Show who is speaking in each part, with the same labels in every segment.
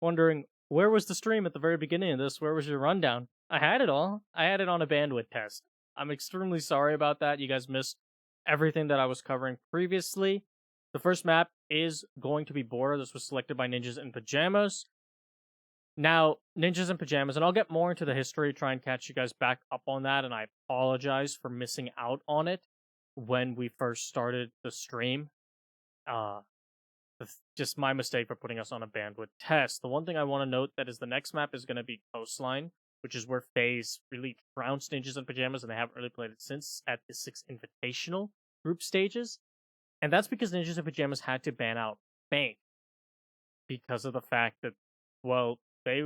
Speaker 1: wondering where was the stream at the very beginning of this? Where was your rundown? I had it all. I had it on a bandwidth test. I'm extremely sorry about that. You guys missed everything that I was covering previously. The first map is going to be Border. This was selected by Ninjas in Pyjamas. Now, Ninjas in Pyjamas, and I'll get more into the history, try and catch you guys back up on that, and I apologize for missing out on it when we first started the stream. Just my mistake for putting us on a bandwidth test. The one thing I want to note that is the next map is going to be Coastline, which is where Faze really trounced Ninjas in Pyjamas, and they haven't really played it since at the 6 Invitational group stages. And that's because Ninjas in Pyjamas had to ban out Bank because of the fact that, well, they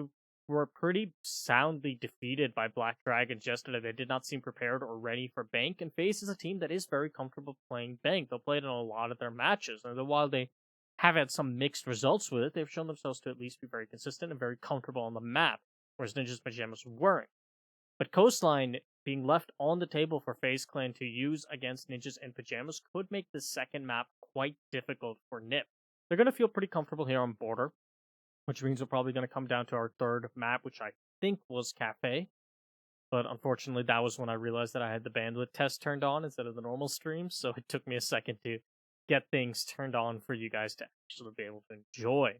Speaker 1: were pretty soundly defeated by Black Dragons yesterday. They did not seem prepared or ready for Bank, and Faze is a team that is very comfortable playing Bank. They'll play it in a lot of their matches, and while they have had some mixed results with it, they've shown themselves to at least be very consistent and very comfortable on the map, whereas Ninjas Pyjamas weren't. But Coastline being left on the table for Faze Clan to use against Ninjas in Pyjamas could make the second map quite difficult for Nip. They're going to feel pretty comfortable here on Border, which means we're probably going to come down to our third map, which I think was Cafe. But unfortunately, that was when I realized that I had the bandwidth test turned on instead of the normal stream, so it took me a second to get things turned on for you guys to actually be able to enjoy.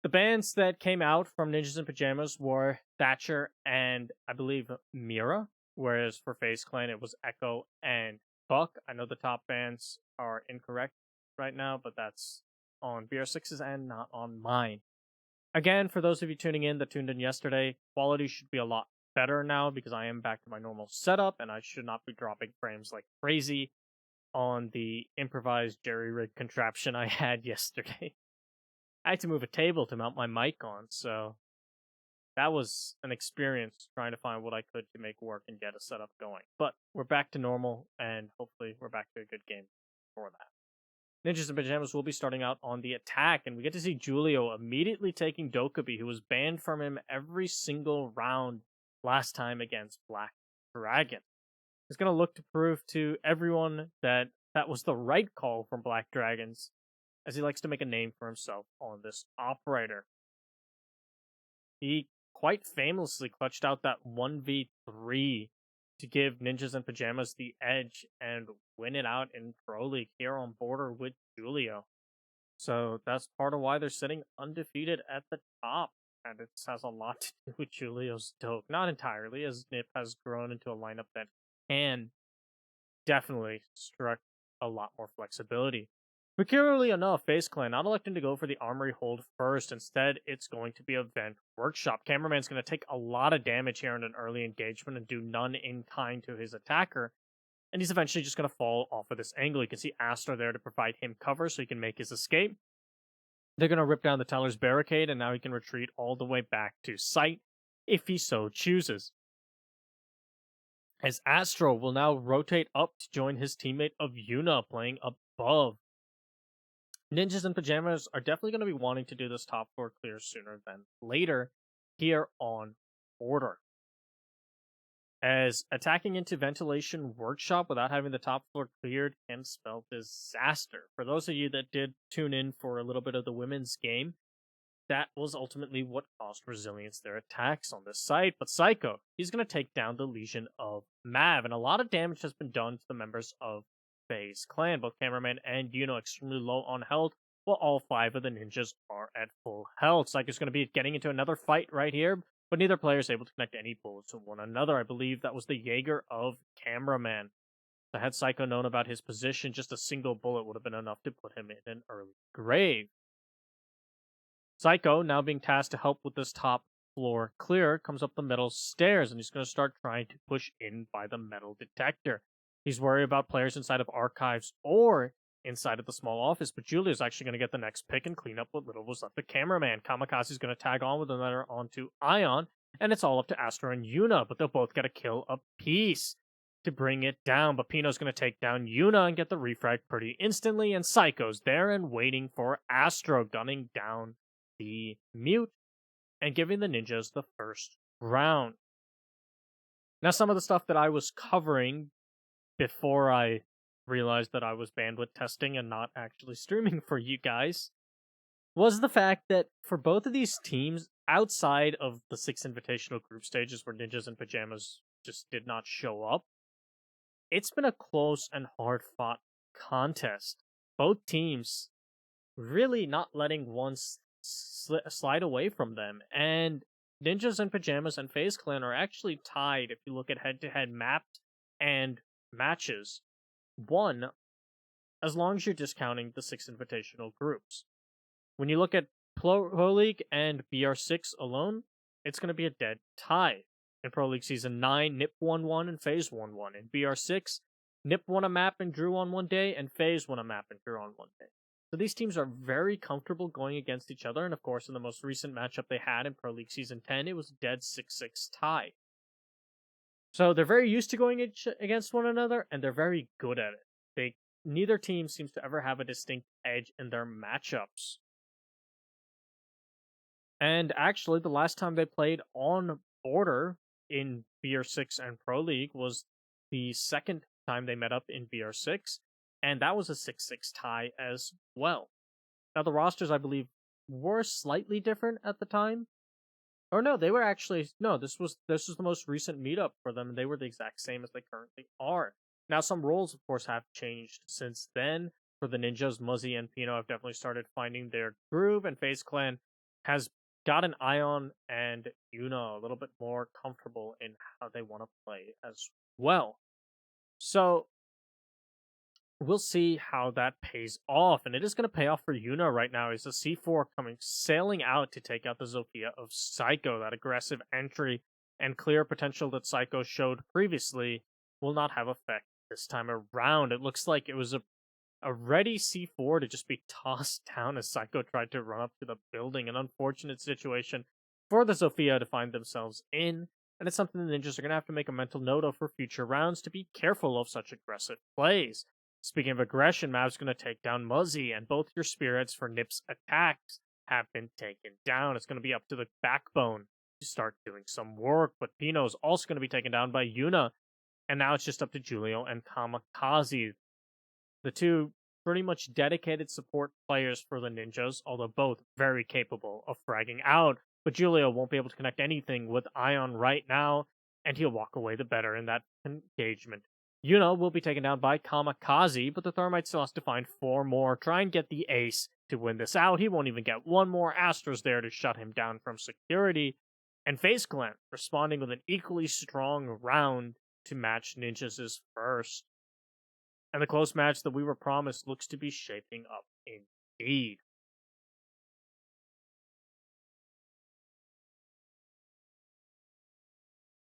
Speaker 1: The bands that came out from Ninjas in Pyjamas were Thatcher and, I believe, Mira, whereas for Faze Clan it was Echo and Buck. I know the top bands are incorrect right now, but that's on BR6's end, not on mine. Again, for those of you tuning in that tuned in yesterday, quality should be a lot better now because I am back to my normal setup and I should not be dropping frames like crazy on the improvised jerry-rig contraption I had yesterday. I had to move a table to mount my mic on, so that was an experience trying to find what I could to make work and get a setup going. But we're back to normal, and hopefully we're back to a good game for that. Ninjas in Pyjamas will be starting out on the attack, and we get to see Julio immediately taking Dokkaebi, who was banned from him every single round last time against Black Dragon. He's going to look to prove to everyone that that was the right call from Black Dragons, as he likes to make a name for himself on this operator. He quite famously clutched out that 1v3 to give Ninjas in Pyjamas the edge and win it out in Pro League here on Border with Julio. So that's part of why they're sitting undefeated at the top. And it has a lot to do with Julio's dope. Not entirely, as Nip has grown into a lineup that can definitely struck a lot more flexibility. Peculiarly enough, Faze Clan not electing to go for the Armory hold first. Instead, it's going to be Event Workshop. Cameraman's going to take a lot of damage here in an early engagement and do none in kind to his attacker. And he's eventually just going to fall off of this angle. You can see Astro there to provide him cover so he can make his escape. They're going to rip down the Teller's barricade, and now he can retreat all the way back to site if he so chooses. As Astro will now rotate up to join his teammate of Yuna playing above. Ninjas in Pyjamas are definitely going to be wanting to do this top 4 clear sooner than later here on Border. As attacking into Ventilation Workshop without having the top floor cleared can spell disaster. For those of you that did tune in for a little bit of the women's game, that was ultimately what cost Resilience their attacks on this site. But Psycho, he's going to take down the Legion of Mav, and a lot of damage has been done to the members of Faze Clan. Both Cameraman and Yuno extremely low on health, while all 5 of the ninjas are at full health. Psycho's going to be getting into another fight right here, but neither player is able to connect any bullets to one another. I believe that was the Jaeger of Cameraman. So had Psycho known about his position, just a single bullet would have been enough to put him in an early grave. Psycho, now being tasked to help with this top floor clear, comes up the metal stairs, and he's going to start trying to push in by the metal detector. He's worried about players inside of Archives or inside of the small office, but Julia's actually going to get the next pick and clean up what little was left of Cameraman. Kamikaze's going to tag on with another onto Ion, and it's all up to Astro and Yuna, but they'll both get a kill apiece to bring it down. But Pino's going to take down Yuna and get the refrag pretty instantly, and Psycho's there and waiting for Astro, gunning down the mute and giving the ninjas the first round. Now, some of the stuff that I was covering before I realized that I was bandwidth testing and not actually streaming for you guys. was the fact that for both of these teams, outside of the 6 invitational group stages where Ninjas and Pyjamas just did not show up, it's been a close and hard fought contest. Both teams really not letting one slide away from them. And Ninjas and Pyjamas and Faze Clan are actually tied if you look at head to head maps and matches. One, as long as you're discounting the 6 invitational groups. When you look at Pro League and BR6 alone, it's going to be a dead tie. In Pro League Season 9, Nip won one and Faze won one. In BR6, Nip won a map and drew on one day, and Faze won a map and drew on one day. So these teams are very comfortable going against each other, and of course, in the most recent matchup they had in Pro League Season 10, it was a dead 6-6 tie. So they're very used to going against one another, and they're very good at it. Neither team seems to ever have a distinct edge in their matchups. And actually, the last time they played on border in BR6 and Pro League was the second time they met up in BR6, and that was a 6-6 tie as well. Now, the rosters, I believe, were slightly different at the time. Or no, they were actually this was the most recent meetup for them, and they were the exact same as they currently are. Now, some roles, of course, have changed since then. For the Ninjas, Muzzy and Pino have definitely started finding their groove, and Faze Clan has gotten Ion and Yuna a little bit more comfortable in how they want to play as well. So we'll see how that pays off, and it is going to pay off for Yuna right now. Is the C4 coming sailing out to take out the Zofia of Psycho? That aggressive entry and clear potential that Psycho showed previously will not have effect this time around. It looks like it was a ready C4 to just be tossed down as Psycho tried to run up to the building. An unfortunate situation for the Zofia to find themselves in, and it's something the Ninjas are going to have to make a mental note of for future rounds to be careful of such aggressive plays. Speaking of aggression, Mav's going to take down Muzzy, and both your spirits for Nip's attacks have been taken down. It's going to be up to the backbone to start doing some work, but Pino's also going to be taken down by Yuna, and now it's just up to Julio and Kamikaze. The two pretty much dedicated support players for the Ninjas, although both very capable of fragging out. But Julio won't be able to connect anything with Ion right now, and he'll walk away the better in that engagement. Yuna will be taken down by Kamikaze, but the Thermite still has to find 4 more, try and get the ace to win this out. He won't even get 1 more. Astra's there to shut him down from security. And Faze Clan responding with an equally strong round to match Ninjas' first. And the close match that we were promised looks to be shaping up indeed.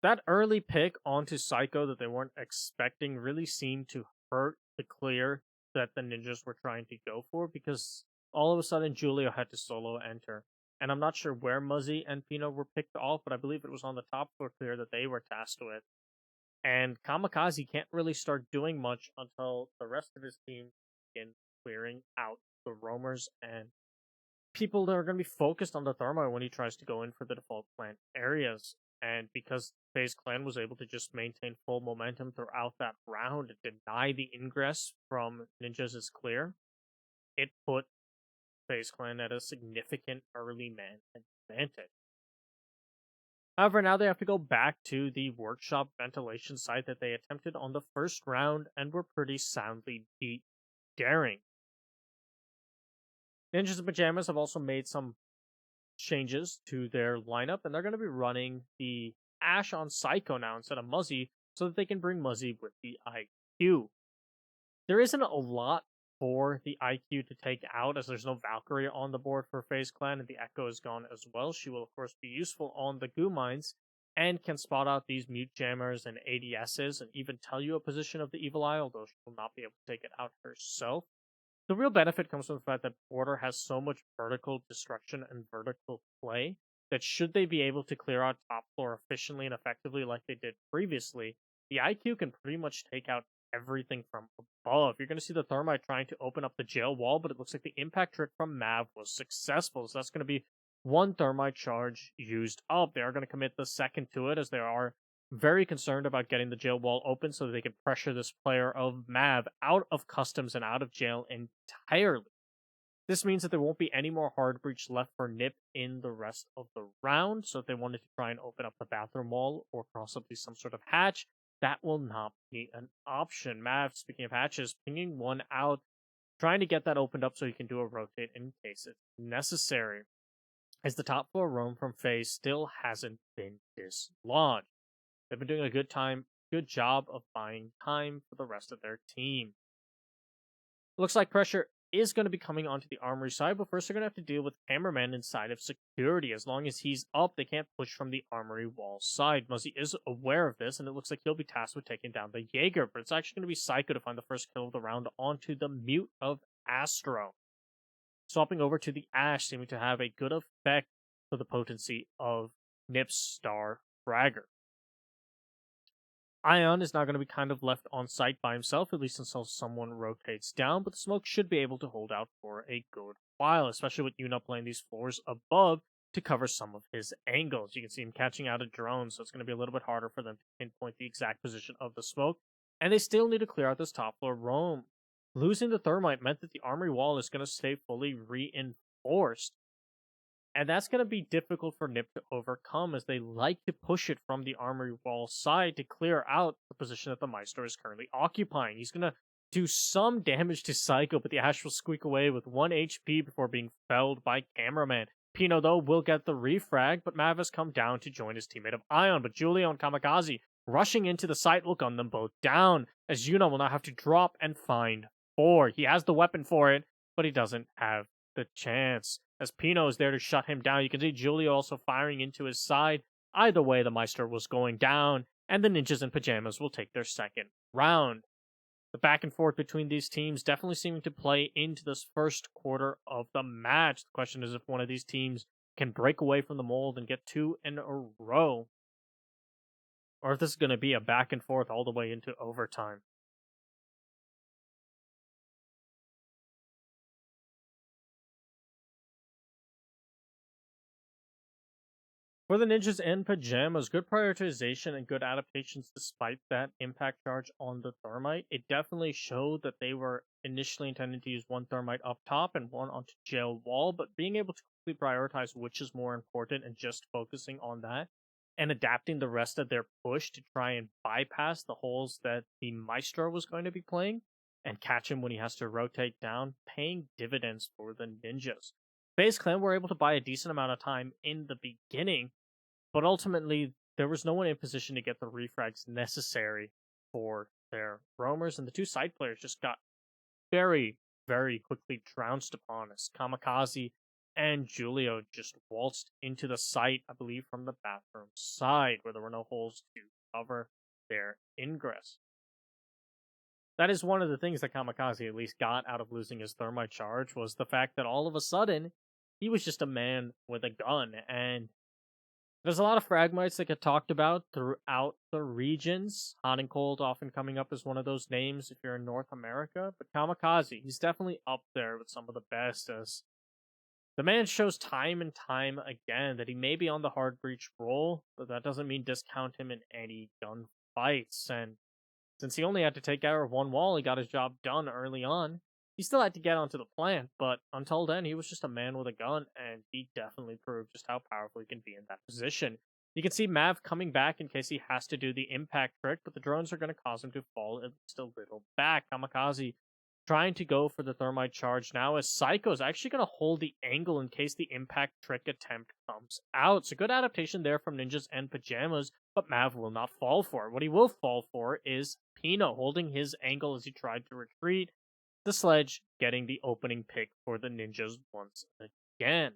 Speaker 1: That early pick onto Psycho that they weren't expecting really seemed to hurt the clear that the Ninjas were trying to go for, because all of a sudden Julio had to solo enter. And I'm not sure where Muzzy and Pino were picked off, but I believe it was on the top floor clear that they were tasked with. And Kamikaze can't really start doing much until the rest of his team begin clearing out the roamers and people that are going to be focused on the Thermite when he tries to go in for the default plant areas. And because Faze Clan was able to just maintain full momentum throughout that round and deny the ingress from Ninjas' clear, it put Faze Clan at a significant early man advantage. However, now they have to go back to the workshop ventilation site that they attempted on the first round and were pretty soundly beat daring. Ninjas and Pyjamas have also made some changes to their lineup, and they're going to be running the Ash on Psycho now instead of Muzzy, so that they can bring Muzzy with the IQ. There isn't a lot for the IQ to take out, as there's no Valkyrie on the board for Faze Clan, and the Echo is gone as well. She will, of course, be useful on the Goo Mines, and can spot out these Mute Jammers and ADSs, and even tell you a position of the Evil Eye, although she will not be able to take it out herself. The real benefit comes from the fact that Border has so much vertical destruction and vertical play that should they be able to clear out top floor efficiently and effectively like they did previously, the IQ can pretty much take out everything from above. You're going to see the Thermite trying to open up the jail wall, but it looks like the impact trick from Mav was successful, so that's going to be 1 Thermite charge used up. They are going to commit the second to it, as they are very concerned about getting the jail wall open so that they can pressure this player of Mav out of customs and out of jail entirely. This means that there won't be any more hard breach left for Nip in the rest of the round. So if they wanted to try and open up the bathroom wall or cross up some sort of hatch, that will not be an option. Mav, speaking of hatches, pinging one out, trying to get that opened up so you can do a rotate in case it's necessary. As the top floor roam from Faze still hasn't been dislodged. They've been doing a good job of buying time for the rest of their team. Looks like pressure is going to be coming onto the armory side, but first they're going to have to deal with cameraman inside of security. As long as he's up, they can't push from the armory wall side. Muzzy is aware of this, and it looks like he'll be tasked with taking down the Jaeger, but it's actually going to be Psycho to find the first kill of the round onto the mute of Astro. Swapping over to the Ash, seeming to have a good effect for the potency of Nip's Star Fragger. Ion is now going to be kind of left on site by himself, at least until someone rotates down, but the smoke should be able to hold out for a good while, especially with Yuna playing these floors above to cover some of his angles. You can see him catching out a drone, so it's going to be a little bit harder for them to pinpoint the exact position of the smoke, and they still need to clear out this top floor roam. Losing the thermite meant that the armory wall is going to stay fully reinforced. And that's going to be difficult for Nip to overcome, as they like to push it from the armory wall side to clear out the position that the Maestro is currently occupying. He's going to do some damage to Psycho, but the Ash will squeak away with 1 HP before being felled by Cameraman. Pino, though, will get the refrag, but Mav has come down to join his teammate of Ion, but Julio and Kamikaze rushing into the site will gun them both down, as Yuna will now have to drop and find 4. He has the weapon for it, but he doesn't have the chance. As Pino is there to shut him down, you can see Julio also firing into his side. Either way, the Meister was going down, and the Ninjas in Pyjamas will take their second round. The back and forth between these teams definitely seeming to play into this first quarter of the match. The question is if one of these teams can break away from the mold and get 2 in a row, or if this is going to be a back and forth all the way into overtime. For the Ninjas in Pyjamas, good prioritization and good adaptations despite that impact charge on the Thermite. It definitely showed that they were initially intending to use 1 Thermite up top and 1 onto jail wall, but being able to quickly prioritize which is more important and just focusing on that and adapting the rest of their push to try and bypass the holes that the Maestro was going to be playing and catch him when he has to rotate down, paying dividends for the Ninjas. Faze Clan were able to buy a decent amount of time in the beginning, but ultimately there was no one in position to get the refrags necessary for their roamers, and the 2 side players just got very, very quickly trounced upon as Kamikaze and Julio just waltzed into the site, I believe from the bathroom side, where there were no holes to cover their ingress. That is one of the things that Kamikaze at least got out of losing his thermite charge, was the fact that all of a sudden he was just a man with a gun, and there's a lot of fragmites that get talked about throughout the regions. Hot and Cold often coming up as one of those names if you're in North America, but Kamikaze, he's definitely up there with some of the best, as the man shows time and time again that he may be on the hard breach roll, but that doesn't mean discount him in any gunfights, and since he only had to take out 1 wall, he got his job done early on. He still had to get onto the plant, but until then, he was just a man with a gun, and he definitely proved just how powerful he can be in that position. You can see Mav coming back in case he has to do the impact trick, but the drones are going to cause him to fall at least a little back. Kamikaze trying to go for the thermite charge now, as Psycho is actually going to hold the angle in case the impact trick attempt comes out. So good adaptation there from Ninjas and Pyjamas, but Mav will not fall for it. What he will fall for is Pino holding his angle as he tried to retreat. The Sledge getting the opening pick for the Ninjas once again.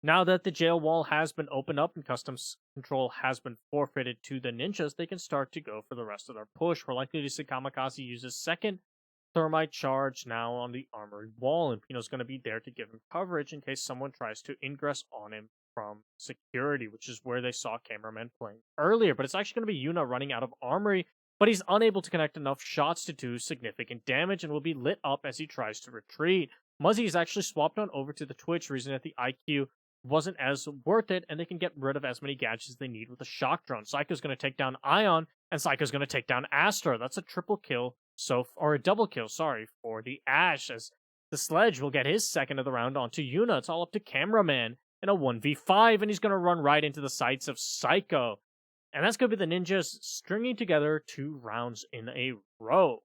Speaker 1: Now that the jail wall has been opened up and customs control has been forfeited to the Ninjas, they can start to go for the rest of their push. We're likely to see Kamikaze use his second thermite charge now on the armory wall, and Pino's going to be there to give him coverage in case someone tries to ingress on him from security, which is where they saw cameramen playing earlier. But it's actually going to be Yuna running out of armory, but he's unable to connect enough shots to do significant damage and will be lit up as he tries to retreat. Muzzy is actually swapped on over to the Twitch, reason that the IQ wasn't as worth it, and they can get rid of as many gadgets as they need with a shock drone. Psycho's going to take down Ion, and Psycho's going to take down Astro. That's a triple kill, or a double kill, sorry, for the Ash, as The Sledge will get his second of the round onto Yuna. It's all up to Cameraman in a 1v5, and he's going to run right into the sights of Psycho. And that's going to be the ninjas stringing together 2 rounds in a row.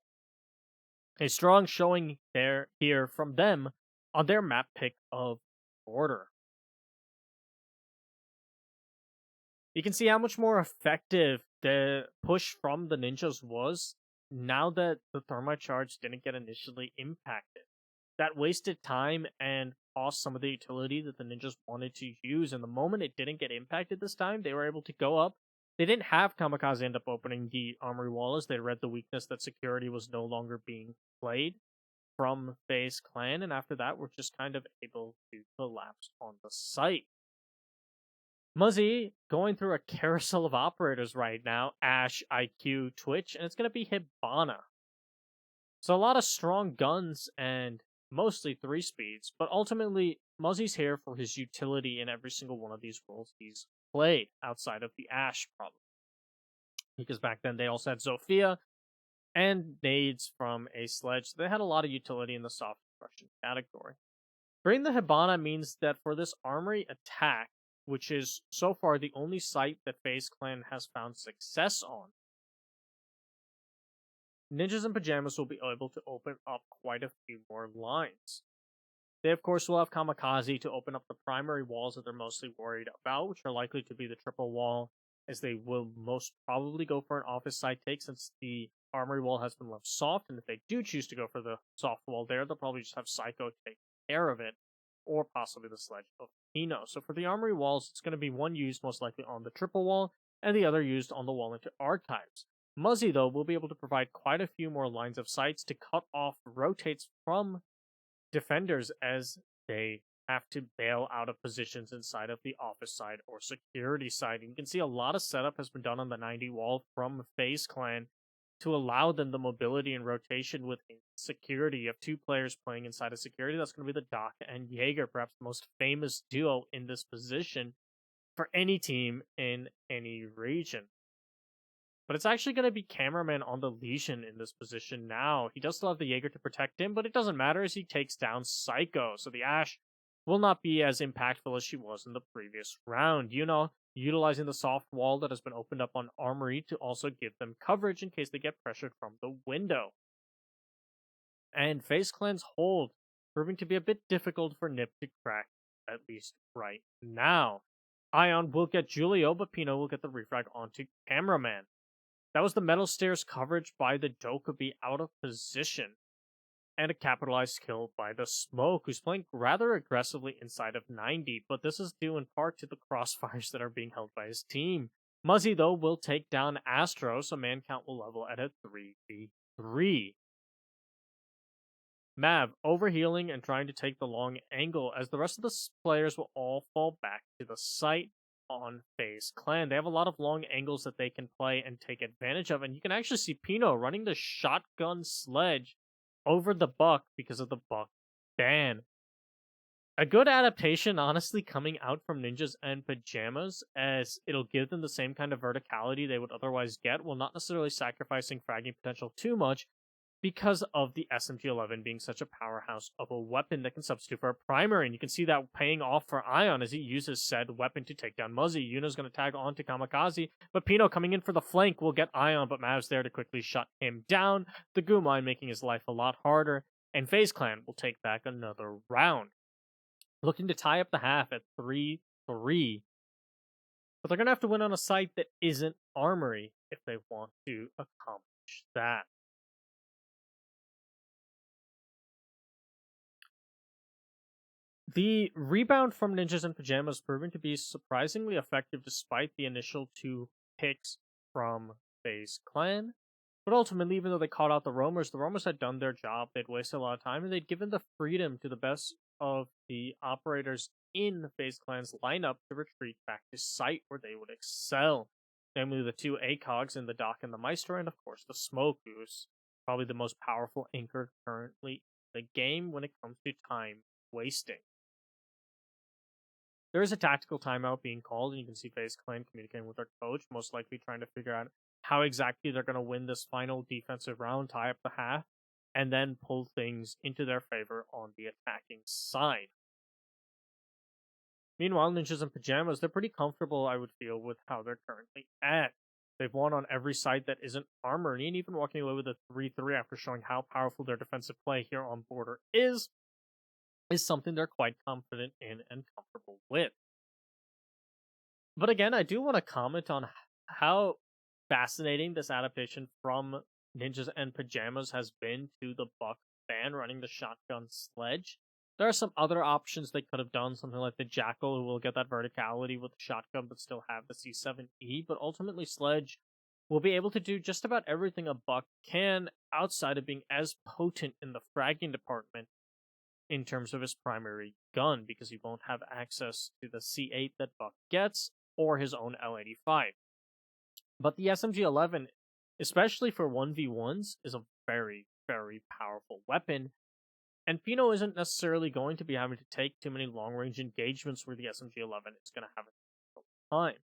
Speaker 1: A strong showing here from them on their map pick of Border. You can see how much more effective the push from the ninjas was now that the thermite charge didn't get initially impacted. That wasted time and cost some of the utility that the ninjas wanted to use, and the moment it didn't get impacted this time, they were able to go up. They didn't have Kamikaze end up opening the armory wall as they read the weakness that security was no longer being played from Faze clan, and after that were just kind of able to collapse on the site. Muzzy going through a carousel of operators right now, Ash, IQ, Twitch, and it's going to be Hibana. So a lot of strong guns and mostly 3 speeds, but ultimately Muzzy's here for his utility in every single one of these roles he's played outside of the Ash problem. Because back then they also had Zofia and nades from a Sledge. So they had a lot of utility in the soft destruction category. Bring the Hibana means that for this armory attack, which is so far the only site that Faze Clan has found success on, Ninjas in Pyjamas will be able to open up quite a few more lines. They, of course, will have Kamikaze to open up the primary walls that they're mostly worried about, which are likely to be the triple wall, as they will most probably go for an office side take since the armory wall has been left soft, and if they do choose to go for the soft wall there, they'll probably just have Psycho take care of it, or possibly the Sledge of Pino. So for the armory walls, it's going to be one used most likely on the triple wall, and the other used on the wall into archives. Muzzy, though, will be able to provide quite a few more lines of sights to cut off rotates from defenders as they have to bail out of positions inside of the office side or security side. And you can see a lot of setup has been done on the 90 wall from Faze Clan to allow them the mobility and rotation within security. You have 2 players playing inside of security. That's going to be the Doc and Jaeger, perhaps the most famous duo in this position for any team in any region. But it's actually going to be Cameraman on the Legion in this position now. He does still have the Jaeger to protect him, but it doesn't matter as he takes down Psycho. So the Ash will not be as impactful as she was in the previous round. You know, utilizing the soft wall that has been opened up on Armory to also give them coverage in case they get pressured from the window. And Faze Clan's hold proving to be a bit difficult for Nip to crack, at least right now. Ion will get Julio, but Pino will get the refrag onto Cameraman. That was the metal stairs coverage by the Dokubi out of position. And a capitalized kill by the Smoke, who's playing rather aggressively inside of 90, but this is due in part to the crossfires that are being held by his team. Muzzy, though, will take down Astro, so man count will level at a 3v3. Mav overhealing and trying to take the long angle, as the rest of the players will all fall back to the site on Faze Clan. They have a lot of long angles that they can play and take advantage of, and you can actually see Pino running the shotgun Sledge over the Buck because of the Buck ban. A good adaptation, honestly, coming out from Ninjas and Pyjamas, as it'll give them the same kind of verticality they would otherwise get, while not necessarily sacrificing fragging potential too much, because of the SMG-11 being such a powerhouse of a weapon that can substitute for a primary. And you can see that paying off for Ion as he uses said weapon to take down Muzzy. Yuna's going to tag on to Kamikaze, but Pino coming in for the flank will get Ion, but Mav's there to quickly shut him down. The Goo Mine making his life a lot harder, and Faze Clan will take back another round. Looking to tie up the half at 3-3. But they're going to have to win on a site that isn't Armory if they want to accomplish that. The rebound from Ninjas in Pyjamas proving to be surprisingly effective despite the initial 2 picks from Faze Clan. But ultimately, even though they caught out the Roamers had done their job. They'd wasted a lot of time, and they'd given the freedom to the best of the operators in Faze Clan's lineup to retreat back to site where they would excel. Namely the 2 ACOGs in the Doc and the Maestro, and of course the Smoke, who's probably the most powerful anchor currently in the game when it comes to time wasting. There is a tactical timeout being called, and you can see Faze Clan communicating with their coach, most likely trying to figure out how exactly they're going to win this final defensive round, tie up the half. and then pull things into their favor on the attacking side. Meanwhile, Ninjas in Pyjamas, they're pretty comfortable, I would feel, with how they're currently at. They've won on every side that isn't armor, and even walking away with a 3-3 after showing how powerful their defensive play here on border is something they're quite confident in and comfortable with. But again, I do want to comment on how fascinating this adaptation from Ninjas and Pyjamas has been to the Buck fan running the shotgun sledge. There are some other options they could have done, something like the Jackal, who will get that verticality with the shotgun but still have the C7E, but ultimately Sledge will be able to do just about everything a Buck can outside of being as potent in the fragging department in terms of his primary gun, because he won't have access to the C8 that Buck gets, or his own L85. But the SMG-11, especially for 1v1s, is a very, very powerful weapon, and Pino isn't necessarily going to be having to take too many long-range engagements where the SMG-11 is going to have a difficult time.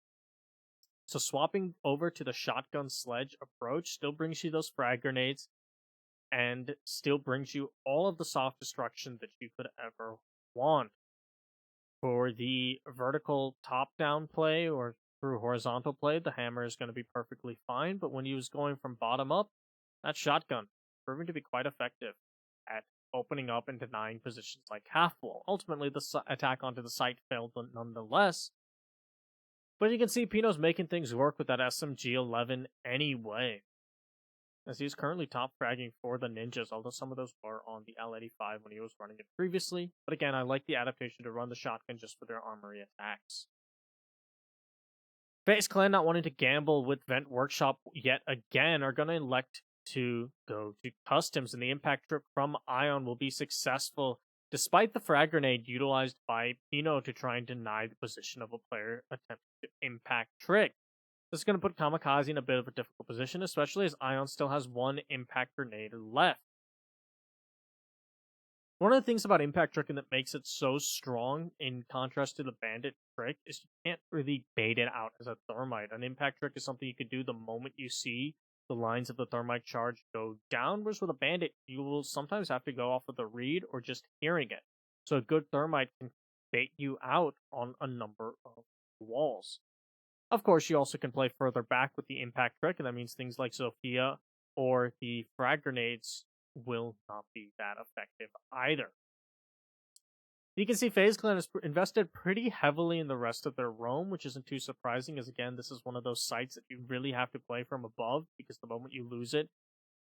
Speaker 1: So swapping over to the shotgun sledge approach still brings you those frag grenades, and still brings you all of the soft destruction that you could ever want. For the vertical top-down play or through horizontal play, the hammer is going to be perfectly fine, but when he was going from bottom up, that shotgun proving to be quite effective at opening up and denying positions like half wall. Ultimately, the attack onto the site failed nonetheless, but you can see Pino's making things work with that SMG-11 anyway, as he's currently top fragging for the Ninjas, although some of those were on the L85 when he was running it previously. But again, I like the adaptation to run the shotgun just for their armory attacks. Faze Clan, not wanting to gamble with Vent Workshop yet again, are going to elect to go to customs, and the impact trip from Ion will be successful, despite the frag grenade utilized by Pino to try and deny the position of a player attempting to impact trick. This is going to put Kamikaze in a bit of a difficult position, especially as Ion still has one impact grenade left. One of the things about impact tricking that makes it so strong in contrast to the bandit trick is you can't really bait it out as a thermite. An impact trick is something you can do the moment you see the lines of the thermite charge go down, whereas with a bandit, you will sometimes have to go off of the read or just hearing it. So a good thermite can bait you out on a number of walls. Of course, you also can play further back with the impact trick, and that means things like Sophia or the frag grenades will not be that effective either. You can see Faze Clan has invested pretty heavily in the rest of their roam, which isn't too surprising, as again, this is one of those sites that you really have to play from above, because the moment you lose it,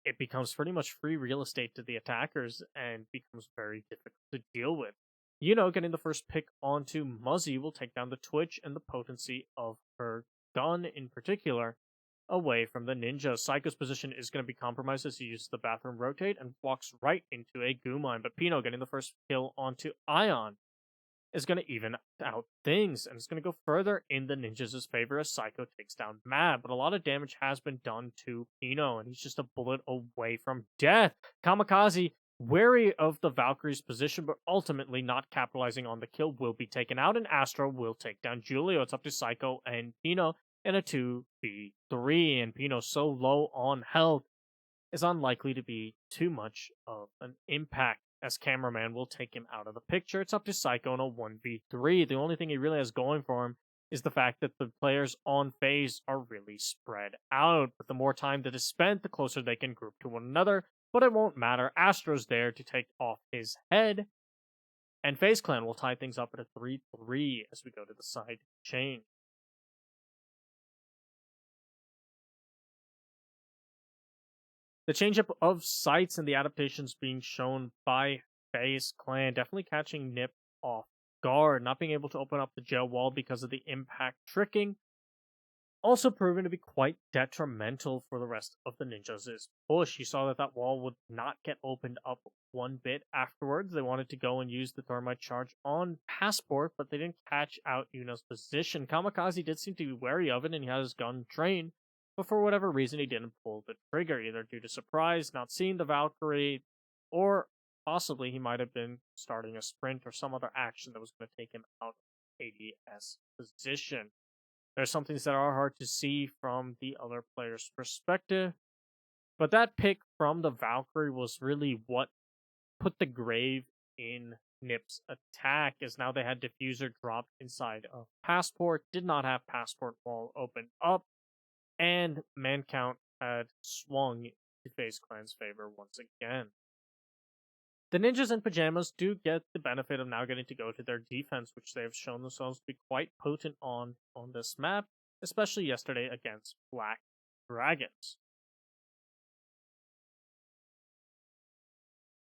Speaker 1: it becomes pretty much free real estate to the attackers and becomes very difficult to deal with. You know, getting the first pick onto Muzzy will take down the twitch and the potency of her gun in particular away from the ninja. Psycho's position is going to be compromised as he uses the bathroom rotate and walks right into a goo mine, but Pino getting the first kill onto Ion is going to even out things, and it's going to go further in the ninjas' favor as Psycho takes down Mad, but a lot of damage has been done to Pino, and he's just a bullet away from death. Kamikaze, wary of the Valkyrie's position, but ultimately not capitalizing on the kill, will be taken out, and Astro will take down Julio. It's up to Psycho and Pino in a 2v3, and Pino so low on health is unlikely to be too much of an impact, as Cameraman will take him out of the picture. It's up to Psycho in a 1v3. The only thing he really has going for him is the fact that the players on Faze are really spread out. But the more time that is spent, the closer they can group to one another. But it won't matter. Astro's there to take off his head. And Faze Clan will tie things up at a 3-3 as we go to the side chain. The change-up of sights and the adaptations being shown by Faze Clan definitely catching Nip off guard, not being able to open up the jail wall because of the impact tricking. Also proven to be quite detrimental for the rest of the ninjas' push. You saw that that wall would not get opened up one bit afterwards. They wanted to go and use the thermite charge on Passport, but they didn't catch out Yuna's position. Kamikaze did seem to be wary of it, and he had his gun trained, but for whatever reason he didn't pull the trigger, either due to surprise, not seeing the Valkyrie, or possibly he might have been starting a sprint or some other action that was going to take him out of ADS position. There's some things that are hard to see from the other player's perspective, But that pick from the Valkyrie was really what put the grave in Nip's attack, as now they had Diffuser dropped inside of Passport, did not have Passport wall open up, and man count had swung to FaZe Clan's favor once again. The ninjas in pajamas do get the benefit of now getting to go to their defense, which they have shown themselves to be quite potent on this map, especially yesterday against Black Dragons.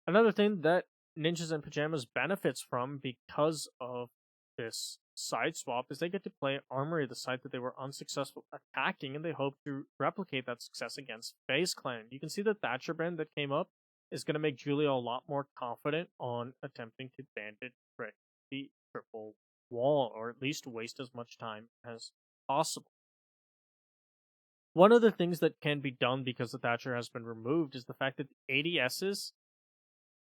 Speaker 1: Another thing that Ninjas in Pajamas benefits from because of this side swap is they get to play Armory, the side that they were unsuccessful attacking, and they hope to replicate that success against FaZe Clan. You can see the Thatcher band that came up is going to make Julio a lot more confident on attempting to bandit trick the triple wall, or at least waste as much time as possible. One of the things that can be done because the Thatcher has been removed is the fact that the ADSs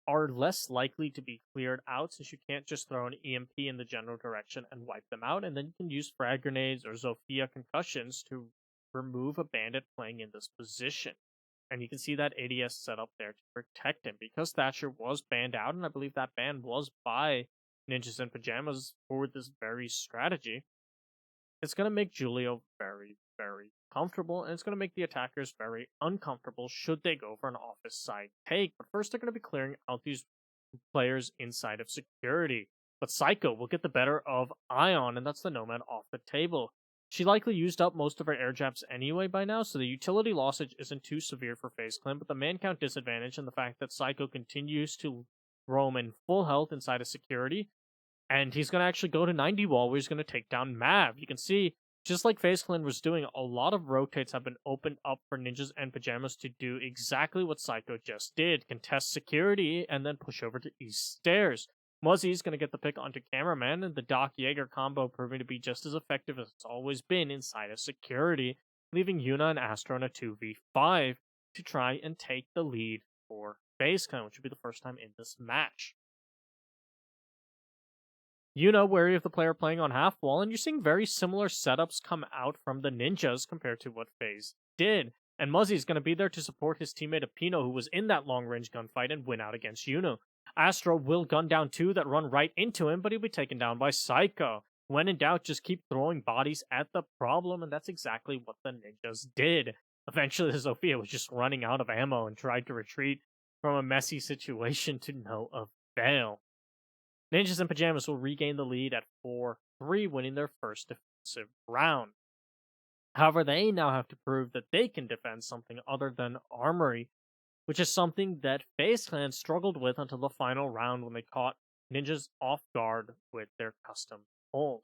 Speaker 1: are less likely to be cleared out, since you can't just throw an EMP in the general direction and wipe them out, and then you can use frag grenades or Zofia concussions to remove a bandit playing in this position. And you can see that ADS set up there to protect him, because Thatcher was banned out, and I believe that ban was by Ninjas in Pajamas for this very strategy. It's going to make Julio very, very comfortable, and it's going to make the attackers very uncomfortable should they go for an office side take. But first, they're going to be clearing out these players inside of security. But Psycho will get the better of Ion, and that's the Nomad off the table. She likely used up most of her air jabs anyway by now, so the utility lossage isn't too severe for FaZe Clan, but the man count disadvantage and the fact that Psycho continues to roam in full health inside of security, and he's going to actually go to 90 wall where he's going to take down Mav. You can see, just like FaZe Clan was doing, a lot of rotates have been opened up for Ninjas and Pajamas to do exactly what Psycho just did. Contest security and then push over to East Stairs. Muzzy's going to get the pick onto Cameraman, and the Doc Jaeger combo proving to be just as effective as it's always been inside of security, leaving Yuna and Astro in a 2v5 to try and take the lead for FaZe Clan, which would be the first time in this match. Yuna wary of the player playing on half wall, and you're seeing very similar setups come out from the ninjas compared to what FaZe did. And Muzzy's going to be there to support his teammate Apino, who was in that long-range gunfight and win out against Yuna. Astro will gun down two that run right into him, but he'll be taken down by Psycho. When in doubt, just keep throwing bodies at the problem, and that's exactly what the ninjas did. Eventually, Zofia was just running out of ammo and tried to retreat from a messy situation to no avail. Ninjas in Pajamas will regain the lead at 4-3, winning their first defensive round. However, they now have to prove that they can defend something other than Armory, which is something that FaZe Clan struggled with until the final round when they caught Ninjas off guard with their custom hold.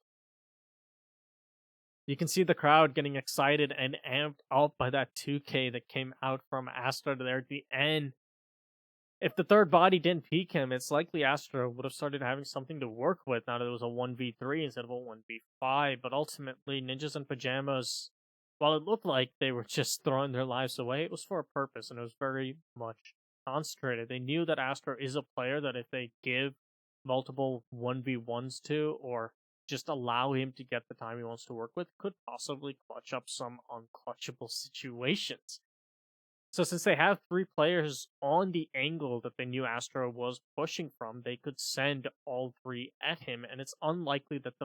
Speaker 1: You can see the crowd getting excited and amped up by that 2K that came out from Astro there at the end. If the third body didn't peek him, it's likely Astro would have started having something to work with now that it was a 1v3 instead of a 1v5. But ultimately, Ninjas in Pajamas, while it looked like they were just throwing their lives away, it was for a purpose, and it was very much concentrated. They knew that Astro is a player that if they give multiple 1v1s to, or just allow him to get the time he wants to work with, could possibly clutch up some unclutchable situations. So since they have three players on the angle that they knew Astro was pushing from, they could send all three at him, and it's unlikely that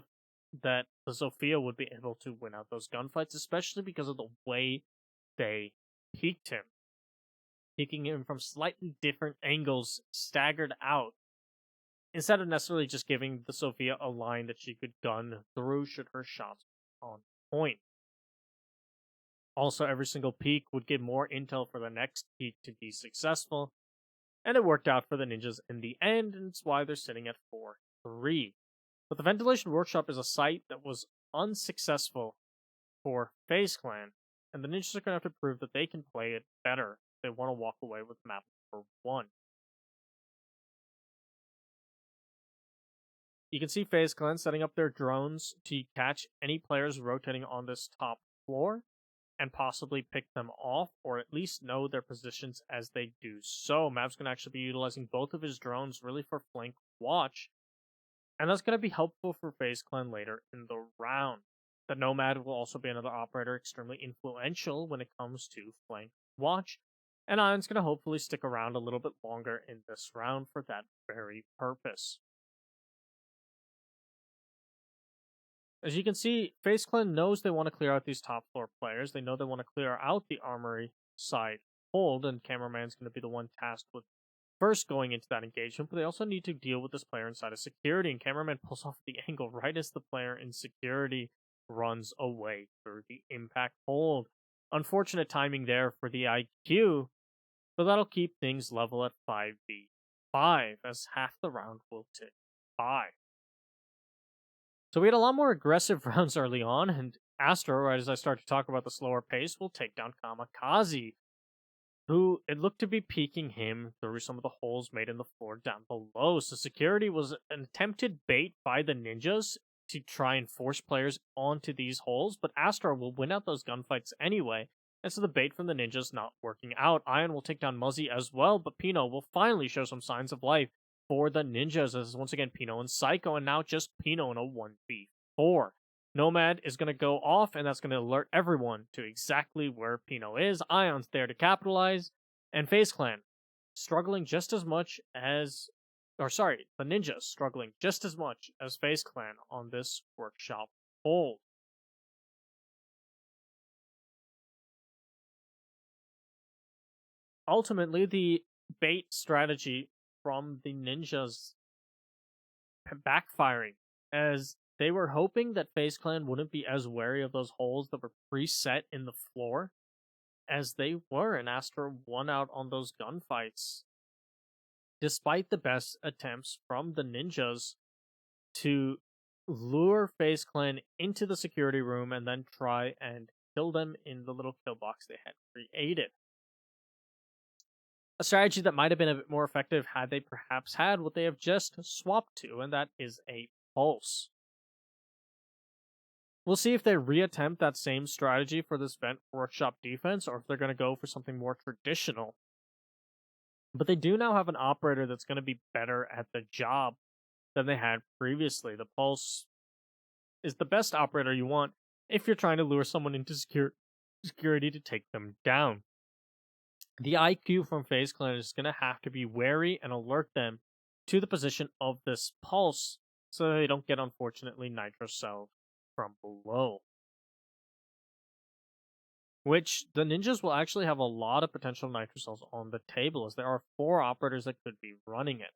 Speaker 1: the Zofia would be able to win out those gunfights, especially because of the way they peeked him. Peeking him from slightly different angles, staggered out, instead of necessarily just giving the Zofia a line that she could gun through should her shots be on point. Also, every single peek would give more intel for the next peek to be successful, and it worked out for the ninjas in the end, and it's why they're sitting at 4-3. But the Ventilation Workshop is a site that was unsuccessful for FaZe Clan, and the ninjas are going to have to prove that they can play it better if they want to walk away with map number 1. You can see FaZe Clan setting up their drones to catch any players rotating on this top floor, and possibly pick them off, or at least know their positions as they do so. Mav's going to actually be utilizing both of his drones really for flank watch, and that's going to be helpful for FaZe Clan later in the round. The Nomad will also be another operator extremely influential when it comes to flank watch, And Ion's going to hopefully stick around a little bit longer in this round for that very purpose. As you can see, Face Clan knows they want to clear out these top floor players. They know they want to clear out the armory side hold, and Cameraman's going to be the one tasked with first going into that engagement, but they also need to deal with this player inside of security, and Cameraman pulls off the angle right as the player in security runs away through the impact hold. Unfortunate timing there for the IQ, but that'll keep things level at 5v5, as half the round will tick by. So we had a lot more aggressive rounds early on, and Astro, right as I start to talk about the slower pace, will take down Kamikaze, who it looked to be peeking him through some of the holes made in the floor down below. So security was an attempted bait by the ninjas to try and force players onto these holes, but Astro will win out those gunfights anyway, and so the bait from the ninjas not working out. Ion will take down Muzzy as well, but Pino will finally show some signs of life for the ninjas, as once again Pino and Psycho, and now just Pino in a 1v4. Nomad is going to go off, and that's going to alert everyone to exactly where Pino is. Ion's there to capitalize, and Face Clan struggling just as much as... the ninjas struggling just as much as Face Clan on this workshop hold. Ultimately, the bait strategy from the ninjas backfiring, as they were hoping that Face Clan wouldn't be as wary of those holes that were preset in the floor as they were, and Astro won out on those gunfights. Despite the best attempts from the ninjas to lure Face Clan into the security room and then try and kill them in the little kill box they had created. A strategy that might have been a bit more effective had they perhaps had what they have just swapped to, and that is a pulse. We'll see if they reattempt that same strategy for this Vent Workshop defense, or if they're going to go for something more traditional. But they do now have an operator that's going to be better at the job than they had previously. The pulse is the best operator you want if you're trying to lure someone into security to take them down. The IQ from Face Clan is going to have to be wary and alert them to the position of this pulse so that they don't get, unfortunately, nitro-celled from below. Which the ninjas will actually have a lot of potential nitro-cells on the table, as there are 4 operators that could be running it.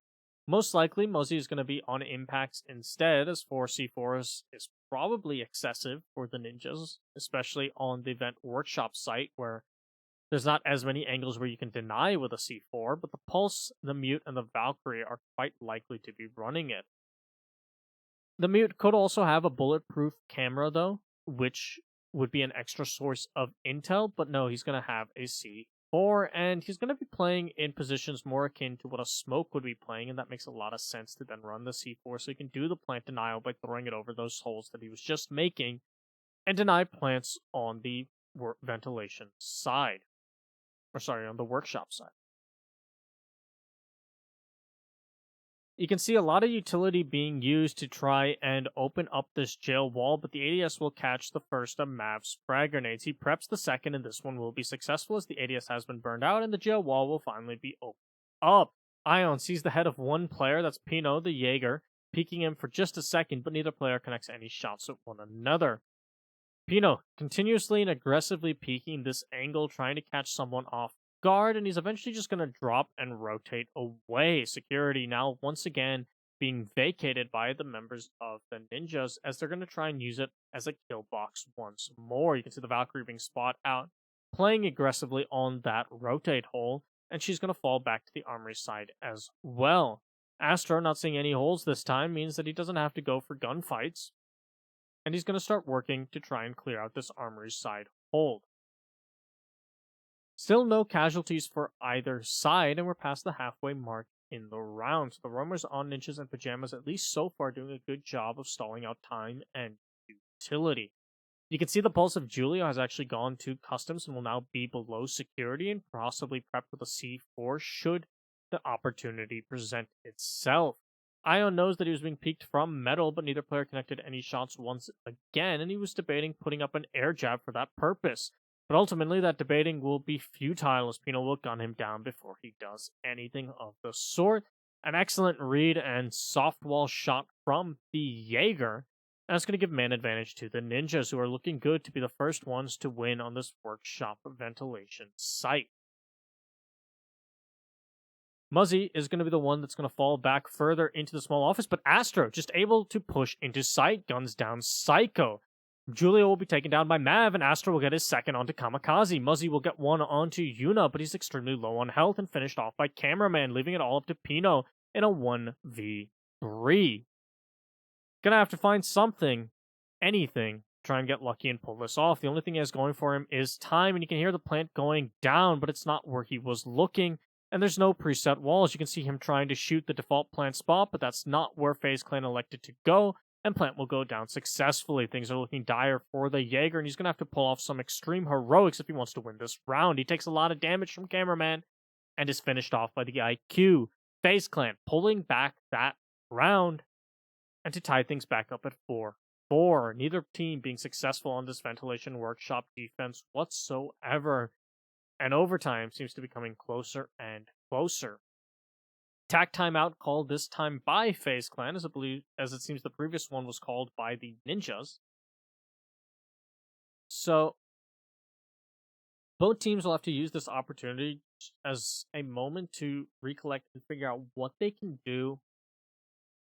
Speaker 1: Most likely, Muzzy is going to be on impacts instead, as 4 C4s is probably excessive for the ninjas, especially on the Vent Workshop site, where there's not as many angles where you can deny with a C4, but the Pulse, the Mute, and the Valkyrie are quite likely to be running it. The Mute could also have a bulletproof camera, though, which would be an extra source of intel, but no, he's going to have a C4, and he's going to be playing in positions more akin to what a Smoke would be playing, and that makes a lot of sense to then run the C4, so he can do the plant denial by throwing it over those holes that he was just making, and deny plants on the ventilation side. On the workshop side. You can see a lot of utility being used to try and open up this jail wall, but the ADS will catch the first of Mav's frag grenades. He preps the second, and this one will be successful as the ADS has been burned out, and the jail wall will finally be opened up. Ion sees the head of one player, that's Pino, the Jaeger, peeking him for just a second, but neither player connects any shots at one another. Pino continuously and aggressively peeking this angle, trying to catch someone off guard, and he's eventually just going to drop and rotate away. Security now once again being vacated by the members of the ninjas, as they're going to try and use it as a kill box once more. You can see the Valkyrie being spot out, playing aggressively on that rotate hole, and she's going to fall back to the armory side as well. Astro not seeing any holes this time means that he doesn't have to go for gunfights, and he's going to start working to try and clear out this armory side hold. Still no casualties for either side, and we're past the halfway mark in the round. So the roamers on Ninjas and Pyjamas, at least so far, doing a good job of stalling out time and utility. You can see the pulse of Julio has actually gone to customs and will now be below security and possibly prepped with a C4 should the opportunity present itself. Ion knows that he was being peeked from metal, but neither player connected any shots once again, and he was debating putting up an air jab for that purpose. But ultimately, that debating will be futile as Pino will gun him down before he does anything of the sort. An excellent read and soft wall shot from the Jaeger. And that's going to give man advantage to the ninjas, who are looking good to be the first ones to win on this workshop ventilation site. Muzzy is going to be the one that's going to fall back further into the small office, but Astro just able to push into sight, guns down Psycho. Julia will be taken down by Mav, and Astro will get his second onto Kamikaze. Muzzy will get one onto Yuna, but he's extremely low on health and finished off by Cameraman, leaving it all up to Pino in a 1v3. Gonna have to find something, anything, try and get lucky and pull this off. The only thing he has going for him is time, and you can hear the plant going down, but it's not where he was looking. And there's no preset walls. You can see him trying to shoot the default plant spot, but that's not where FaZe Clan elected to go, and plant will go down successfully. Things are looking dire for the Jaeger, and he's going to have to pull off some extreme heroics if he wants to win this round. He takes a lot of damage from Cameraman, and is finished off by the IQ. FaZe Clan pulling back that round, and to tie things back up at 4-4. Neither team being successful on this ventilation workshop defense whatsoever. And overtime seems to be coming closer and closer. Tack timeout called this time by FaZe Clan, as it seems the previous one was called by the Ninjas. So, both teams will have to use this opportunity as a moment to recollect and figure out what they can do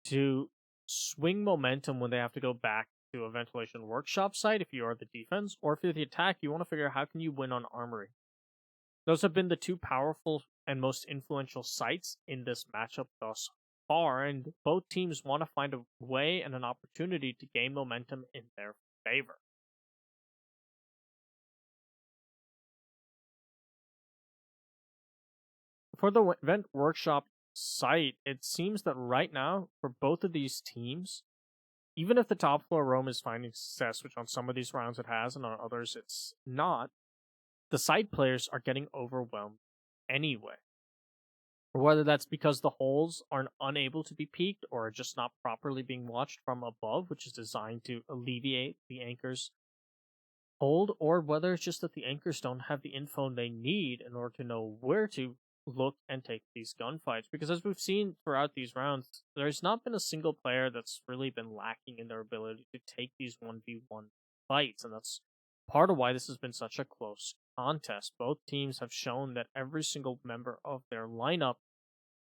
Speaker 1: to swing momentum when they have to go back to a ventilation workshop site if you are the defense, or if you're the attack, you want to figure out how can you win on Armory. Those have been the two powerful and most influential sites in this matchup thus far, and both teams want to find a way and an opportunity to gain momentum in their favor. For the Vent Workshop site, it seems that right now, for both of these teams, even if the top floor roam is finding success, which on some of these rounds it has, and on others it's not, the side players are getting overwhelmed anyway. Whether that's because the holes are unable to be peaked or are just not properly being watched from above, which is designed to alleviate the anchor's hold, or whether it's just that the anchors don't have the info they need in order to know where to look and take these gunfights. Because as we've seen throughout these rounds, there's not been a single player that's really been lacking in their ability to take these 1v1 fights, and that's part of why this has been such a close contest. Both teams have shown that every single member of their lineup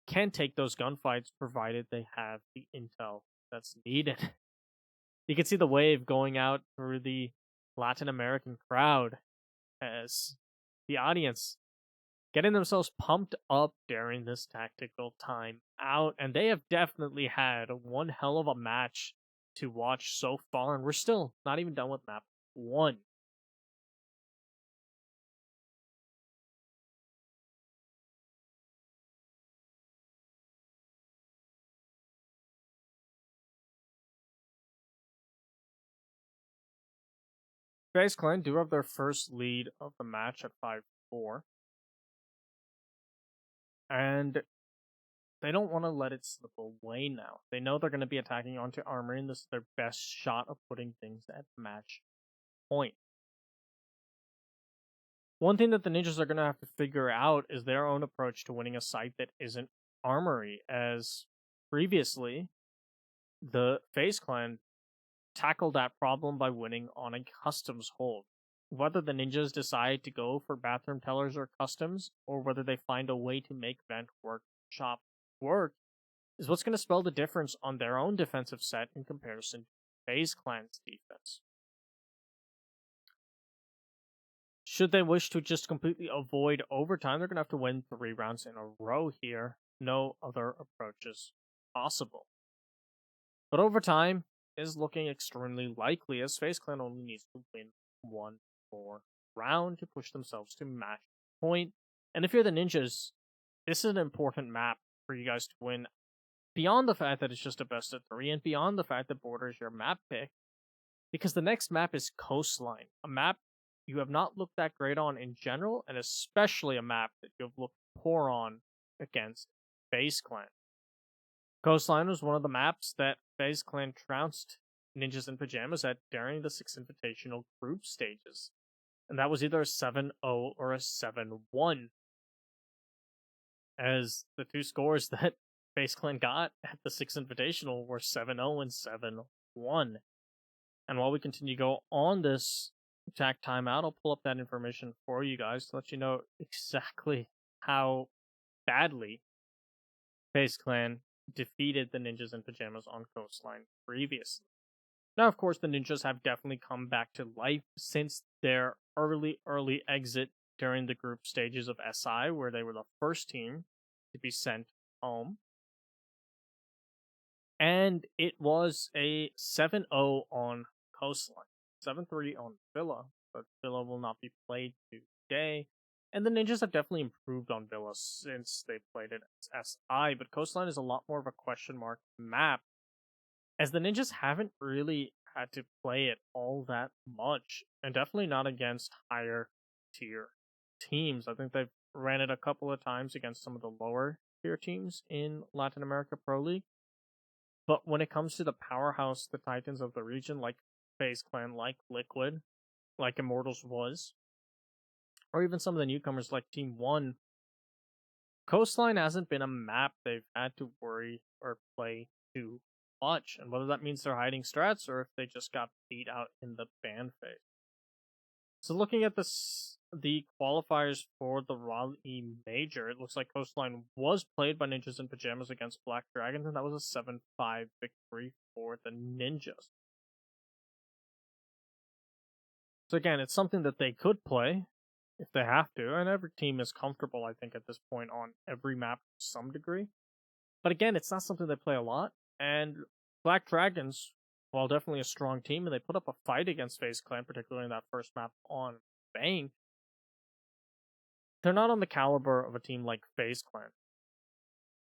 Speaker 1: can take those gunfights provided they have the intel that's needed. You can see the wave going out through the Latin American crowd as the audience getting themselves pumped up during this tactical time out, and they have definitely had one hell of a match to watch so far, and we're still not even done with map 1. FaZe Clan do have their first lead of the match at 5-4. And they don't want to let it slip away now. They know they're going to be attacking onto Armory, and this is their best shot of putting things at match point. One thing that the Ninjas are going to have to figure out is their own approach to winning a site that isn't Armory, as previously the FaZe Clan tackled that problem by winning on a customs hold. Whether the Ninjas decide to go for bathroom tellers or customs, or whether they find a way to make Vent Workshop work, is what's going to spell the difference on their own defensive set in comparison to FaZe Clan's defense. Should they wish to just completely avoid overtime, they're going to have to win 3 rounds in a row here. No other approaches possible. But overtime is looking extremely likely, as FaZe Clan only needs to win 1 more round to push themselves to match point. And if you're the Ninjas, this is an important map for you guys to win, beyond the fact that it's just a best of 3, and beyond the fact that Border is your map pick, because the next map is Coastline, a map you have not looked that great on in general, and especially a map that you have looked poor on against FaZe Clan. Coastline was one of the maps that FaZe Clan trounced Ninjas in Pyjamas at during the 6 Invitational group stages. And that was either a 7-0 or a 7-1. As the two scores that Faze Clan got at the 6th Invitational were 7-0 and 7-1. And while we continue to go on this exact timeout, I'll pull up that information for you guys to let you know exactly how badly Faze Clan defeated the Ninjas in Pyjamas on Coastline previously. Now, of course, the Ninjas have definitely come back to life since their early exit during the group stages of SI, where they were the first team to be sent home. And it was a 7-0 on Coastline, 7-3 on Villa, but Villa will not be played today. And the Ninjas have definitely improved on Villa since they played it as SI, but Coastline is a lot more of a question mark map, as the Ninjas haven't really had to play it all that much, and definitely not against higher tier teams. I think they've ran it a couple of times against some of the lower tier teams in Latin America Pro League. But when it comes to the powerhouse, the Titans of the region, like Faze Clan, like Liquid, like Immortals was, or even some of the newcomers like Team 1, Coastline hasn't been a map they've had to worry or play too much. And whether that means they're hiding strats or if they just got beat out in the ban phase. So looking at the qualifiers for the Raleigh Major, it looks like Coastline was played by Ninjas in Pyjamas against Black Dragons, and that was a 7-5 victory for the Ninjas. So again, it's something that they could play if they have to, and every team is comfortable, I think, at this point on every map to some degree. But again, it's not something they play a lot, and Black Dragons, while definitely a strong team, and they put up a fight against Faze Clan, particularly in that first map on Bank, they're not on the caliber of a team like Faze Clan.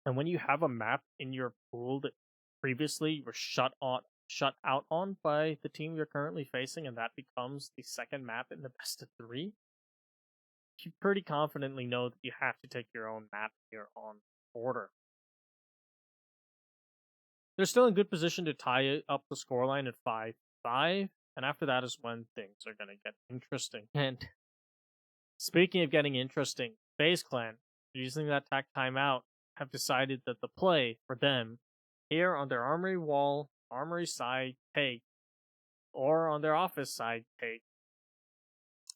Speaker 1: And when you have a map in your pool that previously you were shut out on by the team you're currently facing, and that becomes the second map in the best of 3, you pretty confidently know that you have to take your own map here on order. They're still in good position to tie up the scoreline at 5-5, and after that is when things are going to get interesting. And speaking of getting interesting, Faze Clan, using that tack timeout, have decided that the play for them here on their armory wall, armory side take, or on their office side take,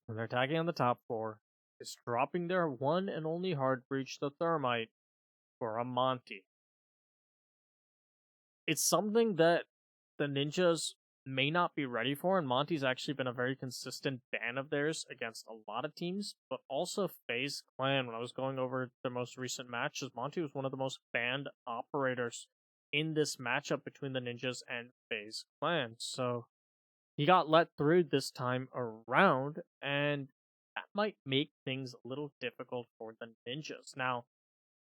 Speaker 1: when they're tagging on the top floor, is dropping their one and only hard breach, the Thermite, for a Monty. It's something that the Ninjas may not be ready for, and Monty's actually been a very consistent ban of theirs against a lot of teams, but also Faze Clan. When I was going over the most recent matches, Monty was one of the most banned operators in this matchup between the Ninjas and Faze Clan. So he got let through this time around, and that might make things a little difficult for the Ninjas. Now,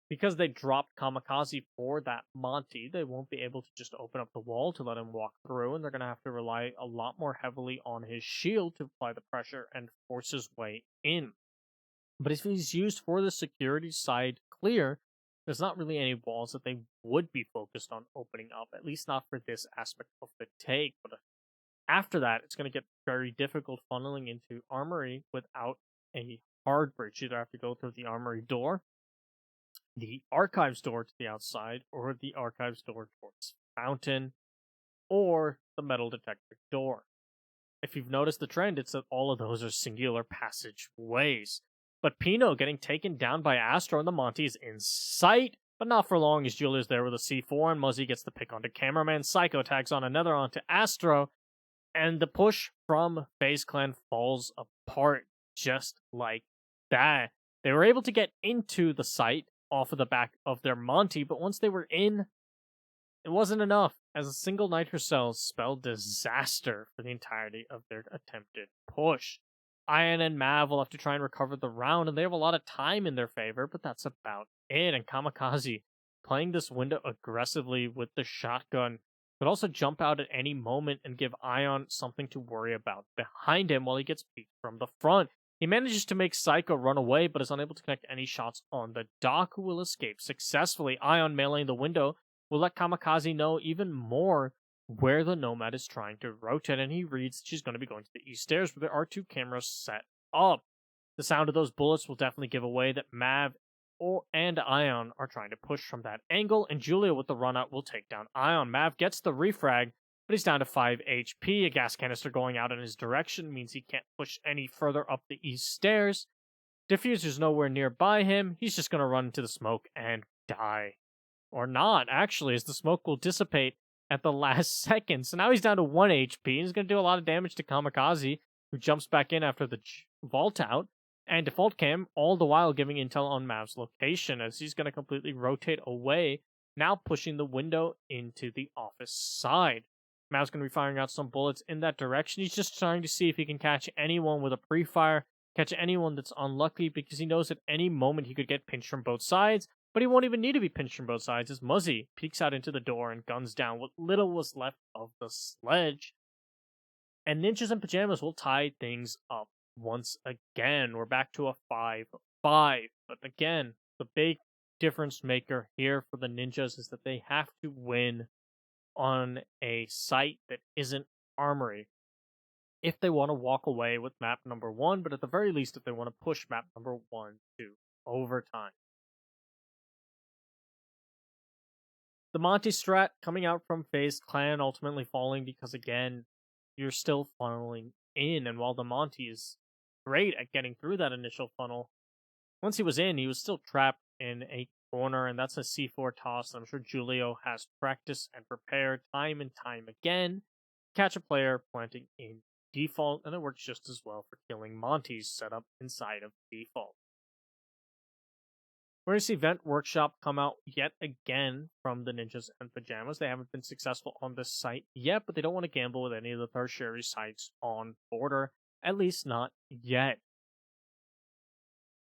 Speaker 1: because they dropped Kamikaze for that Monty, they won't be able to just open up the wall to let him walk through, and they're going to have to rely a lot more heavily on his shield to apply the pressure and force his way in. But if he's used for the security side clear, there's not really any walls that they would be focused on opening up, at least not for this aspect of the take. But after that, it's going to get very difficult funneling into Armory without a hard bridge. You either have to go through the Armory door, the Archives door to the outside, or the Archives door towards Fountain, or the Metal Detector door. If you've noticed the trend, it's that all of those are singular passageways. But Pino getting taken down by Astro and the Monty is in sight, but not for long as Julia's there with a C4, and Muzzy gets the pick onto Cameraman. Psycho tags on another onto Astro, and the push from Faze Clan falls apart just like that. They were able to get into the site off of the back of their Monty, but once they were in, it wasn't enough, as a single nitro cell spelled disaster for the entirety of their attempted push. Ian and Mav will have to try and recover the round, and they have a lot of time in their favor, but that's about it. And Kamikaze, playing this window aggressively with the shotgun, could also jump out at any moment and give Ion something to worry about behind him while he gets beat from the front. He manages to make Psycho run away, but is unable to connect any shots on the Doc, who will escape successfully. Ion meleeing the window will let Kamikaze know even more where the Nomad is trying to rotate, and he reads she's going to be going to the east stairs, where there are 2 cameras set up. The sound of those bullets will definitely give away that Mav and Ion are trying to push from that angle, and Julia with the run out will take down Ion. Mav gets the refrag, but he's down to 5 HP. A gas canister going out in his direction means he can't push any further up the east stairs. Diffuser's nowhere nearby him. He's just going to run into the smoke and die. Or not, actually, as the smoke will dissipate at the last second. So now he's down to 1 HP. He's going to do a lot of damage to Kamikaze, who jumps back in after the vault out. And Default Cam, all the while giving intel on Mav's location, as he's going to completely rotate away, now pushing the window into the office side. Mav's going to be firing out some bullets in that direction. He's just trying to see if he can catch anyone with a pre-fire, catch anyone that's unlucky, because he knows at any moment he could get pinched from both sides, but he won't even need to be pinched from both sides, as Muzzy peeks out into the door and guns down what little was left of the sledge. And Ninjas and Pyjamas will tie things up once again. We're back to a 5-5. But again, the big difference maker here for the Ninjas is that they have to win on a site that isn't Armory if they want to walk away with map number 1, but at the very least if they want to push map number 1 to overtime. The Monty strat coming out from Faze Clan ultimately falling because, again, you're still funneling in, and while the Monty is great at getting through that initial funnel, once he was in, he was still trapped in a corner, and that's a C4 toss that I'm sure Julio has practiced and prepared time and time again to catch a player planting in default, and it works just as well for killing Monty's setup inside of default. We're going to see Vent Workshop come out yet again from the Ninjas and Pyjamas. They haven't been successful on this site yet, but they don't want to gamble with any of the tertiary sites on Border, at least not yet.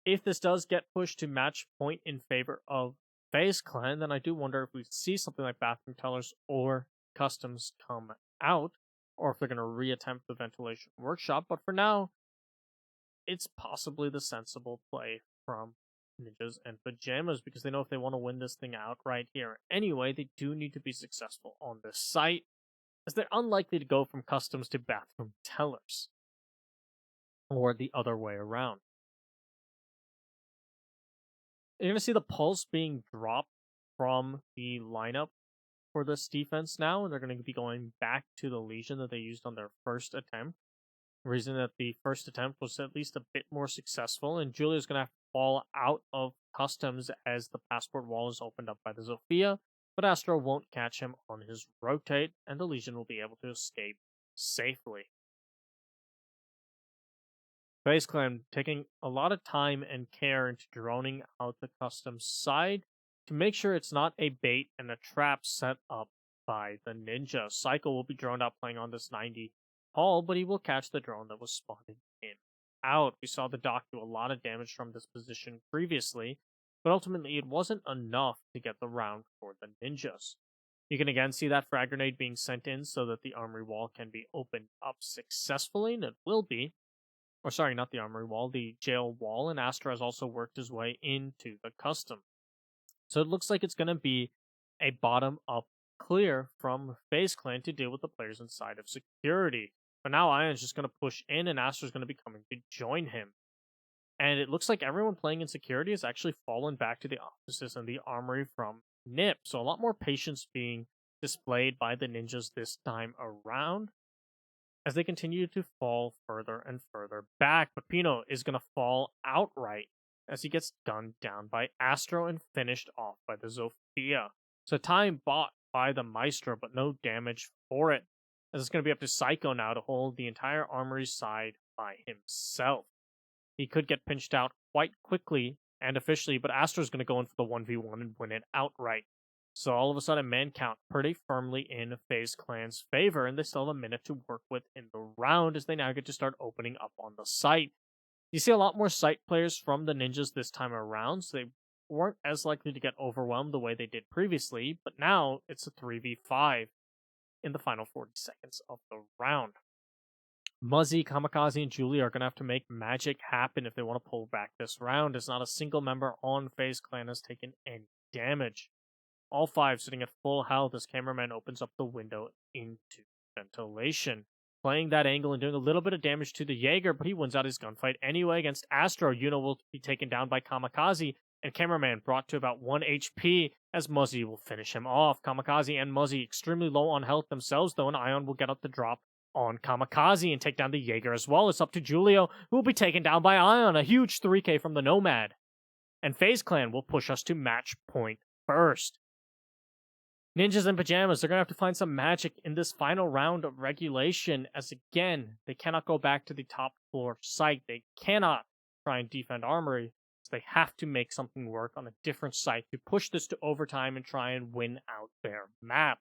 Speaker 1: If this does get pushed to match point in favor of Faze Clan, then I do wonder if we see something like Bathroom Tellers or Customs come out, or if they're going to reattempt the Ventilation Workshop, but for now, it's possibly the sensible play from Ninjas and Pyjamas, because they know if they want to win this thing out right here anyway, they do need to be successful on this site, as they're unlikely to go from Customs to Bathroom Tellers, or the other way around. You're going to see the pulse being dropped from the lineup for this defense now, and they're going to be going back to the Legion that they used on their first attempt. The reason that the first attempt was at least a bit more successful, and Julia's going to have to fall out of Customs as the passport wall is opened up by the Zofia, but Astro won't catch him on his rotate, and the Legion will be able to escape safely. Faze Clan taking a lot of time and care into droning out the Customs side to make sure it's not a bait and a trap set up by the Ninja. Cycle will be droned out playing on this 90 Hall, but he will catch the drone that was spotted in out. We saw the Doc do a lot of damage from this position previously, but ultimately it wasn't enough to get the round for the Ninjas. You can again see that frag grenade being sent in so that the armory wall can be opened up successfully, and it will be. Or sorry, not the armory wall, the jail wall, and Astra has also worked his way into the custom. So it looks like it's going to be a bottom-up clear from Faze Clan to deal with the players inside of security. But now Ion's just going to push in, and Astra's going to be coming to join him. And it looks like everyone playing in security has actually fallen back to the offices and the armory from NIP. So a lot more patience being displayed by the Ninjas this time around, as they continue to fall further and further back. But Pino is going to fall outright as he gets gunned down by Astro and finished off by the Zofia. So time bought by the Maestro, but no damage for it, as it's going to be up to Psycho now to hold the entire armory side by himself. He could get pinched out quite quickly and officially, but Astro's going to go in for the 1v1 and win it outright. So all of a sudden, man count pretty firmly in Faze Clan's favor, and they still have a minute to work with in the round as they now get to start opening up on the site. You see a lot more site players from the Ninjas this time around, so they weren't as likely to get overwhelmed the way they did previously, but now it's a 3v5 in the final 40 seconds of the round. Muzzy, Kamikaze, and Julie are going to have to make magic happen if they want to pull back this round, as not a single member on Faze Clan has taken any damage. All 5 sitting at full health as cameraman opens up the window into ventilation. playing that angle and doing a little bit of damage to the Jaeger, but he wins out his gunfight anyway against Astro. Yuno will be taken down by Kamikaze, and Cameraman brought to about 1 HP as Muzzy will finish him off. Kamikaze and Muzzy extremely low on health themselves, though, and Ion will get up the drop on Kamikaze and take down the Jaeger as well. It's up to Julio, who will be taken down by Ion, a huge 3k from the Nomad. And FaZe Clan will push us to match point first. Ninjas in Pyjamas, they're going to have to find some magic in this final round of regulation, as again, they cannot go back to the top floor site. They cannot try and defend Armory, so they have to make something work on a different site to push this to overtime and try and win out their map.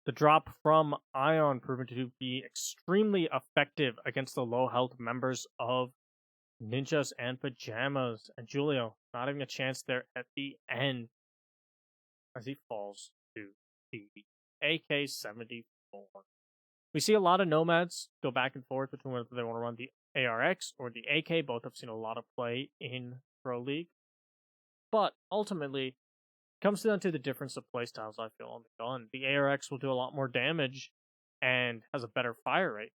Speaker 1: The drop from Ion proven to be extremely effective against the low health members of Ninjas and Pyjamas. And Julio not having a chance there at the end as he falls to the AK-74. We see a lot of Nomads go back and forth between whether they want to run the ARX or the AK. Both have seen a lot of play in Pro League. But ultimately, it comes down to the difference of playstyles, I feel, on the gun. The ARX will do a lot more damage and has a better fire rate.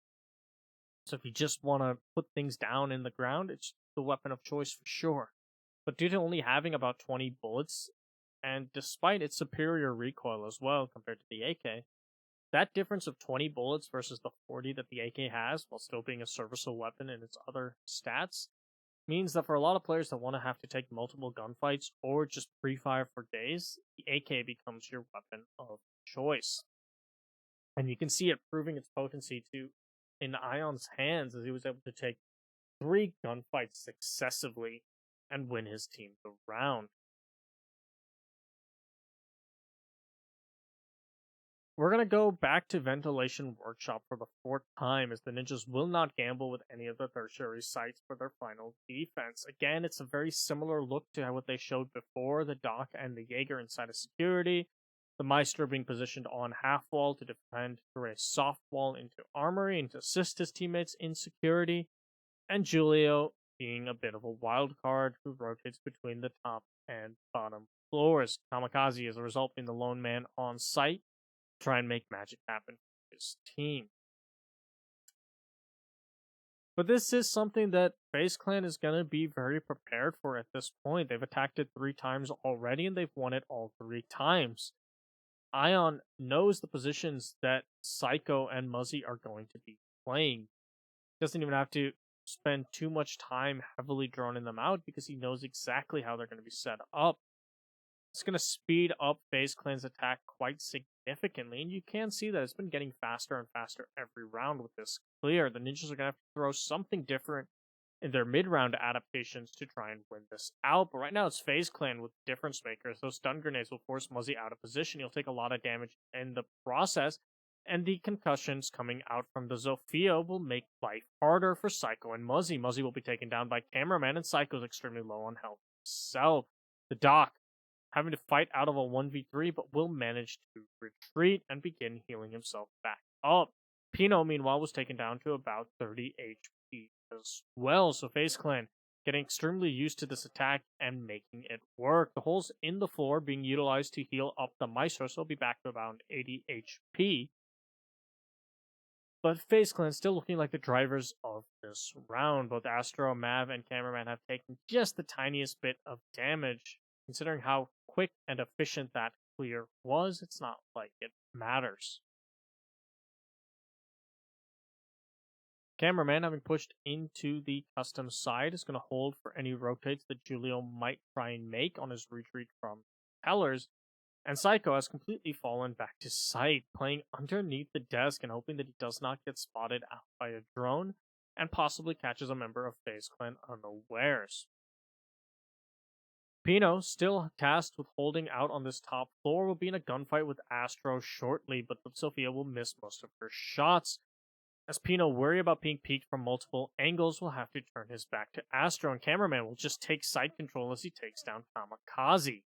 Speaker 1: So if you just want to put things down in the ground, it's the weapon of choice for sure. But due to only having about 20 bullets, and despite its superior recoil as well compared to the AK, that difference of 20 bullets versus the 40 that the AK has, while still being a serviceable weapon in its other stats, means that for a lot of players that want to have to take multiple gunfights or just pre-fire for days, the AK becomes your weapon of choice. And you can see it proving its potency too in Ion's hands, as he was able to take 3 gunfights successively and win his team the round. We're going to go back to Ventilation Workshop for the 4th time, as the Ninjas will not gamble with any of the tertiary sites for their final defense. Again, it's a very similar look to what they showed before, the Doc and the Jaeger inside of security, the Maestro being positioned on half wall to defend through a soft wall into Armory and to assist his teammates in security, and Julio being a bit of a wild card who rotates between the top and bottom floors. Kamikaze, as a result, being the lone man on site to try and make magic happen for his team. But this is something that FaZe Clan is going to be very prepared for at this point. They've attacked it 3 times already, and they've won it all 3 times. Ion knows the positions that Psycho and Muzzy are going to be playing. He doesn't even have to spend too much time heavily droning them out because he knows exactly how they're going to be set up. It's going to speed up FaZe Clan's attack quite significantly, and you can see that it's been getting faster and faster every round with this clear. The Ninjas are going to have to throw something different in their mid-round adaptations to try and win this out. But right now it's FaZe Clan with difference makers. Those stun grenades will force Muzzy out of position. He'll take a lot of damage in the process, and the concussions coming out from the Zofia will make life harder for Psycho and Muzzy. Muzzy will be taken down by Cameraman, and Psycho's extremely low on health himself. The Doc having to fight out of a 1v3, but will manage to retreat and begin healing himself back up. Pino, meanwhile, was taken down to about 30 HP as well, so FaZe Clan getting extremely used to this attack and making it work. The holes in the floor being utilized to heal up the Maestro, so he'll be back to about 80 HP. But FaZe Clan still looking like the drivers of this round. Both Astro, Mav, and Cameraman have taken just the tiniest bit of damage. Considering how quick and efficient that clear was, it's not like it matters. Cameraman, having pushed into the custom side, is going to hold for any rotates that Julio might try and make on his retreat from Tellers. And Psycho has completely fallen back to sight, playing underneath the desk and hoping that he does not get spotted out by a drone and possibly catches a member of FaZe Clan unawares. Pino, still tasked with holding out on this top floor, will be in a gunfight with Astro shortly, but Sophia will miss most of her shots. As Pino, worried about being peeked from multiple angles, will have to turn his back to Astro, and Cameraman will just take side control as he takes down Kamikaze.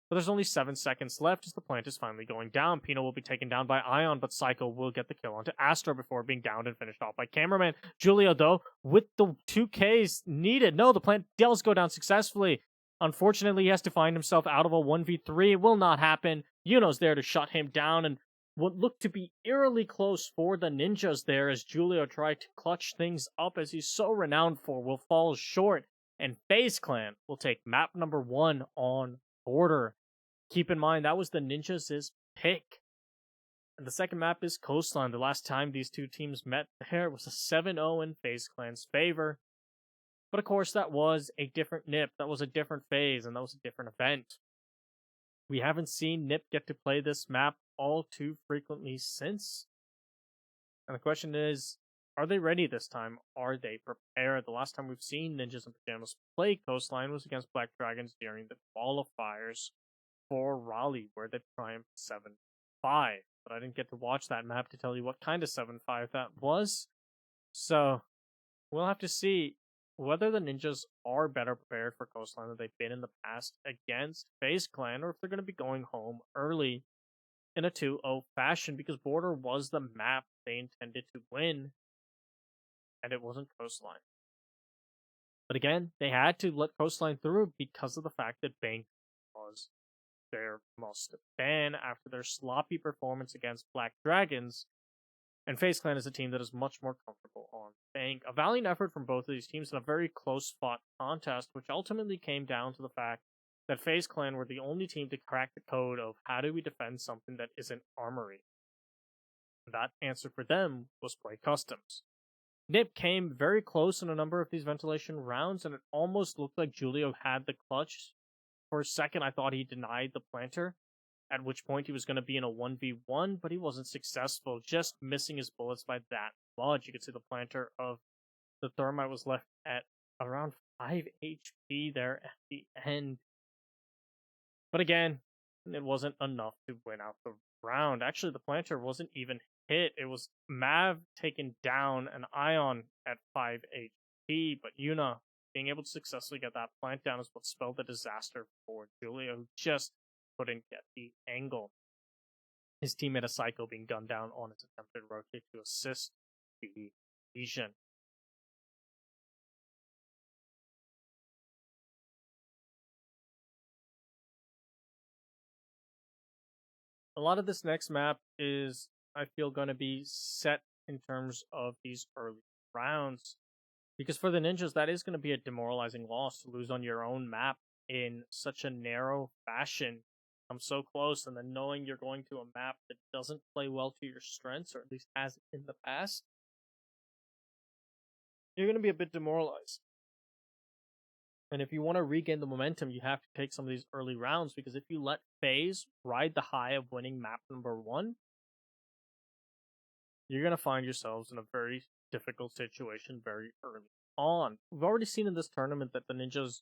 Speaker 1: But there's only 7 seconds left as the plant is finally going down. Pino will be taken down by Ion, but Psycho will get the kill onto Astro before being downed and finished off by Cameraman. Julio, though, with the 2Ks needed. No, the plant does go down successfully. Unfortunately, he has to find himself out of a 1v3. It will not happen. Yuno's there to shut him down, and what looked to be eerily close for the Ninjas there as Julio tried to clutch things up as he's so renowned for will fall short, and FaZe Clan will take map number 1 on Border. Keep in mind, that was the Ninjas' pick. And the second map is Coastline. The last time these two teams met there was a 7-0 in FaZe Clan's favor. But of course, that was a different NiP, that was a different phase, and that was a different event. We haven't seen NiP get to play this map all too frequently since. And the question is, are they ready this time? Are they prepared? The last time we've seen Ninjas in Pyjamas play Coastline was against Black Dragons during the qualifiers for Raleigh, where they triumphed 7-5. But I didn't get to watch that map to tell you what kind of 7-5 that was. So, we'll have to see whether the Ninjas are better prepared for Coastline than they've been in the past against FaZe Clan, or if they're going to be going home early in a 2-0 fashion, because Border was the map they intended to win, and it wasn't Coastline. But again, they had to let Coastline through because of the fact that Bank was their must ban after their sloppy performance against Black Dragons, and FaZe Clan is a team that is much more comfortable on Bank. A valiant effort from both of these teams in a very close-fought contest, which ultimately came down to the fact that FaZe Clan were the only team to crack the code of how do we defend something that isn't armory. And that answer for them was play customs. NiP came very close in a number of these ventilation rounds, and it almost looked like Julio had the clutch. For a second, I thought he denied the planter, at which point he was going to be in a 1v1, but he wasn't successful, just missing his bullets by that much. You could see the planter of the Thermite was left at around 5 HP there at the end. But again, it wasn't enough to win out the round. Actually, the planter wasn't even hit. It was Mav taken down, and Ion at 5 HP, but Yuna being able to successfully get that plant down is what spelled the disaster for Julio, who just couldn't get the angle. His teammate, a Psycho, being gunned down on his attempted rotate to assist the lesion. A lot of this next map is, I feel, going to be set in terms of these early rounds. Because for the Ninjas, that is going to be a demoralizing loss to lose on your own map in such a narrow fashion. I'm so close, and then knowing you're going to a map that doesn't play well to your strengths, or at least has in the past, you're going to be a bit demoralized. And if you want to regain the momentum, you have to take some of these early rounds, because if you let FaZe ride the high of winning map number 1, you're going to find yourselves in a very difficult situation very early on. We've already seen in this tournament that the Ninjas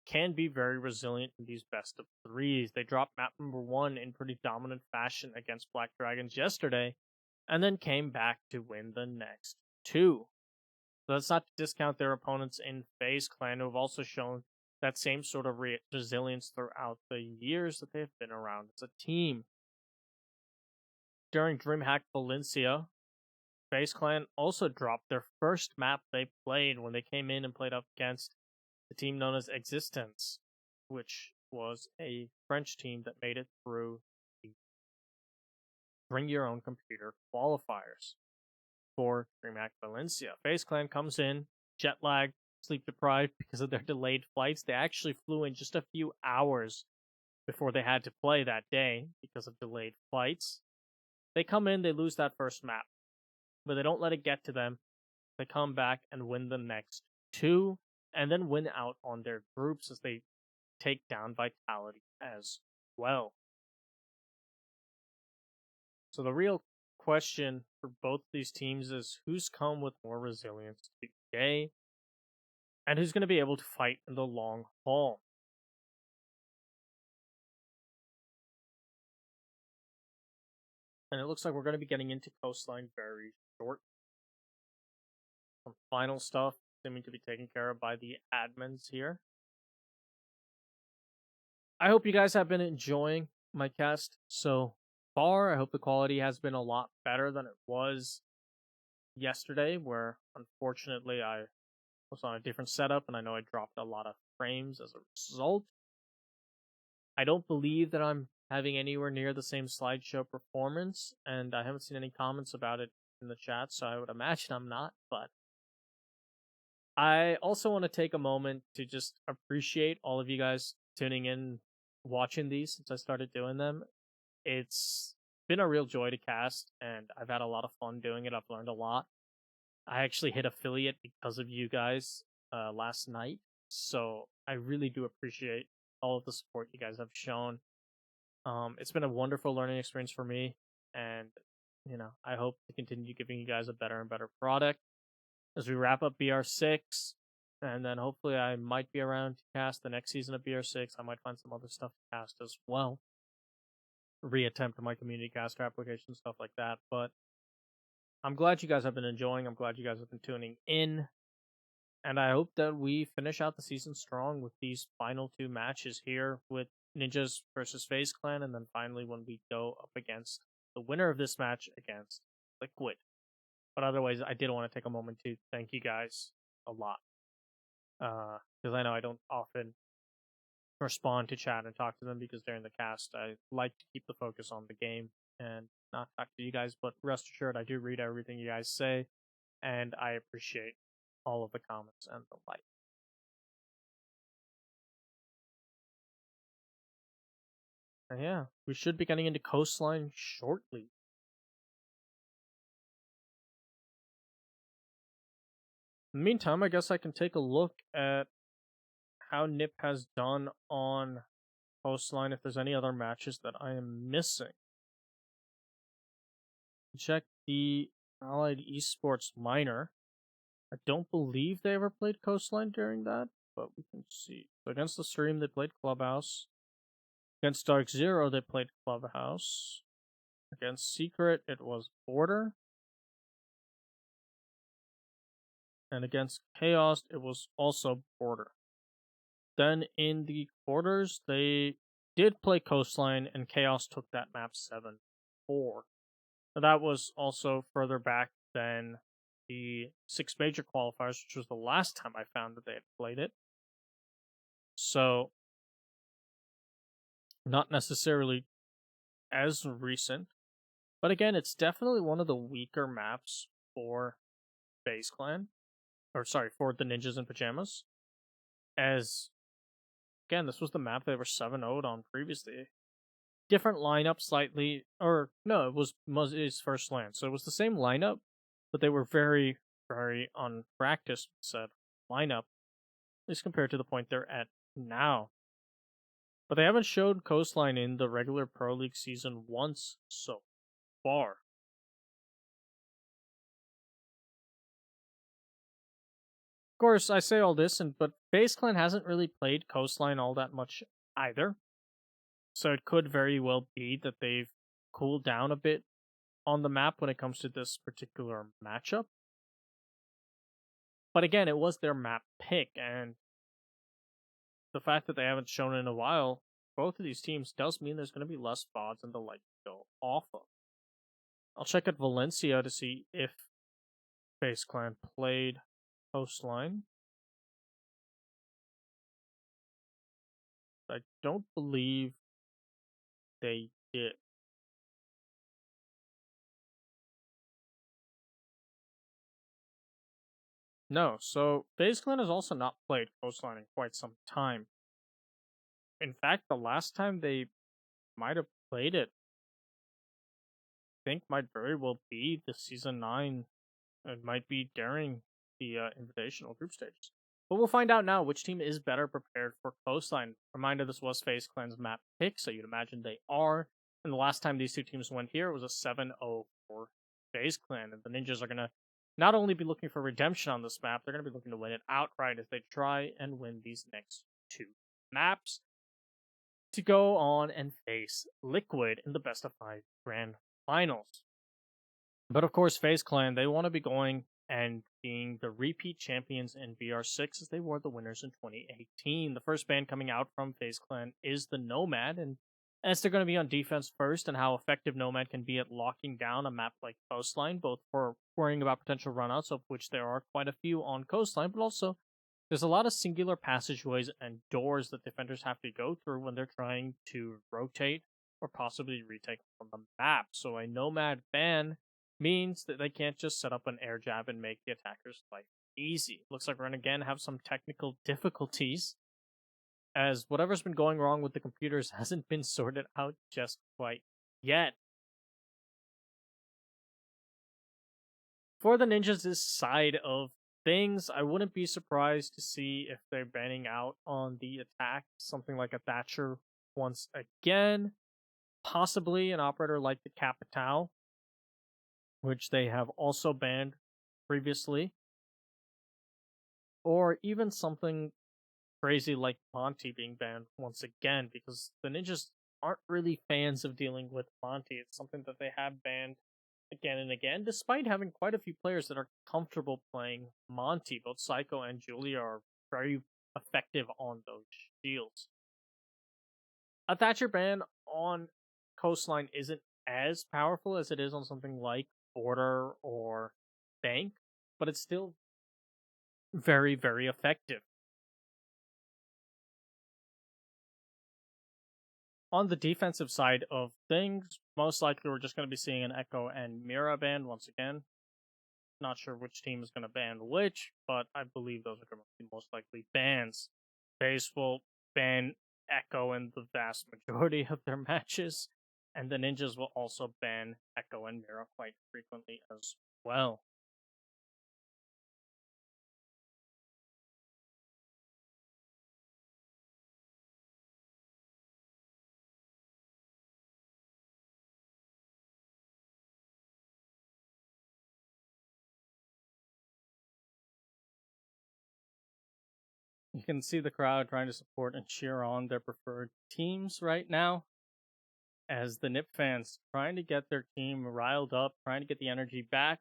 Speaker 1: can be very resilient in these best of 3s. They dropped map number 1 in pretty dominant fashion against Black Dragons yesterday, and then came back to win the next 2. So that's not to discount their opponents in FaZe Clan, who have also shown that same sort of resilience throughout the years that they've been around as a team. During DreamHack Valencia, FaZe Clan also dropped their first map they played when they came in and played up against the team known as Existence, which was a French team that made it through the Bring Your Own Computer qualifiers for DreamHack Valencia. FaZe Clan comes in, jet lag, sleep deprived because of their delayed flights. They actually flew in just a few hours before they had to play that day because of delayed flights. They come in, they lose that first map, but they don't let it get to them. They come back and win the next 2, and then win out on their groups as they take down Vitality as well. So the real question for both these teams is who's come with more resilience today, and who's going to be able to fight in the long haul. And it looks like we're going to be getting into Coastline very short. Some final stuff seeming to be taken care of by the admins here. I hope you guys have been enjoying my cast so far. I hope the quality has been a lot better than it was yesterday, where unfortunately I was on a different setup and I know I dropped a lot of frames as a result. I don't believe that I'm having anywhere near the same slideshow performance, and I haven't seen any comments about it in the chat, so I would imagine I'm not, but I also want to take a moment to just appreciate all of you guys tuning in, watching these since I started doing them. It's been a real joy to cast, and I've had a lot of fun doing it. I've learned a lot. I actually hit affiliate because of you guys last night, so I really do appreciate all of the support you guys have shown. It's been a wonderful learning experience for me, and I hope to continue giving you guys a better and better product as we wrap up BR6, and then hopefully I might be around to cast the next season of BR6. I might find some other stuff to cast as well, reattempt my community caster application, stuff like that. But I'm glad you guys have been enjoying. I'm glad you guys have been tuning in, and I hope that we finish out the season strong with these final 2 matches here with Ninjas versus Faze Clan, and then finally when we go up against the winner of this match against Liquid. But otherwise, I did want to take a moment to thank you guys a lot. Because I know I don't often respond to chat and talk to them because during the cast, I like to keep the focus on the game and not talk to you guys. But rest assured, I do read everything you guys say, and I appreciate all of the comments and the like. And yeah, we should be getting into Coastline shortly. In the meantime, I guess I can take a look at how Nip has done on Coastline if there's any other matches that I am missing. Check the Allied Esports Minor. I don't believe they ever played Coastline during that, but we can see. So against the stream, they played Clubhouse. Against Dark Zero, they played Clubhouse. Against Secret, it was Border. And against Chaos, it was also Border. Then in the quarters, they did play Coastline, and Chaos took that map 7-4. So that was also further back than the 6 major qualifiers, which was the last time I found that they had played it. So, not necessarily as recent. But again, it's definitely one of the weaker maps for Faze Clan. Or sorry, for the Ninjas in Pyjamas. As, again, this was the map they were 7-0'd on previously. Different lineup slightly, or no, it was Muzzy's first land. So it was the same lineup, but they were very, very unpracticed said lineup, at least compared to the point they're at now. But they haven't showed Coastline in the regular Pro League season once so far. Of course, I say all this, but Faze Clan hasn't really played Coastline all that much either. So it could very well be that they've cooled down a bit on the map when it comes to this particular matchup. But again, it was their map pick, and the fact that they haven't shown it in a while, both of these teams, does mean there's going to be less VODs and the like to go off of. I'll check at Valencia to see if Faze Clan played Coastline. I don't believe they did. No, so Faze Clan has also not played Coastline in quite some time. In fact, the last time they might have played it, I think might very well be the Season 9. It might be during the Invitational group stages. But we'll find out now which team is better prepared for Coastline. Reminder, this was Faze Clan's map pick, so you'd imagine they are. And the last time these two teams went here, it was a 7-0 for Faze Clan. And the Ninjas are going to not only be looking for redemption on this map, they're going to be looking to win it outright as they try and win these next 2 maps to go on and face Liquid in the best of 5 grand finals. But of course, Faze Clan, they want to be going and being the repeat champions in BR6 as they were the winners in 2018. The first ban coming out from Faze Clan is the Nomad, and as they're going to be on defense first, and how effective Nomad can be at locking down a map like Coastline, both for worrying about potential runouts, of which there are quite a few on Coastline, but also there's a lot of singular passageways and doors that defenders have to go through when they're trying to rotate or possibly retake on the map. So a nomad ban means that they can't just set up an air jab and make the attacker's life easy. Looks like we're gonna again have some technical difficulties, as whatever's been going wrong with the computers hasn't been sorted out just quite yet. For the ninjas' side of things, I wouldn't be surprised to see if they're banning out on the attack something like a Thatcher once again, possibly an operator like the Capital, which they have also banned previously, or even something crazy like Monty being banned once again, because the ninjas aren't really fans of dealing with Monty. It's something that they have banned again and again, despite having quite a few players that are comfortable playing Monty. Both Psycho and Julia are very effective on those shields. A Thatcher ban on Coastline isn't as powerful as it is on something like Border or Bank, but it's still very, very effective. On the defensive side of things, most likely we're just going to be seeing an Echo and Mira ban once again. Not sure which team is going to ban which, but I believe those are going to be most likely bans. Faze will ban Echo in the vast majority of their matches, and the Ninjas will also ban Echo and Mira quite frequently as well. You can see the crowd trying to support and cheer on their preferred teams right now, as the NIP fans trying to get their team riled up, trying to get the energy back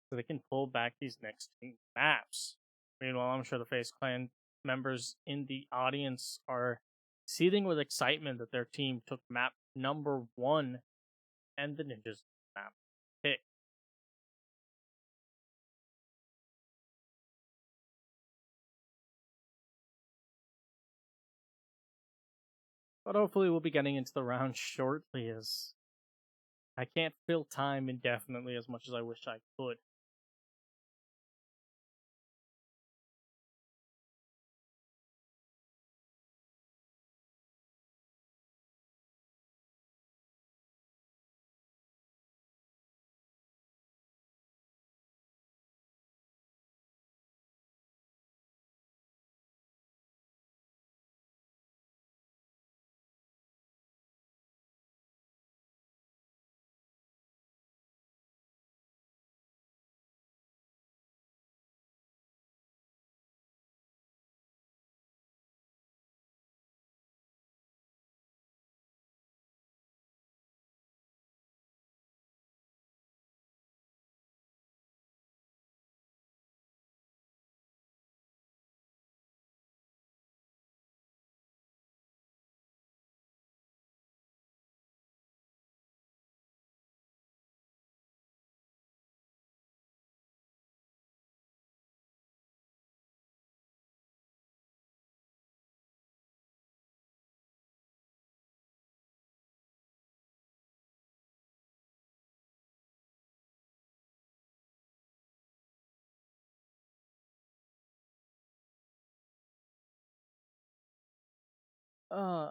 Speaker 1: so they can pull back these next two maps. Meanwhile, I'm sure the FaZe Clan members in the audience are seething with excitement that their team took map number 1 and the Ninjas map pick. But hopefully we'll be getting into the round shortly, as I can't fill time indefinitely as much as I wish I could. Uh,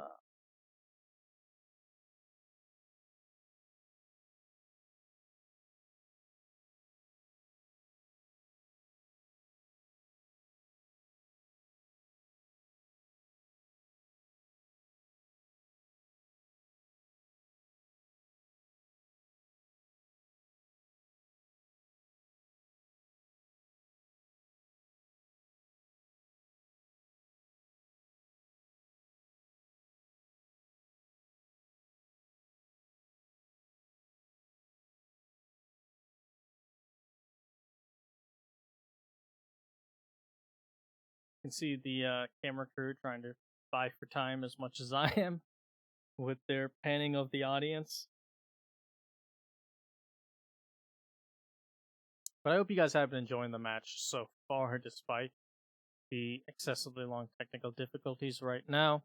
Speaker 1: you can see the camera crew trying to buy for time as much as I am with their panning of the audience. But I hope you guys have been enjoying the match so far, despite the excessively long technical difficulties right now.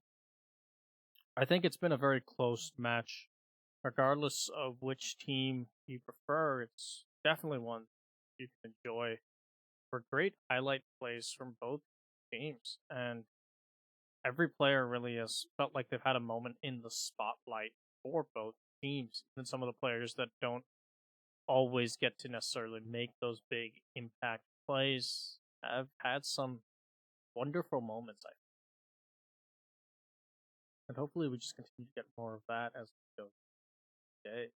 Speaker 1: I think it's been a very close match. Regardless of which team you prefer, it's definitely one you can enjoy for great highlight plays from both teams. And every player really has felt like they've had a moment in the spotlight for both teams. And some of the players that don't always get to necessarily make those big impact plays have had some wonderful moments, I think. And hopefully we just continue to get more of that as we go today.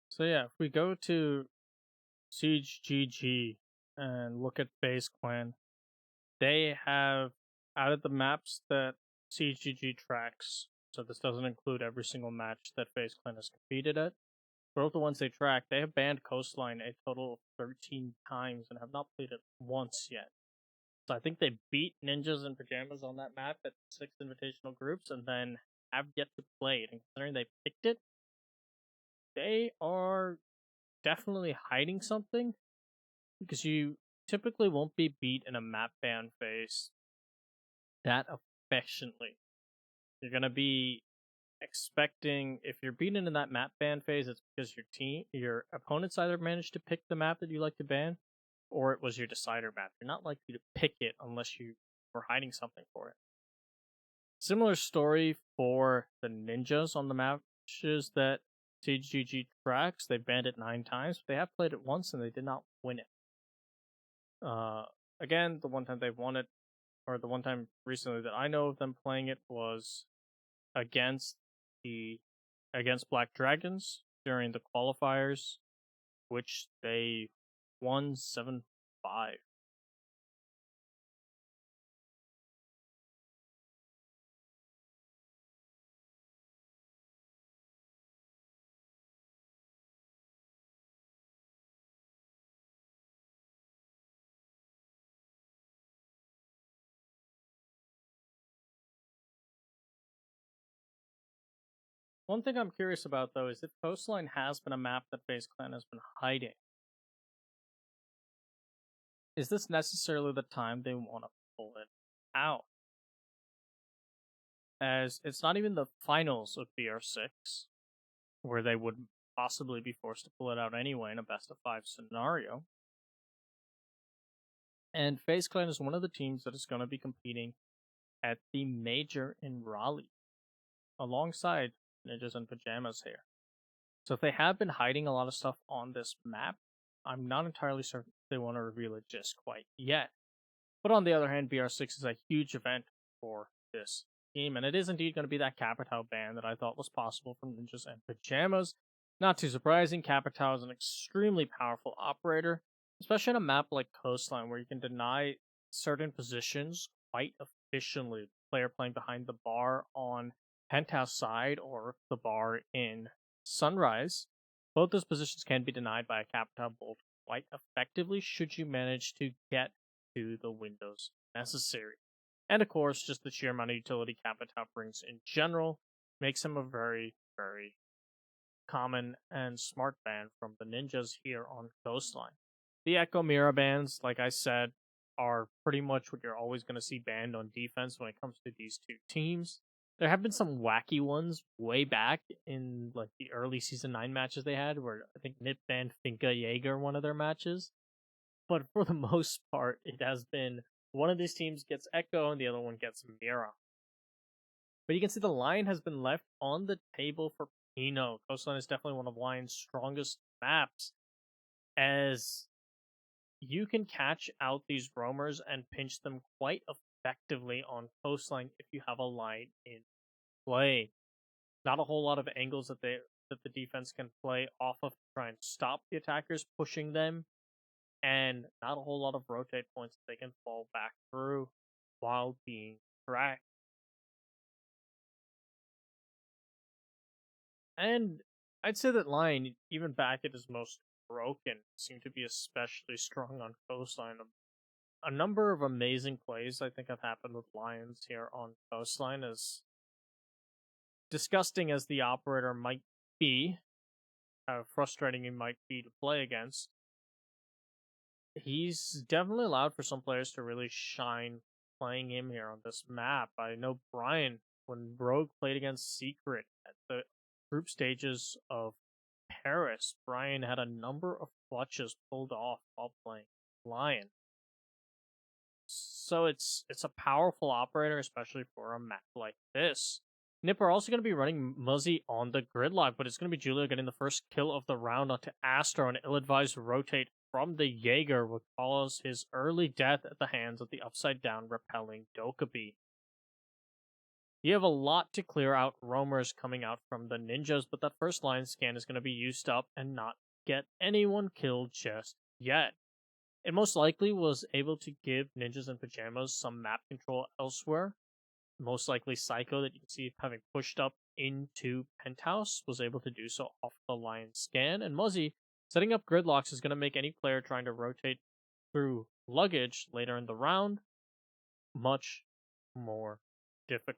Speaker 1: So yeah, if we go to Siege GG and look at Base Clan, they have added the maps that Siege GG tracks. So this doesn't include every single match that Base Clan has competed at. Both the ones they track, they have banned Coastline a total of 13 times and have not played it once yet. So I think they beat Ninjas and Pyjamas on that map at 6 invitational groups and then have yet to play it. And considering they picked it, they are definitely hiding something because you typically won't be beat in a map ban phase that efficiently. You're going to be expecting, if you're beaten in that map ban phase, it's because your opponents either managed to pick the map that you like to ban, or it was your decider map. You're not likely to pick it unless you were hiding something for it. Similar story for the Ninjas on the matches that TGG tracks. They banned it 9 times, but they have played it once and they did not win it. Again, the one time they won it, or the one time recently that I know of them playing it, was against Black Dragons during the qualifiers, which they won 7-5. One thing I'm curious about though is if Coastline has been a map that FaZe Clan has been hiding, is this necessarily the time they want to pull it out? As it's not even the finals of BR6, where they would possibly be forced to pull it out anyway in a best of 5 scenario. And FaZe Clan is one of the teams that is going to be competing at the major in Raleigh, alongside Ninjas and Pyjamas here. So if they have been hiding a lot of stuff on this map, I'm not entirely certain if they want to reveal it just quite yet. But on the other hand, BR6 is a huge event for this team, and it is indeed going to be that Capitao ban that I thought was possible from Ninjas and Pyjamas. Not too surprising, Capitao is an extremely powerful operator, especially on a map like Coastline, where you can deny certain positions quite efficiently. Player playing behind the bar on Penthouse side or the bar in Sunrise. Both those positions can be denied by a Capitao bolt quite effectively should you manage to get to the windows necessary. And of course, just the sheer amount of utility Capitao brings in general makes him a very, very common and smart ban from the Ninjas here on Coastline. The Echo Mira bans, like I said, are pretty much what you're always going to see banned on defense when it comes to these two teams. There have been some wacky ones way back in like the early season 9 matches they had, where I think Nip banned Finka Jaeger one of their matches. But for the most part, it has been one of these teams gets Echo and the other one gets Mira. But you can see the line has been left on the table for Pino. Coastline is definitely one of Lion's strongest maps, as you can catch out these roamers and pinch them quite effectively on Coastline if you have a line in play. Not a whole lot of angles that the defense can play off of to try and stop the attackers pushing them, and not a whole lot of rotate points that they can fall back through. while being tracked. And I'd say that line, even back at its most broken, seemed to be especially strong on coastline. A number of amazing plays I think have happened with Lions here on coastline, as disgusting as the operator might be, how frustrating he might be to play against. He's definitely allowed for some players to really shine playing him here on this map. I know Brian, when Rogue played against Secret at the group stages of Paris, Brian had a number of clutches pulled off while playing Lion. So it's a powerful operator, especially for a map like this. Nip are also going to be running Muzzy on the gridlock, but it's going to be Julio getting the first kill of the round onto Astro, and ill-advised rotate from the Jaeger will cause his early death at the hands of the upside-down repelling Dokkaebi. You have a lot to clear out roamers coming out from the ninjas, but that first line scan is going to be used up and not get anyone killed just yet. It most likely was able to give Ninjas in Pyjamas some map control elsewhere. Most likely Psycho, that you can see having pushed up into Penthouse, was able to do so off the line scan. And Muzzy, setting up gridlocks is going to make any player trying to rotate through luggage later in the round much more difficult.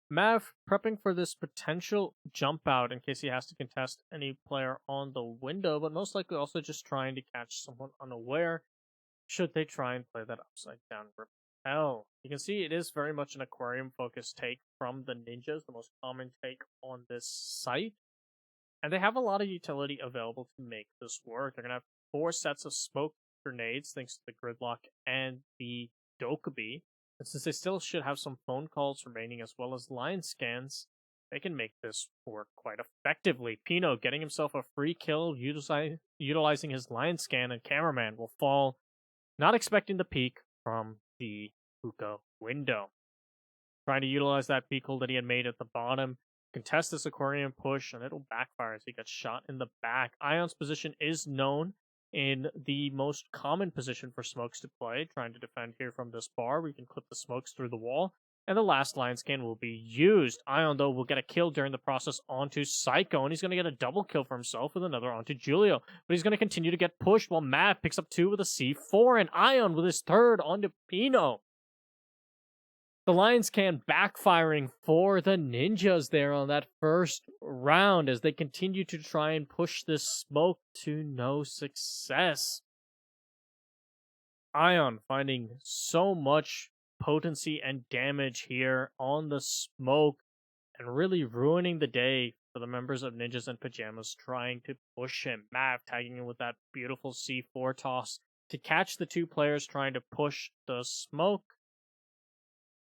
Speaker 1: Mav prepping for this potential jump out in case he has to contest any player on the window, but most likely also just trying to catch someone unaware should they try and play that upside down repel. You can see it is very much an aquarium focused take from the ninjas, the most common take on this site. And they have a lot of utility available to make this work. They're going to have 4 sets of smoke grenades thanks to the gridlock and the Dokkaebi. And since they still should have some phone calls remaining as well as line scans, they can make this work quite effectively. Pino getting himself a free kill, utilizing his line scan, and Cameraman will fall, not expecting the peek from the hookah window. Trying to utilize that peek hole that he had made at the bottom, contest this aquarium push, and it'll backfire as he gets shot in the back. Ion's position is known in the most common position for Smokes to play, trying to defend here from this bar. We can clip the Smokes through the wall, and the last line scan will be used. Ion, though, will get a kill during the process onto Psycho, and he's going to get a double kill for himself with another onto Julio. But he's going to continue to get pushed while Matt picks up 2 with a C4, and Ion with his 3rd onto Pino. The line scan backfiring for the ninjas there on that first round as they continue to try and push this smoke to no success. Ion finding so much potency and damage here on the smoke and really ruining the day for the members of Ninjas in Pyjamas trying to push him. Mav tagging him with that beautiful C4 toss to catch the 2 players trying to push the smoke.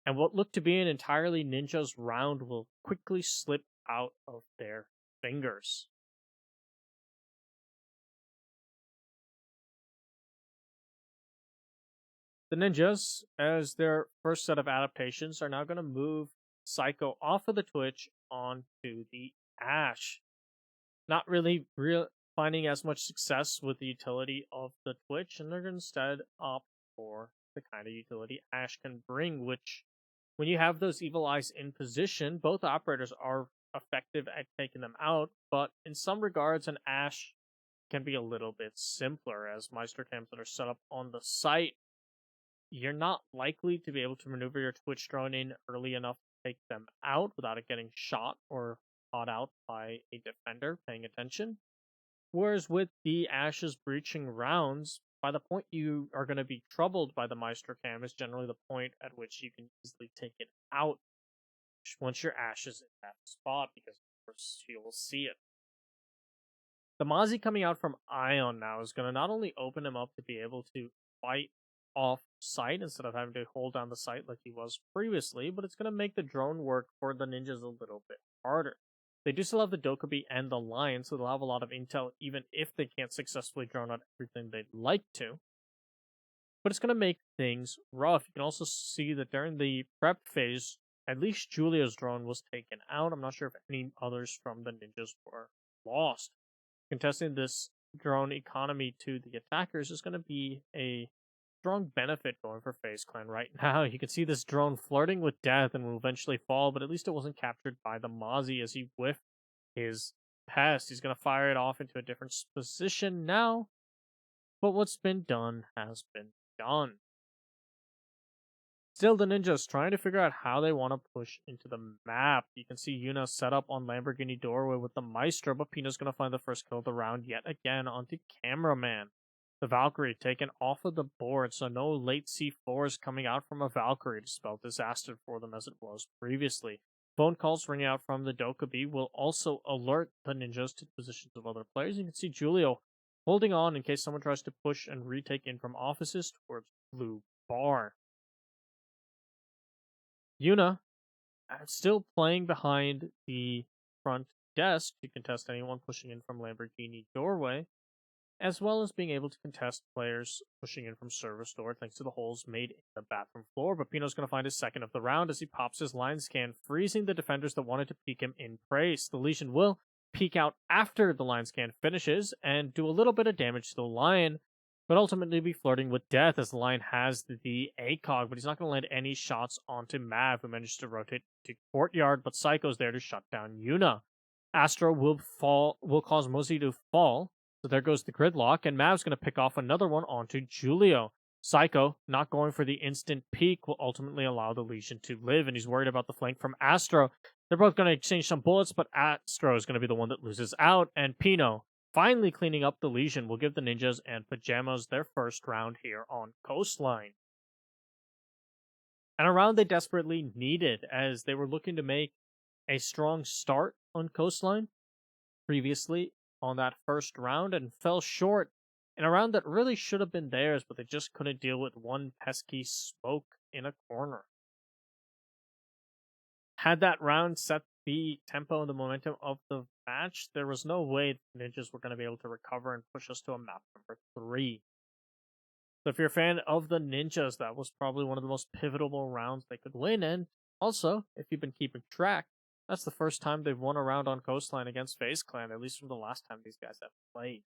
Speaker 1: And what looked to be an entirely Ninja's round will quickly slip out of their fingers. The Ninjas, as their first set of adaptations, are now going to move Psycho off of the Twitch onto the Ash. Not really finding as much success with the utility of the Twitch, and they're going to instead opt for the kind of utility Ash can bring, which, when you have those evil eyes in position, both operators are effective at taking them out, but in some regards, an Ash can be a little bit simpler, as Meister cams that are set up on the site. You're not likely to be able to maneuver your Twitch drone in early enough to take them out without it getting shot or caught out by a defender paying attention. Whereas with the Ash's breaching rounds, by the point you are going to be troubled by the Meister cam is generally the point at which you can easily take it out once your Ash is in that spot, because of course you will see it. The Mozzie coming out from Ion now is going to not only open him up to be able to fight off site instead of having to hold down the site like he was previously, but it's going to make the drone work for the ninjas a little bit harder. They do still have the Dokkaebi and the Lion, so they'll have a lot of intel even if they can't successfully drone out everything they'd like to. But it's going to make things rough. You can also see that during the prep phase, at least Julio's drone was taken out. I'm not sure if any others from the ninjas were lost. Contesting this drone economy to the attackers is going to be a strong benefit going for Faze Clan right now. You can see this drone flirting with death and will eventually fall, but at least it wasn't captured by the Mozzie as he whiffed his pest. He's going to fire it off into a different position now, but what's been done has been done. Still, the ninjas trying to figure out how they want to push into the map. You can see Yuna set up on Lamborghini doorway with the Maestro, but Pino's going to find the first kill of the round yet again onto Cameraman. The Valkyrie taken off of the board, so no late C4s coming out from a Valkyrie to spell disaster for them as it was previously. Phone calls ringing out from the Dokkaebi will also alert the ninjas to positions of other players. You can see Julio holding on in case someone tries to push and retake in from offices towards Blue Bar. Yuna still playing behind the front desk to contest anyone pushing in from Lamborghini doorway, as well as being able to contest players pushing in from service door thanks to the holes made in the bathroom floor. But Pino's going to find his second of the round as he pops his line scan, freezing the defenders that wanted to peek him in place. The Legion will peek out after the line scan finishes and do a little bit of damage to the Lion, but ultimately be flirting with death as the Lion has the ACOG, but he's not going to land any shots onto Mav, who manages to rotate to Courtyard, but Psycho's there to shut down Yuna. Astro will cause Mozzie to fall, so there goes the gridlock, and Mav's going to pick off another one onto Julio. Psycho, not going for the instant peek, will ultimately allow the Legion to live, and he's worried about the flank from Astro. They're both going to exchange some bullets, but Astro is going to be the one that loses out, and Pino, finally cleaning up the Legion, will give the Ninjas and Pyjamas their first round here on Coastline. And a round they desperately needed, as they were looking to make a strong start on Coastline previously on that first round and fell short in a round that really should have been theirs, but they just couldn't deal with one pesky smoke in a corner. Had that round set the tempo and the momentum of the match, there was no way the Ninjas were going to be able to recover and push us to a map number 3. So if you're a fan of the Ninjas, that was probably one of the most pivotal rounds they could win, and also, if you've been keeping track, that's the first time they've won a round on Coastline against Faze Clan, at least from the last time these guys have played.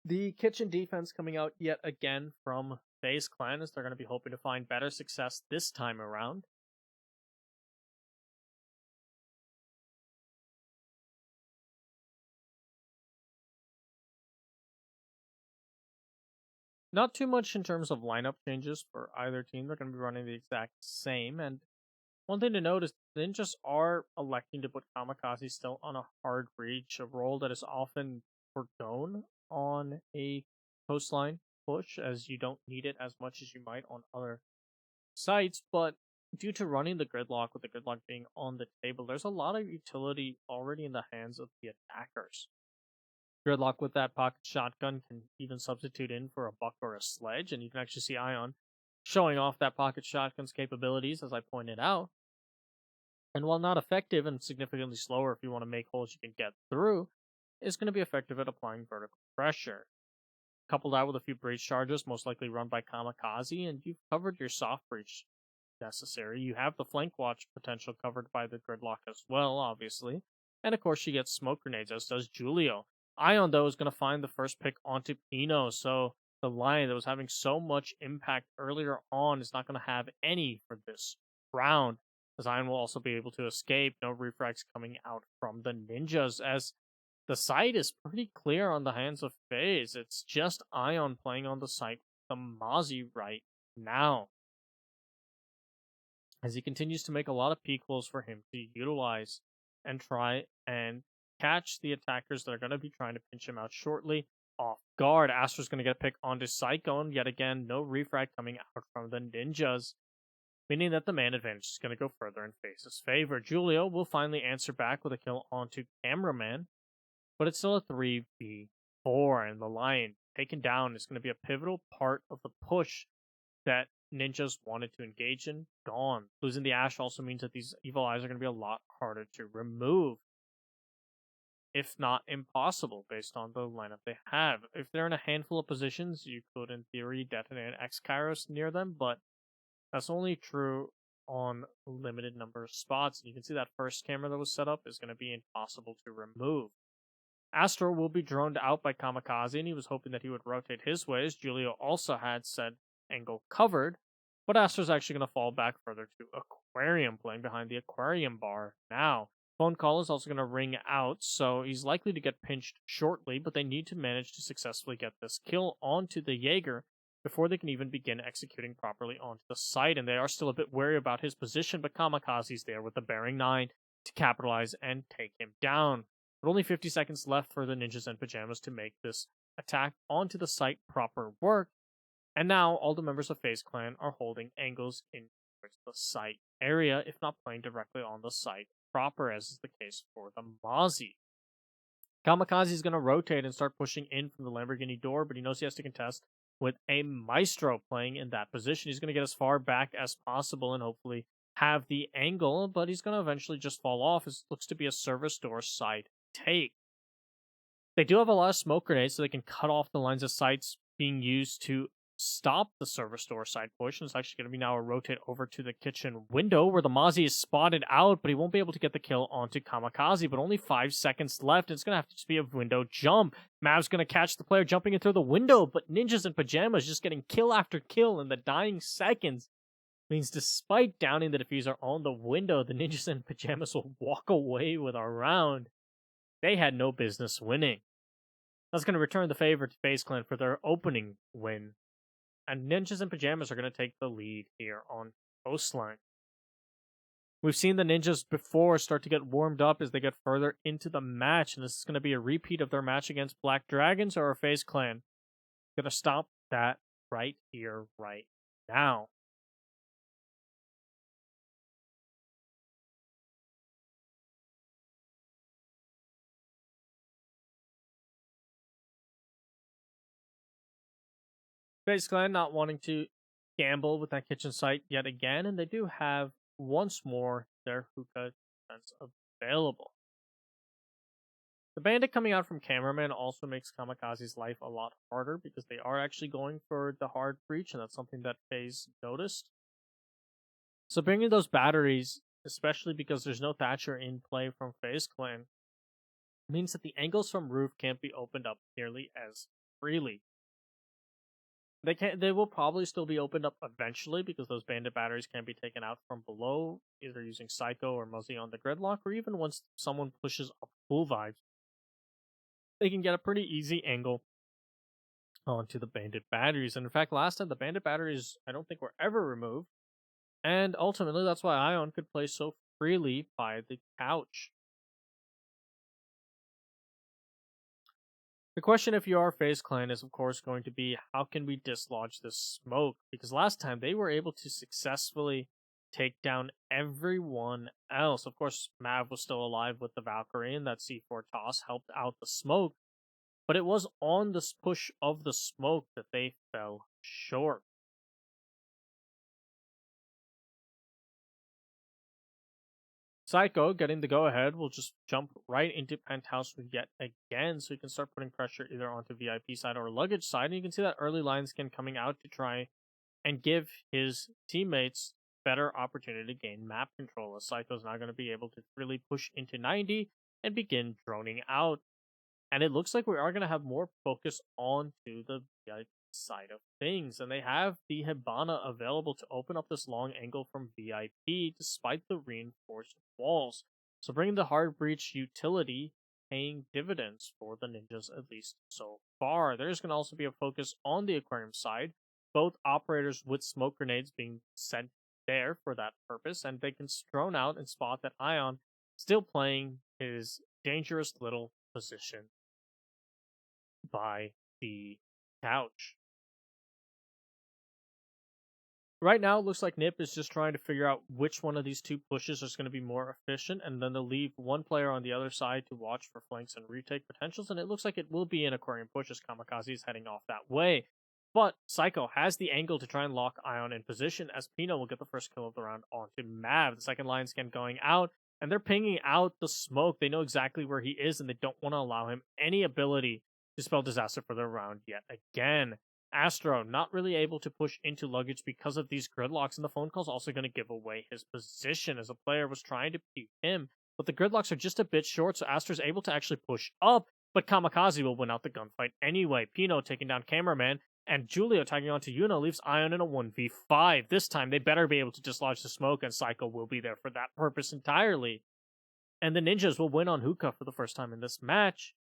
Speaker 1: The kitchen defense coming out yet again from Faze Clan, as they're going to be hoping to find better success this time around. Not too much in terms of lineup changes for either team. They're going to be running the exact same. And one thing to note is the Ninjas are electing to put Kamikaze still on a hard reach, a role that is often forgone on a Coastline push, as you don't need it as much as you might on other sites. But due to running the gridlock, with the gridlock being on the table, there's a lot of utility already in the hands of the attackers. Gridlock with that pocket shotgun can even substitute in for a buck or a sledge, and you can actually see Ion showing off that pocket shotgun's capabilities, as I pointed out. And while not effective and significantly slower if you want to make holes you can get through, it's going to be effective at applying vertical pressure. Coupled out with a few breach charges, most likely run by Kamikaze, and you've covered your soft breach necessary. You have the flank watch potential covered by the gridlock as well, obviously. And of course, she gets smoke grenades, as does Julio. Ion, though, is going to find the first pick onto Pino, so the Lion that was having so much impact earlier on is not going to have any for this round, as Ion will also be able to escape. No refrags coming out from the Ninjas, as the site is pretty clear on the hands of Faze. It's just Ion playing on the site with the Mozzie right now, as he continues to make a lot of peak holes for him to utilize and try and catch the attackers that are going to be trying to pinch him out shortly off guard. Astro's going to get a pick onto Psycho, and yet again, no refrag coming out from the Ninjas, meaning that the man advantage is going to go further in Faze's favor. Julio will finally answer back with a kill onto Cameraman, but it's still a 3v4, and the Lion taken down is going to be a pivotal part of the push that Ninjas wanted to engage in. Gone. Losing the Ash also means that these Evil Eyes are going to be a lot harder to remove, if not impossible, based on the lineup they have. If they're in a handful of positions, you could, in theory, detonate an X-Kairos near them, but that's only true on a limited number of spots. And you can see that first camera that was set up is going to be impossible to remove. Astro will be droned out by Kamikaze, and he was hoping that he would rotate his way, as Julio also had said angle covered. But Astro's actually going to fall back further to Aquarium, playing behind the Aquarium bar now. Phone call is also going to ring out, so he's likely to get pinched shortly, but they need to manage to successfully get this kill onto the Jaeger before they can even begin executing properly onto the site, and they are still a bit wary about his position, but Kamikaze's there with the bearing 9 to capitalize and take him down. But only 50 seconds left for the Ninjas and Pyjamas to make this attack onto the site proper work, and now all the members of Faze Clan are holding angles in towards the site area, if not playing directly on the site proper, as is the case for the Mozzie. Kamikaze is going to rotate and start pushing in from the Lamborghini door, but he knows he has to contest with a Maestro playing in that position. He's going to get as far back as possible and hopefully have the angle, but he's going to eventually just fall off. It looks to be a service door side take. They do have a lot of smoke grenades, so they can cut off the lines of sights being used to stop the service door side push. And it's actually going to be now a rotate over to the kitchen window where the Mozzie is spotted out, but he won't be able to get the kill onto Kamikaze. But only 5 seconds left. And it's going to have to just be a window jump. Mav's going to catch the player jumping in through the window, but Ninjas and Pyjamas just getting kill after kill in the dying seconds. Means despite downing the diffuser on the window, the Ninjas and Pyjamas will walk away with a round they had no business winning. That's going to return the favor to Faze Clan for their opening win. And Ninjas and Pyjamas are going to take the lead here on Coastline. We've seen the Ninjas before start to get warmed up as they get further into the match, and this is going to be a repeat of their match against Black Dragons, or Faze Clan going to stop that right here, right now. Faze Clan not wanting to gamble with that kitchen site yet again, and they do have once more their hookah defense available. The bandit coming out from cameraman also makes Kamikaze's life a lot harder because they are actually going for the hard breach, and that's something that Faze noticed. So bringing those batteries, especially because there's no Thatcher in play from Faze Clan, means that the angles from roof can't be opened up nearly as freely. They will probably still be opened up eventually because those bandit batteries can be taken out from below, either using Psycho or Muzzy on the gridlock, or even once someone pushes up Cool Vibes. They can get a pretty easy angle onto the bandit batteries. And in fact, last time the bandit batteries I don't think were ever removed. And ultimately that's why Ion could play so freely by the couch. The question if you are Faze Clan is of course going to be, how can we dislodge this smoke? Because last time they were able to successfully take down everyone else. Of course, Mav was still alive with the Valkyrie, and that C4 toss helped out the smoke. But it was on this push of the smoke that they fell short. Psycho, getting the go-ahead, will just jump right into Penthouse yet again, so he can start putting pressure either onto VIP side or luggage side. And you can see that early line scan coming out to try and give his teammates better opportunity to gain map control, as Psycho's now going to be able to really push into 90 and begin droning out. And it looks like we are going to have more focus on to the VIP side of things, and they have the Hibana available to open up this long angle from VIP despite the reinforced walls. So bringing the hard breach utility paying dividends for the Ninjas, at least so far. There's going to also be a focus on the Aquarium side, both operators with smoke grenades being sent there for that purpose, and they can drone out and spot that Ion still playing his dangerous little position by the couch. Right now, it looks like Nip is just trying to figure out which one of these two pushes is going to be more efficient, and then they'll leave one player on the other side to watch for flanks and retake potentials, and it looks like it will be an Aquarium push as Kamikaze is heading off that way. But Psycho has the angle to try and lock Ion in position, as Pino will get the first kill of the round onto Mav. The second line scan going out, and they're pinging out the smoke. They know exactly where he is, and they don't want to allow him any ability to spell disaster for the round yet again. Astro not really able to push into luggage because of these gridlocks, and the phone call's also going to give away his position as a player was trying to peek him. But the gridlocks are just a bit short, so Astro's able to actually push up, but Kamikaze will win out the gunfight anyway. Pino taking down Cameraman, and Julio tagging onto Yuno leaves Ion in a 1v5. This time, they better be able to dislodge the smoke, and Psycho will be there for that purpose entirely. And the Ninjas will win on Hookah for the first time in this match,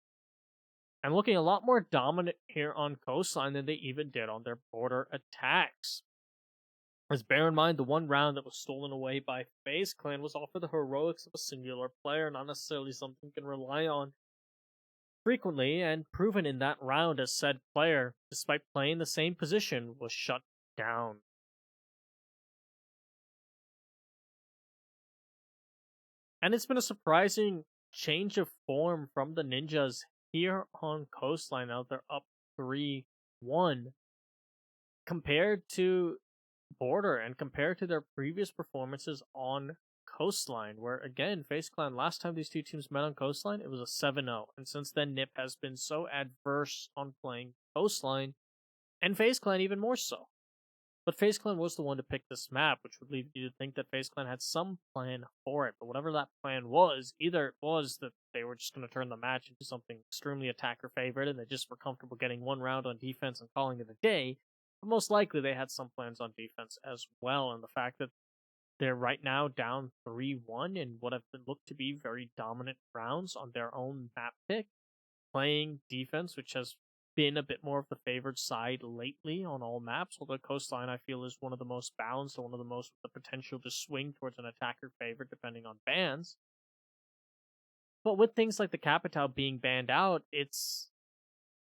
Speaker 1: and looking a lot more dominant here on Coastline than they even did on their border attacks. As bear in mind, the one round that was stolen away by Faze Clan was all for the heroics of a singular player, not necessarily something you can rely on frequently, and proven in that round as said player, despite playing the same position, was shut down. And it's been a surprising change of form from the Ninjas here on Coastline. Now they're up 3-1 compared to Border and compared to their previous performances on Coastline, where again, Faze Clan, last time these two teams met on Coastline, it was a 7-0. And since then, Nip has been so adverse on playing Coastline, and Faze Clan even more so. But Faze Clan was the one to pick this map, which would lead you to think that Faze Clan had some plan for it. But whatever that plan was, either it was that they were just going to turn the match into something extremely attacker favored, and they just were comfortable getting one round on defense and calling it a day. But most likely they had some plans on defense as well, and the fact that they're right now down 3-1 in what have looked to be very dominant rounds on their own map pick, playing defense, which has been a bit more of the favored side lately on all maps, although Coastline I feel is one of the most balanced, one of the most with the potential to swing towards an attacker favorite depending on bans. But with things like the Capitao being banned out, it's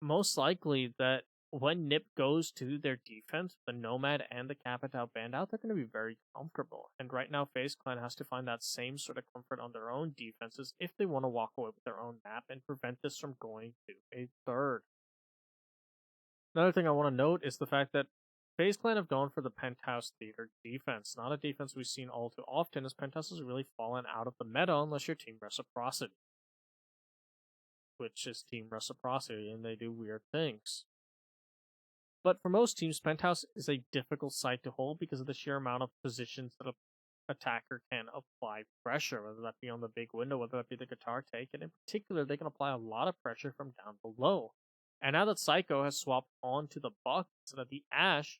Speaker 1: most likely that when Nip goes to their defense, the Nomad and the Capitao banned out, they're going to be very comfortable. And right now, Faze Clan has to find that same sort of comfort on their own defenses if they want to walk away with their own map and prevent this from going to a third. Another thing I want to note is the fact that Faze Clan have gone for the Penthouse Theater defense, not a defense we've seen all too often, as Penthouse has really fallen out of the meta unless you're Team Reciprocity, which is Team Reciprocity, and they do weird things. But for most teams, Penthouse is a difficult site to hold because of the sheer amount of positions that an attacker can apply pressure, whether that be on the big window, whether that be the guitar take, and in particular, they can apply a lot of pressure from down below. And now that Psycho has swapped onto the Buck instead of the Ash,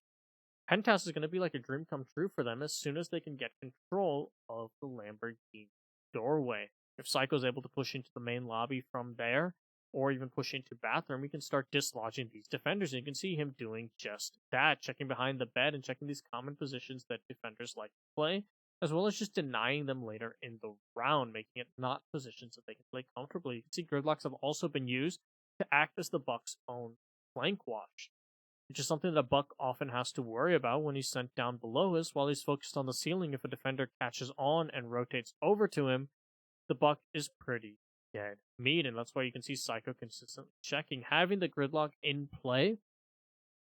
Speaker 1: Penthouse is going to be like a dream come true for them as soon as they can get control of the Lamborghini doorway. If Psycho's able to push into the main lobby from there, or even push into bathroom, we can start dislodging these defenders. And you can see him doing just that, checking behind the bed and checking these common positions that defenders like to play, as well as just denying them later in the round, making it not positions that they can play comfortably. You can see gridlocks have also been used to act as the Buck's own flank watch, which is something that Buck often has to worry about when he's sent down below us while he's focused on the ceiling. If a defender catches on and rotates over to him, the Buck is pretty dead meat, and that's why you can see Psycho consistently checking. Having the gridlock in play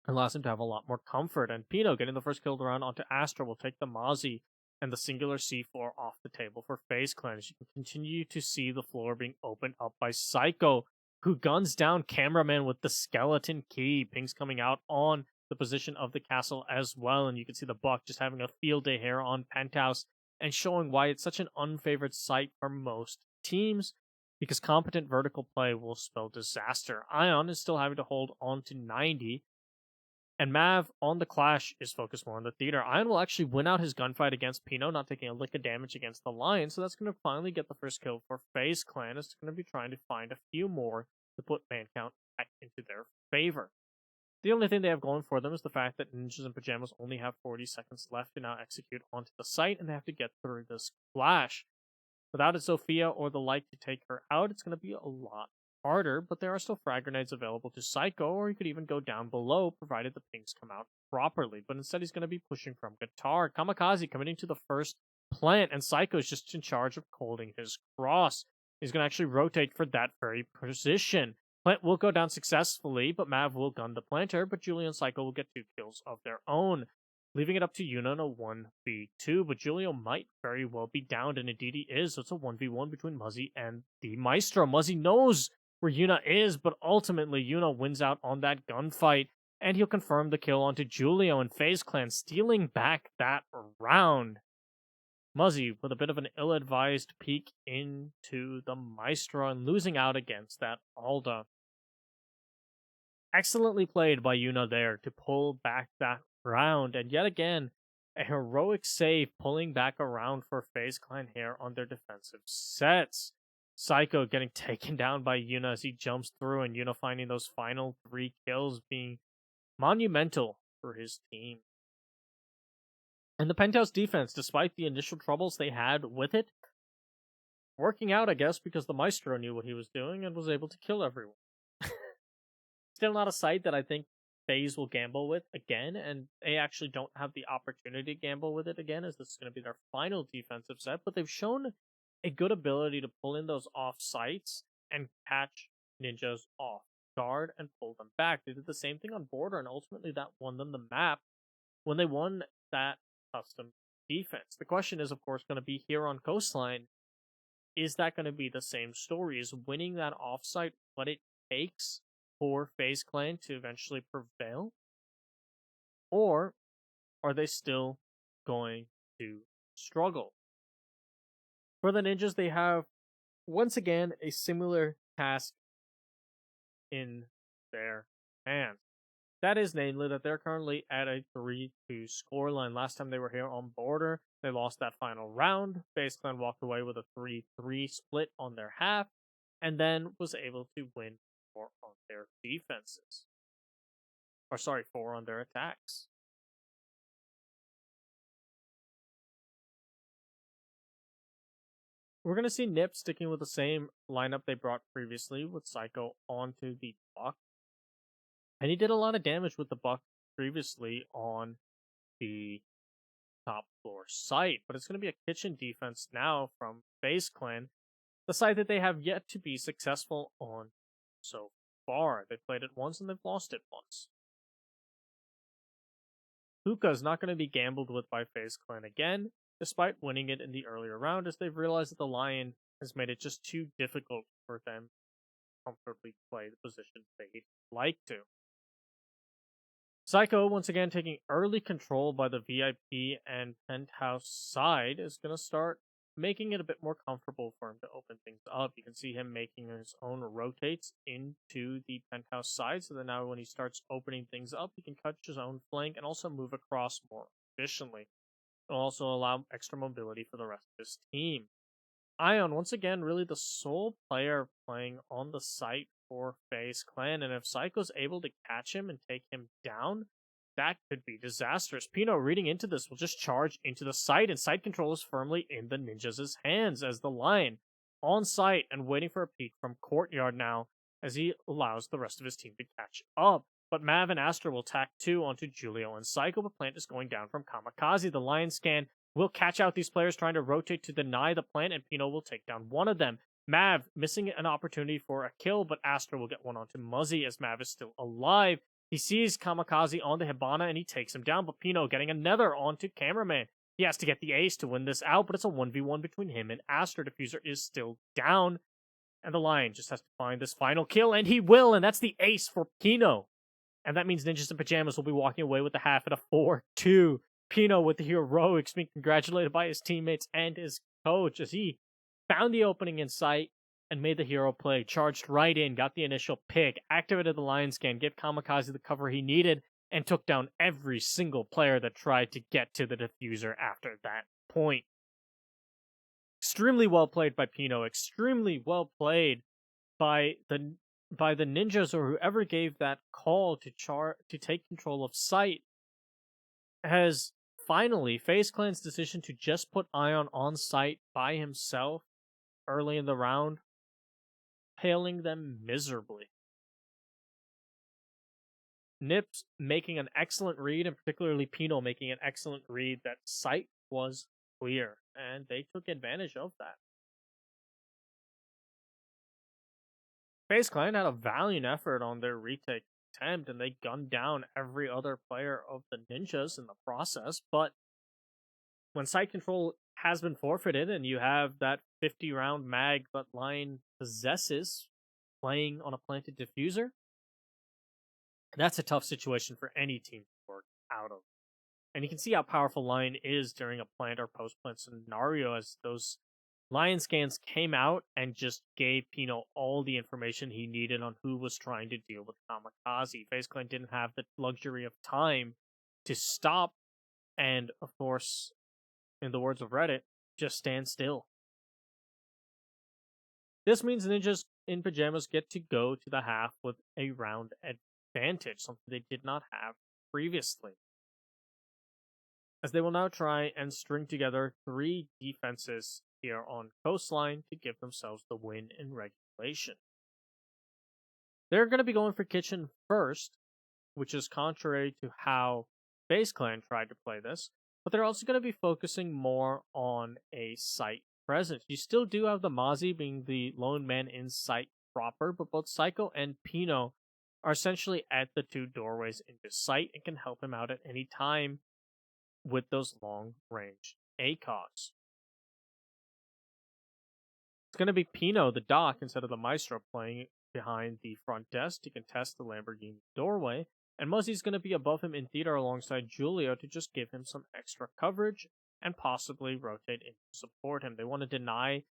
Speaker 1: allows him to have a lot more comfort, and Pino getting the first kill around onto Astra will take the Mozzie and the singular C4 off the table for Faze Clan, as you can continue to see the floor being opened up by Psycho, who guns down Cameraman with the skeleton key. Pings coming out on the position of the castle as well, and you can see the Buck just having a field day here on Penthouse and showing why it's such an unfavored site for most teams, because competent vertical play will spell disaster. Ion is still having to hold on to 90, and Mav on the Clash is focused more on the theater. Ion will actually win out his gunfight against Pino, not taking a lick of damage against the Lion, so that's going to finally get the first kill for Faze Clan. It's going to be trying to find a few more to put man count back into their favor. The only thing they have going for them is the fact that Ninjas and Pyjamas only have 40 seconds left to now execute onto the site, and they have to get through this Clash. Without a Sophia or the like to take her out, it's going to be a lot harder, but there are still frag grenades available to Psycho, or he could even go down below, provided the pings come out properly. But instead, he's going to be pushing from guitar. Kamikaze committing to the first plant, and Psycho's just in charge of holding his cross. He's going to actually rotate for that very position. Plant will go down successfully, but Mav will gun the planter, but Julio and Psycho will get 2 kills of their own, leaving it up to Yuna in a 1v2, but Julio might very well be downed, and indeed he is, so it's a 1v1 between Muzzy and the Maestro. Muzzy knows where Yuna is, but ultimately Yuna wins out on that gunfight, and he'll confirm the kill onto Julio, and FaZe Clan stealing back that round. Muzzy with a bit of an ill-advised peek into the Maestro and losing out against that Alda. Excellently played by Yuna there to pull back that round, and yet again, a heroic save pulling back around for FaZe Clan here on their defensive sets. Psycho getting taken down by Yuna as he jumps through, and Yuna finding those final 3 kills being monumental for his team. And the Penthouse defense, despite the initial troubles they had with it, working out, I guess, because the Maestro knew what he was doing and was able to kill everyone. Still not a site that I think FaZe will gamble with again, and they actually don't have the opportunity to gamble with it again, as this is going to be their final defensive set, but they've shown a good ability to pull in those off sites and catch ninjas off guard and pull them back. They did the same thing on Border, and ultimately that won them the map when they won that custom defense. The question is, of course, going to be here on Coastline, is that going to be the same story? Is winning that offsite what it takes for FaZe Clan to eventually prevail? Or are they still going to struggle? For the Ninjas, they have, once again, a similar task in their hands. That is, namely, that they're currently at a 3-2 scoreline. Last time they were here on Border, they lost that final round. FaZe Clan walked away with a 3-3 split on their half, and then was able to win 4 on their defenses. 4 on their attacks. We're going to see Nip sticking with the same lineup they brought previously with Psycho onto the Buck. And he did a lot of damage with the Buck previously on the top floor site. But it's going to be a kitchen defense now from FaZe Clan, the site that they have yet to be successful on so far. They've played it once and they've lost it once. Hookah is not going to be gambled with by FaZe Clan again, despite winning it in the earlier round, as they've realized that the Lion has made it just too difficult for them to comfortably play the position they'd like to. Psycho, once again taking early control by the VIP and Penthouse side, is going to start making it a bit more comfortable for him to open things up. You can see him making his own rotates into the Penthouse side, so that now when he starts opening things up, he can cut his own flank and also move across more efficiently. It'll also allow extra mobility for the rest of his team. Ion, once again, really the sole player playing on the site for FaZe Clan, and if Psycho's able to catch him and take him down, that could be disastrous. Pino, reading into this, will just charge into the site, and site control is firmly in the Ninjas' hands as the Lion on site and waiting for a peek from Courtyard now as he allows the rest of his team to catch up. But Mav and Astra will tack 2 onto Julio and Psycho, but plant is going down from Kamikaze. The Lion scan will catch out these players trying to rotate to deny the plant, and Pino will take down one of them. Mav missing an opportunity for a kill, but Astra will get one onto Muzzy as Mav is still alive. He sees Kamikaze onto Hibana and he takes him down, but Pino getting another onto Cameraman. He has to get the ace to win this out, but it's a 1v1 between him and Astra. Diffuser is still down, and the Lion just has to find this final kill, and he will, and that's the ace for Pino. And that means Ninjas in Pyjamas will be walking away with the half at a 4-2. Pino with the heroics being congratulated by his teammates and his coach as he found the opening in sight and made the hero play, charged right in, got the initial pick, activated the Lion scan, gave Kamikaze the cover he needed, and took down every single player that tried to get to the diffuser after that point. Extremely well played by Pino, extremely well played by the Ninjas or whoever gave that call to take control of site. Has finally, FaZe Clan's decision to just put Ion on site by himself early in the round, failing them miserably. Nips making an excellent read, and particularly Pino making an excellent read that site was clear, and they took advantage of that. FaZe Clan had a valiant effort on their retake attempt, and they gunned down every other player of the Ninjas in the process, but when site control has been forfeited and you have that 50-round mag that Lion possesses playing on a planted diffuser, That's a tough situation for any team to work out of. And you can see how powerful Lion is during a plant or post plant scenario, as those Lion scans came out and just gave Pino all the information he needed on who was trying to deal with Kamikaze. Faze Clan didn't have the luxury of time to stop and, of course, in the words of Reddit, just stand still. This means Ninjas in Pyjamas get to go to the half with a round advantage, something they did not have previously, as they will now try and string together 3 defenses here on Coastline to give themselves the win in regulation. They're going to be going for Kitchen first, which is contrary to how Faze Clan tried to play this, but they're also going to be focusing more on a site presence. You still do have the Mozzie being the lone man in sight proper, but both Psycho and Pino are essentially at the 2 doorways into sight and can help him out at any time with those long range ACOGs. It's going to be Pino, the doc, instead of the Maestro, playing behind the front desk to contest the Lamborghini doorway, and Muzzie's going to be above him in theater alongside Julio to just give him some extra coverage and possibly rotate in to support him. They want to deny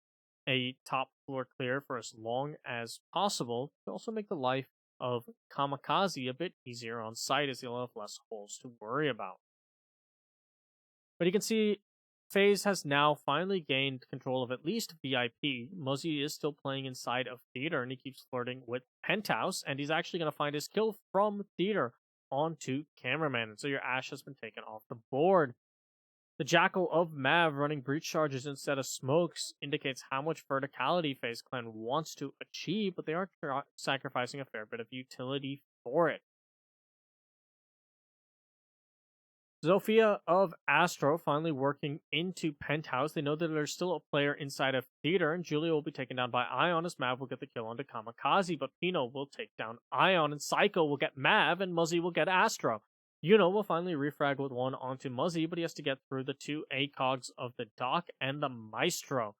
Speaker 1: a top floor clear for as long as possible to also make the life of Kamikaze a bit easier on site, as he'll have less holes to worry about. But you can see Faze has now finally gained control of at least VIP. Muzzy is still playing inside of theater, and he keeps flirting with Penthouse, and he's actually going to find his kill from theater onto cameraman. And so your Ash has been taken off the board. The Jackal of Mav running breach charges instead of smokes indicates how much verticality Faze Clan wants to achieve, but they are sacrificing a fair bit of utility for it. Zofia of Astro finally working into Penthouse. They know that there's still a player inside of theater, and Julia will be taken down by Ion as Mav will get the kill onto Kamikaze, but Pino will take down Ion, and Psycho will get Mav, and Muzzy will get Astro. Yuno will finally refrag with one onto Muzzy, but he has to get through the 2 ACOGs of the Doc and the Maestro.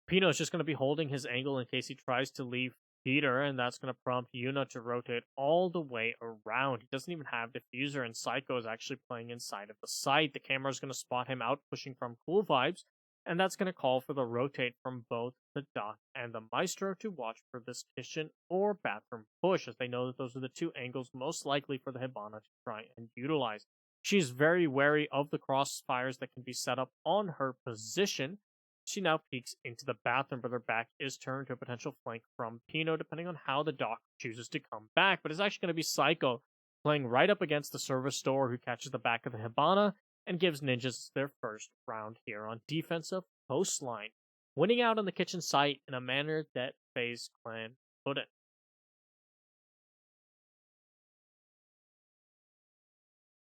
Speaker 1: Pino is just going to be holding his angle in case he tries to leave theater, and that's going to prompt Yuna to rotate all the way around. He doesn't even have diffuser, and Psycho is actually playing inside of the site. The camera is going to spot him out pushing from Cool Vibes, and that's going to call for the rotate from both the Doc and the Maestro to watch for this kitchen or bathroom push, as they know that those are the 2 angles most likely for the Hibana to try and utilize. She's very wary of the crossfires that can be set up on her position. She now peeks into the bathroom, but her back is turned to a potential flank from Pino, depending on how the Doc chooses to come back. But it's actually going to be Psycho playing right up against the service door, who catches the back of the Hibana and gives Ninjas their first round here on defensive coastline, winning out on the kitchen site in a manner that Faze Clan couldn't.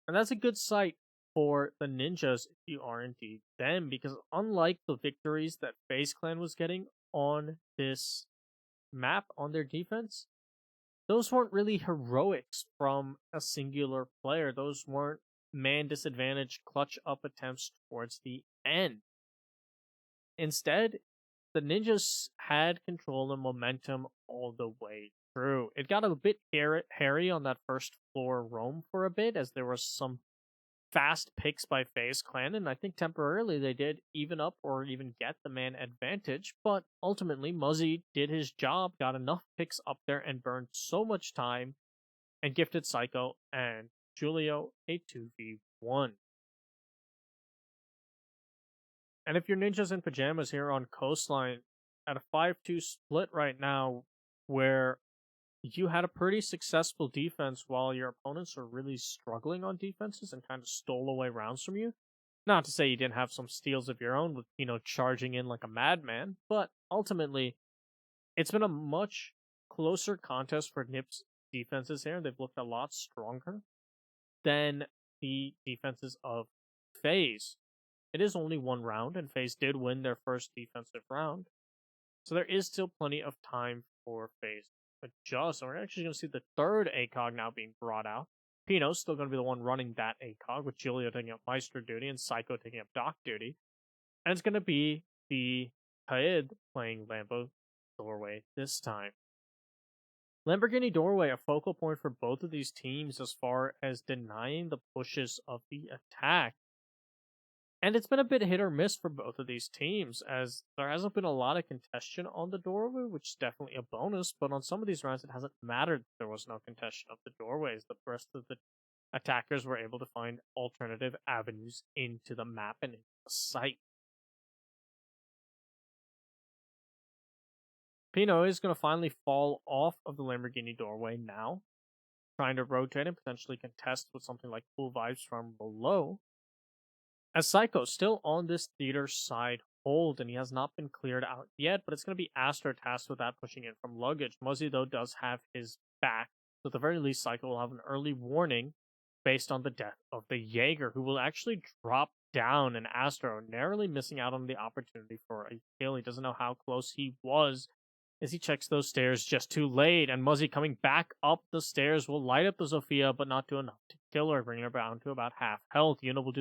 Speaker 1: And that's a good sight for the Ninjas if you are indeed them, because unlike the victories that Faze Clan was getting on this map on their defense, those weren't really heroics from a singular player. Those weren't man disadvantage clutch up attempts towards the end. Instead, the Ninjas had control and momentum all the way through. It got a bit hairy on that first floor roam for a bit, as there was some fast picks by Faze Clan, and I think temporarily they did even up or even get the man advantage, but ultimately Muzzy did his job, got enough picks up there, and burned so much time, and gifted Psycho and Julio a 2v1. And if you're Ninjas in Pyjamas here on Coastline, at a 5-2 split right now, where you had a pretty successful defense while your opponents are really struggling on defenses and kind of stole away rounds from you. Not to say you didn't have some steals of your own with, charging in like a madman, but ultimately, it's been a much closer contest for Nip's defenses here. They've looked a lot stronger than the defenses of Faze. It is only 1 round, and Faze did win their first defensive round. So there is still plenty of time for Faze to adjust. So we're actually going to see the 3rd ACOG now being brought out. Pino's still going to be the one running that ACOG, with Julio taking up Meister duty and Psycho taking up Doc duty. And it's going to be the Kaid playing Lambo doorway this time. Lamborghini Doorway, a focal point for both of these teams as far as denying the pushes of the attack. And it's been a bit hit or miss for both of these teams, as there hasn't been a lot of contention on the doorway, which is definitely a bonus, but on some of these rounds, it hasn't mattered that there was no contention of the doorways. The rest of the attackers were able to find alternative avenues into the map and into the site. Pino is going to finally fall off of the Lamborghini doorway now, trying to rotate and potentially contest with something like Cool Vibes from below. As Psycho's still on this theater side hold, and he has not been cleared out yet, but it's going to be Astro tasked with that pushing in from luggage. Muzzy, though, does have his back, so at the very least, Psycho will have an early warning based on the death of the Jaeger, who will actually drop down, and Astro narrowly missing out on the opportunity for a kill. He doesn't know how close he was as he checks those stairs just too late, and Muzzy coming back up the stairs will light up the Zofia, but not do enough to kill her, bringing her down to about half health. Yuna will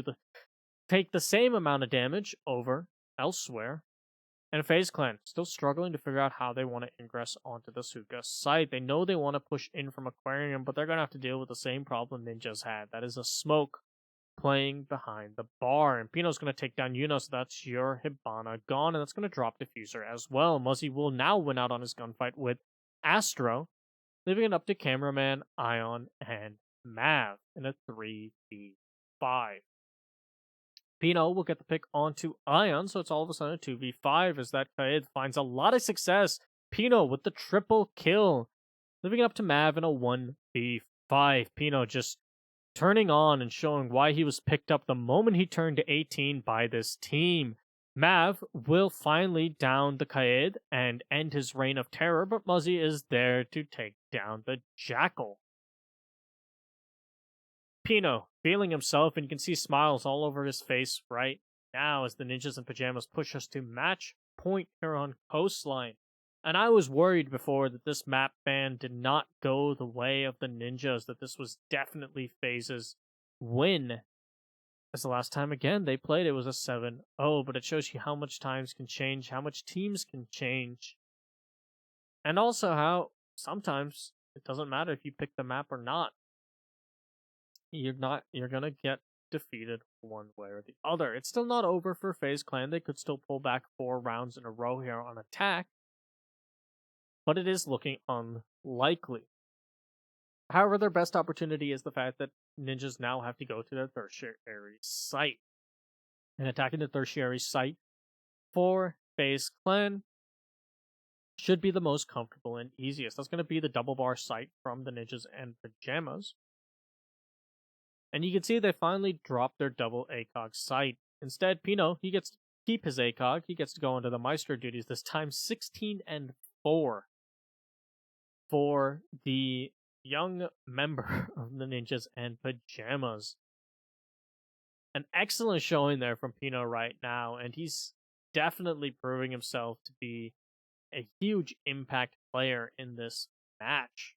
Speaker 1: take the same amount of damage over elsewhere. And Faze Clan still struggling to figure out how they want to ingress onto the Suga site. They know they want to push in from Aquarium, but they're going to have to deal with the same problem Ninjas had. That is a smoke playing behind the bar. And Pino's going to take down Yuna, so that's your Hibana gone, and that's going to drop Diffuser as well. Muzzy will now win out on his gunfight with Astro, leaving it up to Cameraman, Ion, and Mav in a 3v5. Pino will get the pick onto Ion, so it's all of a sudden a 2v5 as that Kaid finds a lot of success. Pino with the triple kill, leaving it up to Mav in a 1v5. Pino just turning on and showing why he was picked up the moment he turned to 18 by this team. Mav will finally down the Kaid and end his reign of terror, but Muzzy is there to take down the Jackal. Pino feeling himself, and you can see smiles all over his face right now as the Ninjas in Pyjamas push us to match point here on Coastline. And I was worried before that this map ban did not go the way of the Ninjas, that this was definitely Faze's win. As the last time again they played, it was a 7-0, but it shows you how much times can change, how much teams can change, and also how sometimes it doesn't matter if you pick the map or not. You're gonna get defeated one way or the other. It's still not over for Faze Clan. They could still pull back 4 rounds in a row here on attack, but it is looking unlikely. However, their best opportunity is the fact that Ninjas now have to go to their tertiary site. And attacking the tertiary site for Faze Clan should be the most comfortable and easiest. That's going to be the double bar site from the Ninjas and Pyjamas. And you can see they finally dropped their double ACOG site. Instead, Pino, he gets to keep his ACOG. He gets to go into the Maestro duties, this time 16-4 for the young member of the Ninjas and Pyjamas. An excellent showing there from Pino right now, and he's definitely proving himself to be a huge impact player in this match.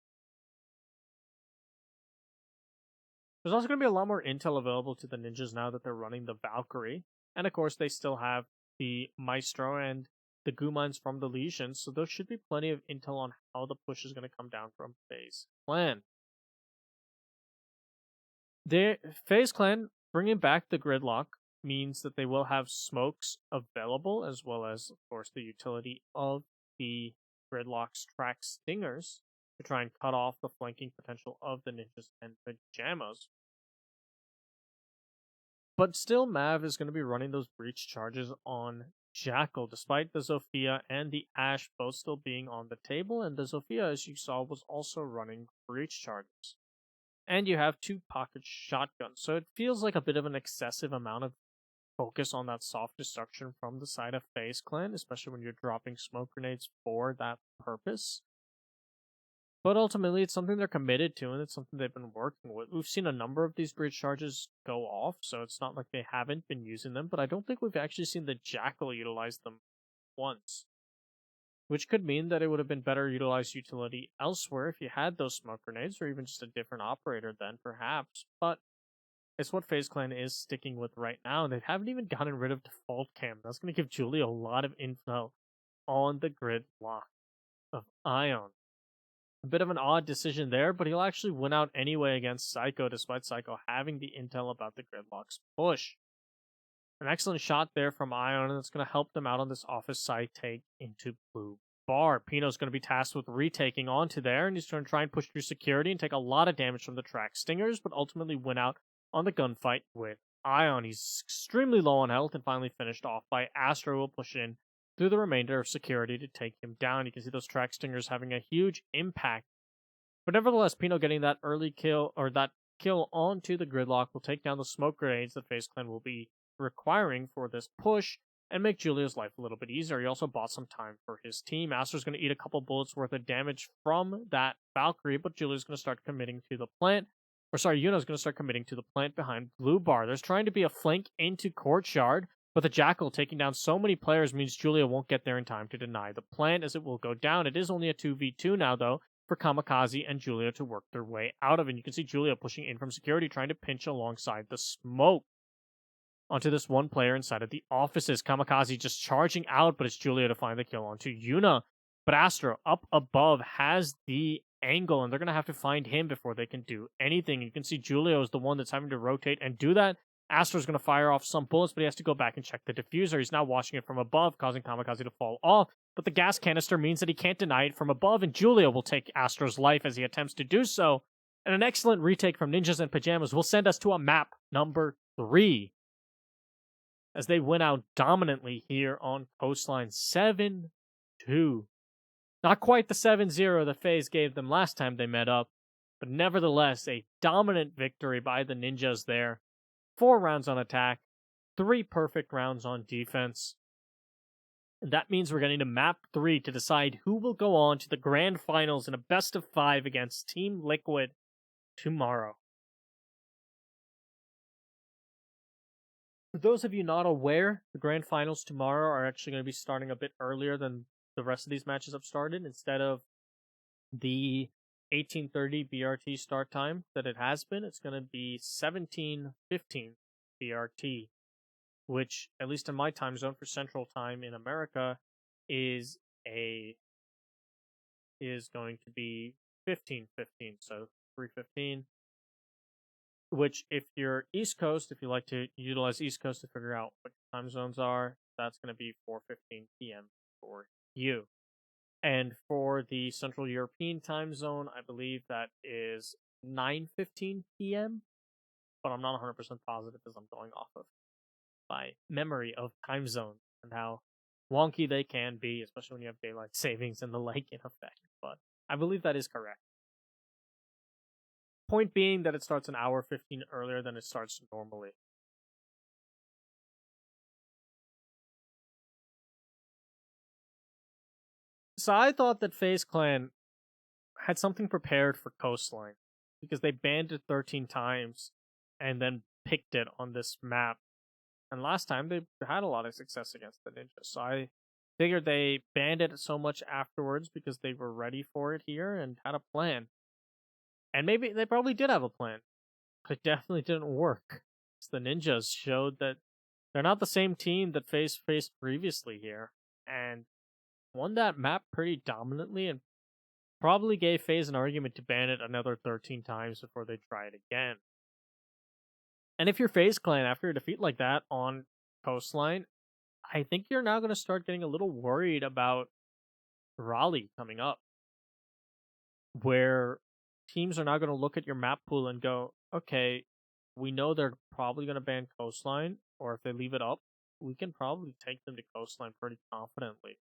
Speaker 1: There's also going to be a lot more intel available to the Ninjas now that they're running the Valkyrie. And of course, they still have the Maestro and the Gumans from the Legion, so there should be plenty of intel on how the push is going to come down from Faze Clan. The Faze Clan bringing back the Gridlock means that they will have smokes available, as well as, of course, the utility of the Gridlock's track stingers to try and cut off the flanking potential of the Ninjas and Pyjamas. But still, Mav is going to be running those breach charges on Jackal, despite the Zofia and the Ash both still being on the table, and the Zofia, as you saw, was also running breach charges. And you have 2 pocket shotguns, so it feels like a bit of an excessive amount of focus on that soft destruction from the side of Faze Clan, especially when you're dropping smoke grenades for that purpose. But ultimately, it's something they're committed to, and it's something they've been working with. We've seen a number of these breach charges go off, so it's not like they haven't been using them, but I don't think we've actually seen the Jackal utilize them once. Which could mean that it would have been better utilized utility elsewhere if you had those smoke grenades, or even just a different operator then, perhaps. But it's what Faze Clan is sticking with right now, and they haven't even gotten rid of default cam. That's going to give Julie a lot of info on the grid lock of Ion. A bit of an odd decision there, but he'll actually win out anyway against Psycho, despite Psycho having the intel about the Gridlock's push. An excellent shot there from Ion, and it's going to help them out on this office side take into blue bar. Pino's going to be tasked with retaking onto there, and he's going to try and push through security and take a lot of damage from the track stingers, but ultimately win out on the gunfight with Ion. He's extremely low on health and finally finished off by Astro, who will push in through the remainder of security to take him down. You can see those track stingers having a huge impact. But nevertheless, Pino getting that early kill, or that kill onto the gridlock, will take down the smoke grenades that Faze Clan will be requiring for this push and make Julia's life a little bit easier. He also bought some time for his team. Astro's going to eat a couple bullets worth of damage from that Valkyrie, but Julia's going to start committing to the plant. Yuna's going to start committing to the plant behind Blue Bar. There's trying to be a flank into Courtyard, but the Jackal taking down so many players means Julia won't get there in time to deny the plant, as it will go down. It is only a 2v2 now, though, for Kamikaze and Julia to work their way out of it. And you can see Julia pushing in from security, trying to pinch alongside the smoke onto this one player inside of the offices. Kamikaze just charging out, but it's Julia to find the kill onto Yuna. But Astro up above has the angle, and they're going to have to find him before they can do anything. You can see Julia is the one that's having to rotate and do that. Astro's going to fire off some bullets, but he has to go back and check the diffuser. He's now watching it from above, causing Kamikaze to fall off. But the gas canister means that he can't deny it from above, and Julia will take Astro's life as he attempts to do so. And an excellent retake from Ninjas and Pyjamas will send us to a map number 3, as they win out dominantly here on Coastline 7-2. Not quite the 7-0 that FaZe gave them last time they met up, but nevertheless a dominant victory by the Ninjas there. 4 rounds on attack, 3 perfect rounds on defense. And that means we're getting to map 3 to decide who will go on to the grand finals in a best of 5 against Team Liquid tomorrow. For those of you not aware, the grand finals tomorrow are actually going to be starting a bit earlier than the rest of these matches have started. Instead of the 18:30 BRT start time that it has been, it's going to be 17:15 BRT, which, at least in my time zone for Central Time in America, is going to be 15:15, so 3:15. Which, if you're East Coast, if you like to utilize East Coast to figure out what time zones are, that's going to be 4:15 p.m. for you. And for the Central European time zone, I believe that is 9:15 p.m., but I'm not 100% positive as I'm going off of my memory of time zones and how wonky they can be, especially when you have daylight savings and the like in effect. But I believe that is correct. Point being that it starts an hour 15 earlier than it starts normally. So I thought that FaZe Clan had something prepared for Coastline, because they banned it 13 times and then picked it on this map. And last time they had a lot of success against the Ninjas, so I figured they banned it so much afterwards because they were ready for it here and had a plan. And maybe they probably did have a plan, but it definitely didn't work. The Ninjas showed that they're not the same team that FaZe faced previously here, and won that map pretty dominantly, and probably gave FaZe an argument to ban it another 13 times before they try it again. And if you're FaZe Clan after a defeat like that on Coastline, I think you're now going to start getting a little worried about Raleigh coming up, where teams are now going to look at your map pool and go, okay, we know they're probably going to ban Coastline, or if they leave it up, we can probably take them to Coastline pretty confidently.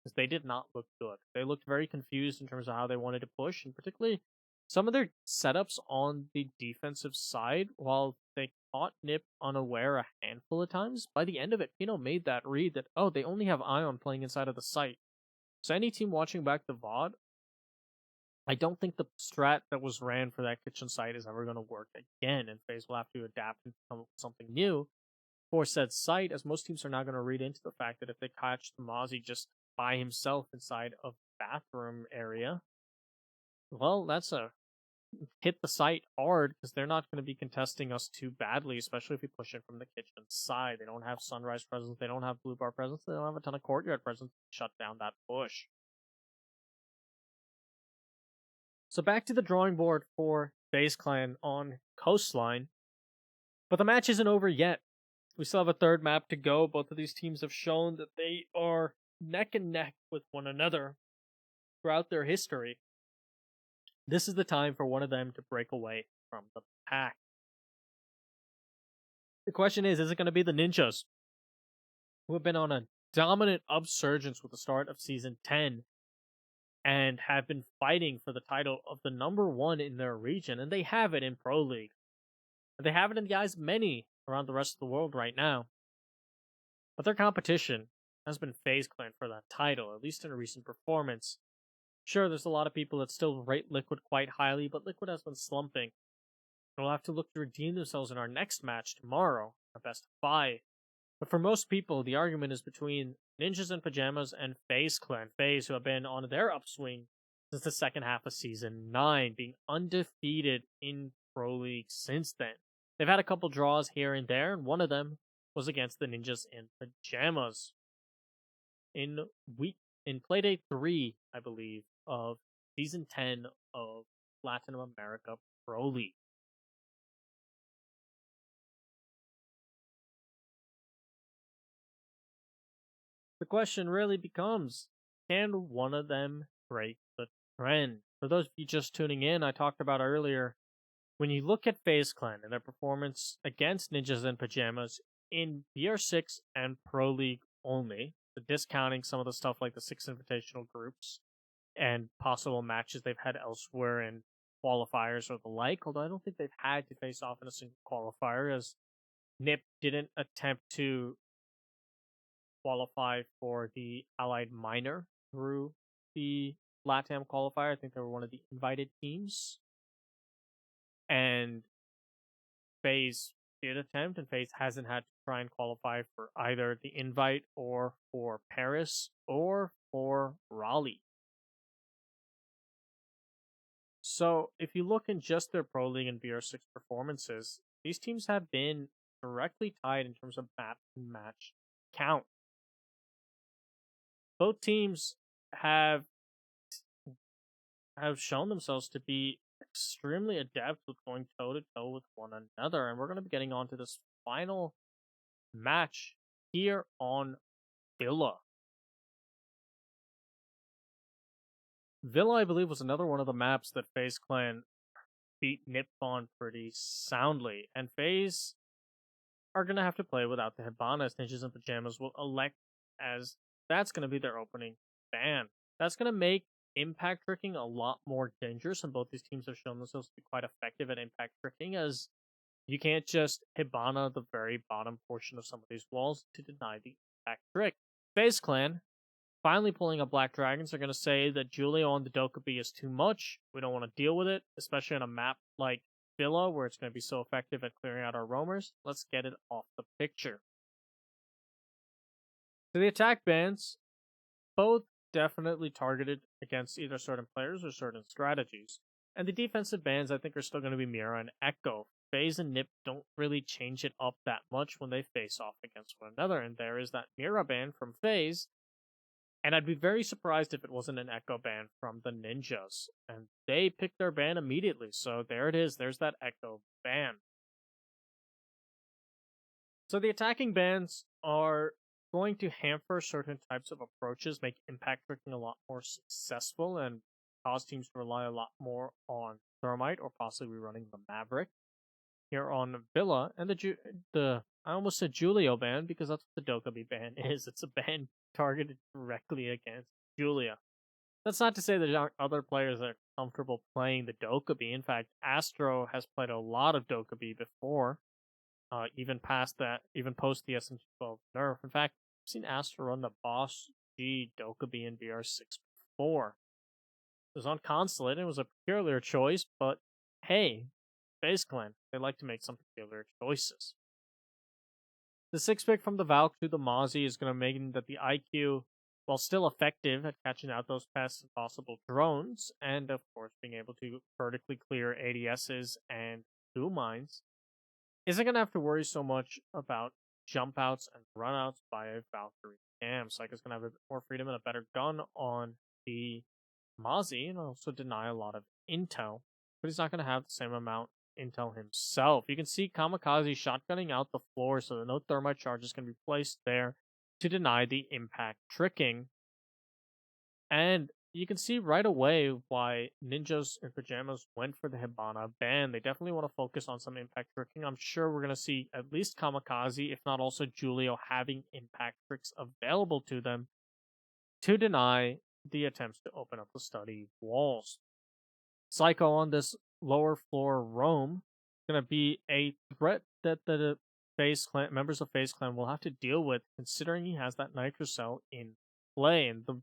Speaker 1: Because they did not look good. They looked very confused in terms of how they wanted to push, and particularly some of their setups on the defensive side, while they caught Nip unaware a handful of times, by the end of it, Pino made that read that, oh, they only have Ion playing inside of the site. So any team watching back the VOD, I don't think the strat that was ran for that kitchen site is ever going to work again, and FaZe will have to adapt and come up with something new for said site, as most teams are now going to read into the fact that if they catch the Mozzie just by himself inside of the bathroom area, well, that's a hit the site hard, because they're not going to be contesting us too badly, especially if we push it from the kitchen side. They don't have Sunrise presence, they don't have Blue Bar presence, they don't have a ton of Courtyard presence to shut down that push. So back to the drawing board for Faze Clan on Coastline. But the match isn't over yet. We still have a third map to go. Both of these teams have shown that they are neck and neck with one another throughout their history. This is the time for one of them to break away from the pack. The question is it going to be the Ninjas, who have been on a dominant upsurgence with the start of Season 10 and have been fighting for the title of the number one in their region, and they have it in Pro League. They have it in the eyes of many around the rest of the world right now. But their competition has been Faze Clan for that title, at least in a recent performance. Sure, there's a lot of people that still rate Liquid quite highly, but Liquid has been slumping. They'll have to look to redeem themselves in our next match tomorrow, our best of 5. But for most people, the argument is between Ninjas in Pyjamas and Faze Clan. Faze, who have been on their upswing since the second half of Season 9, being undefeated in Pro League since then. They've had a couple draws here and there, and one of them was against the Ninjas in Pyjamas. In Playdate 3, I believe, of Season 10 of Latin America Pro League. The question really becomes, can one of them break the trend? For those of you just tuning in, I talked about earlier, when you look at Faze Clan and their performance against Ninjas in Pyjamas in BR6 and Pro League only, discounting some of the stuff like the 6 invitational groups and possible matches they've had elsewhere in qualifiers or the like, although I don't think they've had to face off in a single qualifier, as NIP didn't attempt to qualify for the Allied Minor through the LATAM qualifier. I think they were one of the invited teams. And Faze did attempt, and Faze hasn't had to try and qualify for either the invite or for Paris or for Raleigh. So if you look in just their Pro League and BR6 performances, these teams have been directly tied in terms of map and match count. Both teams have shown themselves to be extremely adept with going toe-to-toe with one another, and we're going to be getting on to this final match here on Villa. Villa, I believe, was another one of the maps that Faze Clan beat NIP on pretty soundly, and Faze are going to have to play without the Hibana, as Ninjas in Pyjamas will elect, as that's going to be their opening ban. That's going to make impact tricking a lot more dangerous, and both these teams have shown themselves to be quite effective at impact tricking, as you can't just Hibana the very bottom portion of some of these walls to deny the impact trick. Faze Clan, finally pulling up Black Dragons, are going to say that Julio on the Dokkaebi is too much. We don't want to deal with it, especially on a map like Villa, where it's going to be so effective at clearing out our roamers. Let's get it off the picture. So the attack bans, both definitely targeted against either certain players or certain strategies. And the defensive bans, I think, are still going to be Mira and Echo. Faze and NIP don't really change it up that much when they face off against one another, and there is that Mira ban from Faze, and I'd be very surprised if it wasn't an Echo ban from the Ninjas. And they picked their ban immediately, so there it is. There's that Echo ban. So the attacking bans are going to hamper certain types of approaches, make impact tricking a lot more successful, and cause teams to rely a lot more on Thermite or possibly running the Maverick here on Villa. And the I almost said Julio ban, because that's what the Dokkaebi ban is. It's a ban targeted directly against Julia. That's not to say there aren't other players that are comfortable playing the Dokkaebi. In fact, Astro has played a lot of Dokkaebi before, even post the SMG12 nerf. In fact, I've seen Astro run the Boss G Dokkaebi in BR6 before. It was on Consulate, and it was a peculiar choice, but hey, Faze Clan, they like to make some peculiar choices. The 6-pick from the Valk to the Mozzie is going to make that the IQ, while still effective at catching out those pests and possible drones, and of course being able to vertically clear ADSs and goo mines, isn't going to have to worry so much about jump outs and run outs by a Valkyrie cam. Psycho's going to have a bit more freedom and a better gun on the Mozzie and also deny a lot of intel, but he's not going to have the same amount of intel himself. You can see Kamikaze shotgunning out the floor so that no thermite charges can be placed there to deny the impact tricking. And you can see right away why Ninjas in Pyjamas went for the Hibana ban. They definitely want to focus on some impact tricking. I'm sure we're going to see at least Kamikaze, if not also Julio, having impact tricks available to them to deny the attempts to open up the study walls. Psycho on this lower floor roam is going to be a threat that the Faze clan members of Faze clan will have to deal with, considering he has that Nitro Cell in play, and the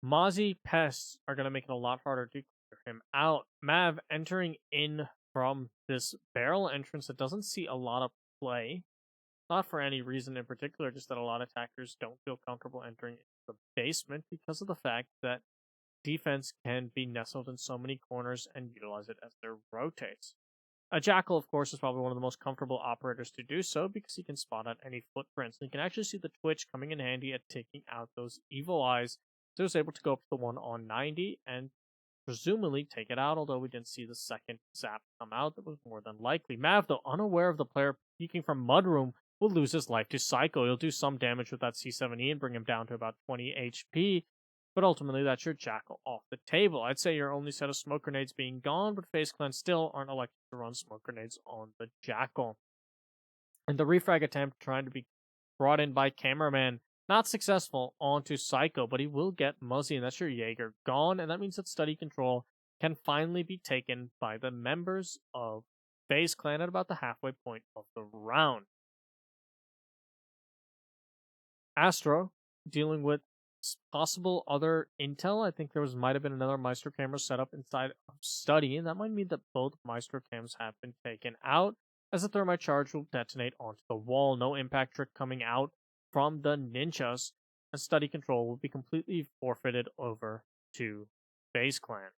Speaker 1: Mozzie pests are going to make it a lot harder to clear him out. Mav entering in from this barrel entrance that doesn't see a lot of play. Not for any reason in particular, just that a lot of attackers don't feel comfortable entering the basement because of the fact that defense can be nestled in so many corners and utilize it as their rotates. A Jackal, of course, is probably one of the most comfortable operators to do so because he can spot out any footprints. And you can actually see the Twitch coming in handy at taking out those evil eyes. So he was able to go up to the one on 90 and presumably take it out, although we didn't see the second zap come out. That was more than likely. Mav, though unaware of the player peeking from Mudroom, will lose his life to Psycho. He'll do some damage with that C7E and bring him down to about 20 HP, but ultimately that's your Jackal off the table. I'd say your only set of smoke grenades being gone, but Faze Clan still aren't elected to run smoke grenades on the Jackal. And the refrag attempt trying to be brought in by Cameraman, not successful onto Psycho, but he will get Muzzy, and that's your Jaeger gone, and that means that study control can finally be taken by the members of Faze Clan at about the halfway point of the round. Astro dealing with possible other intel. I think might have been another Maestro camera set up inside of study, and that might mean that both Maestro cams have been taken out, as the thermite charge will detonate onto the wall. No impact trick coming out from the ninjas, and study control will be completely forfeited over to Faze Clan.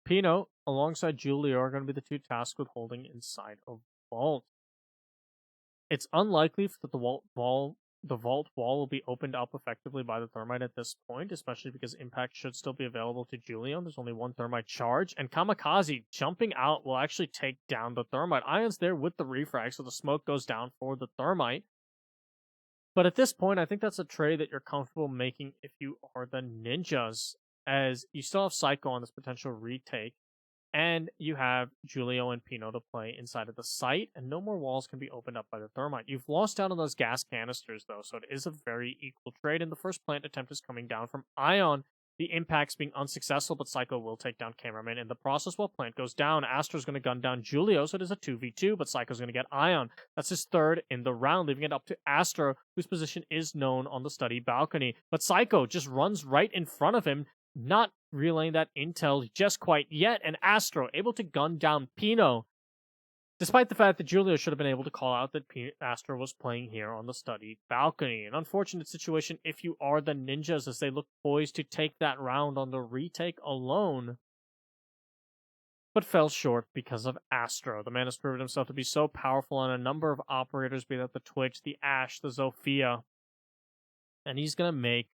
Speaker 1: Pino, alongside Julio, are going to be the two tasked with holding inside of Vault. It's unlikely that the vault wall will be opened up effectively by the thermite at this point, especially because impact should still be available to Julian. There's only one thermite charge, and Kamikaze jumping out will actually take down the thermite. Ion's there with the refrag, so the smoke goes down for the thermite. But at this point, I think that's a trade that you're comfortable making if you are the ninjas, as you still have Psycho on this potential retake, and you have Julio and Pino to play inside of the site, and no more walls can be opened up by the thermite. You've lost out on those gas canisters, though, so it is a very equal trade, and the first plant attempt is coming down from Ion. The impacts being unsuccessful, but Psycho will take down Cameraman in the process. While plant goes down, Astro's going to gun down Julio, so it is a 2v2, but Psycho's going to get Ion. That's his third in the round, leaving it up to Astro, whose position is known on the study balcony. But Psycho just runs right in front of him, not relaying that intel just quite yet, and Astro able to gun down Pino, despite the fact that Julio should have been able to call out that Astro was playing here on the study balcony. An unfortunate situation if you are the ninjas, as they look poised to take that round on the retake alone, but fell short because of Astro. The man has proven himself to be so powerful on a number of operators, be that the Twitch, the Ash, the Zofia, and he's going to make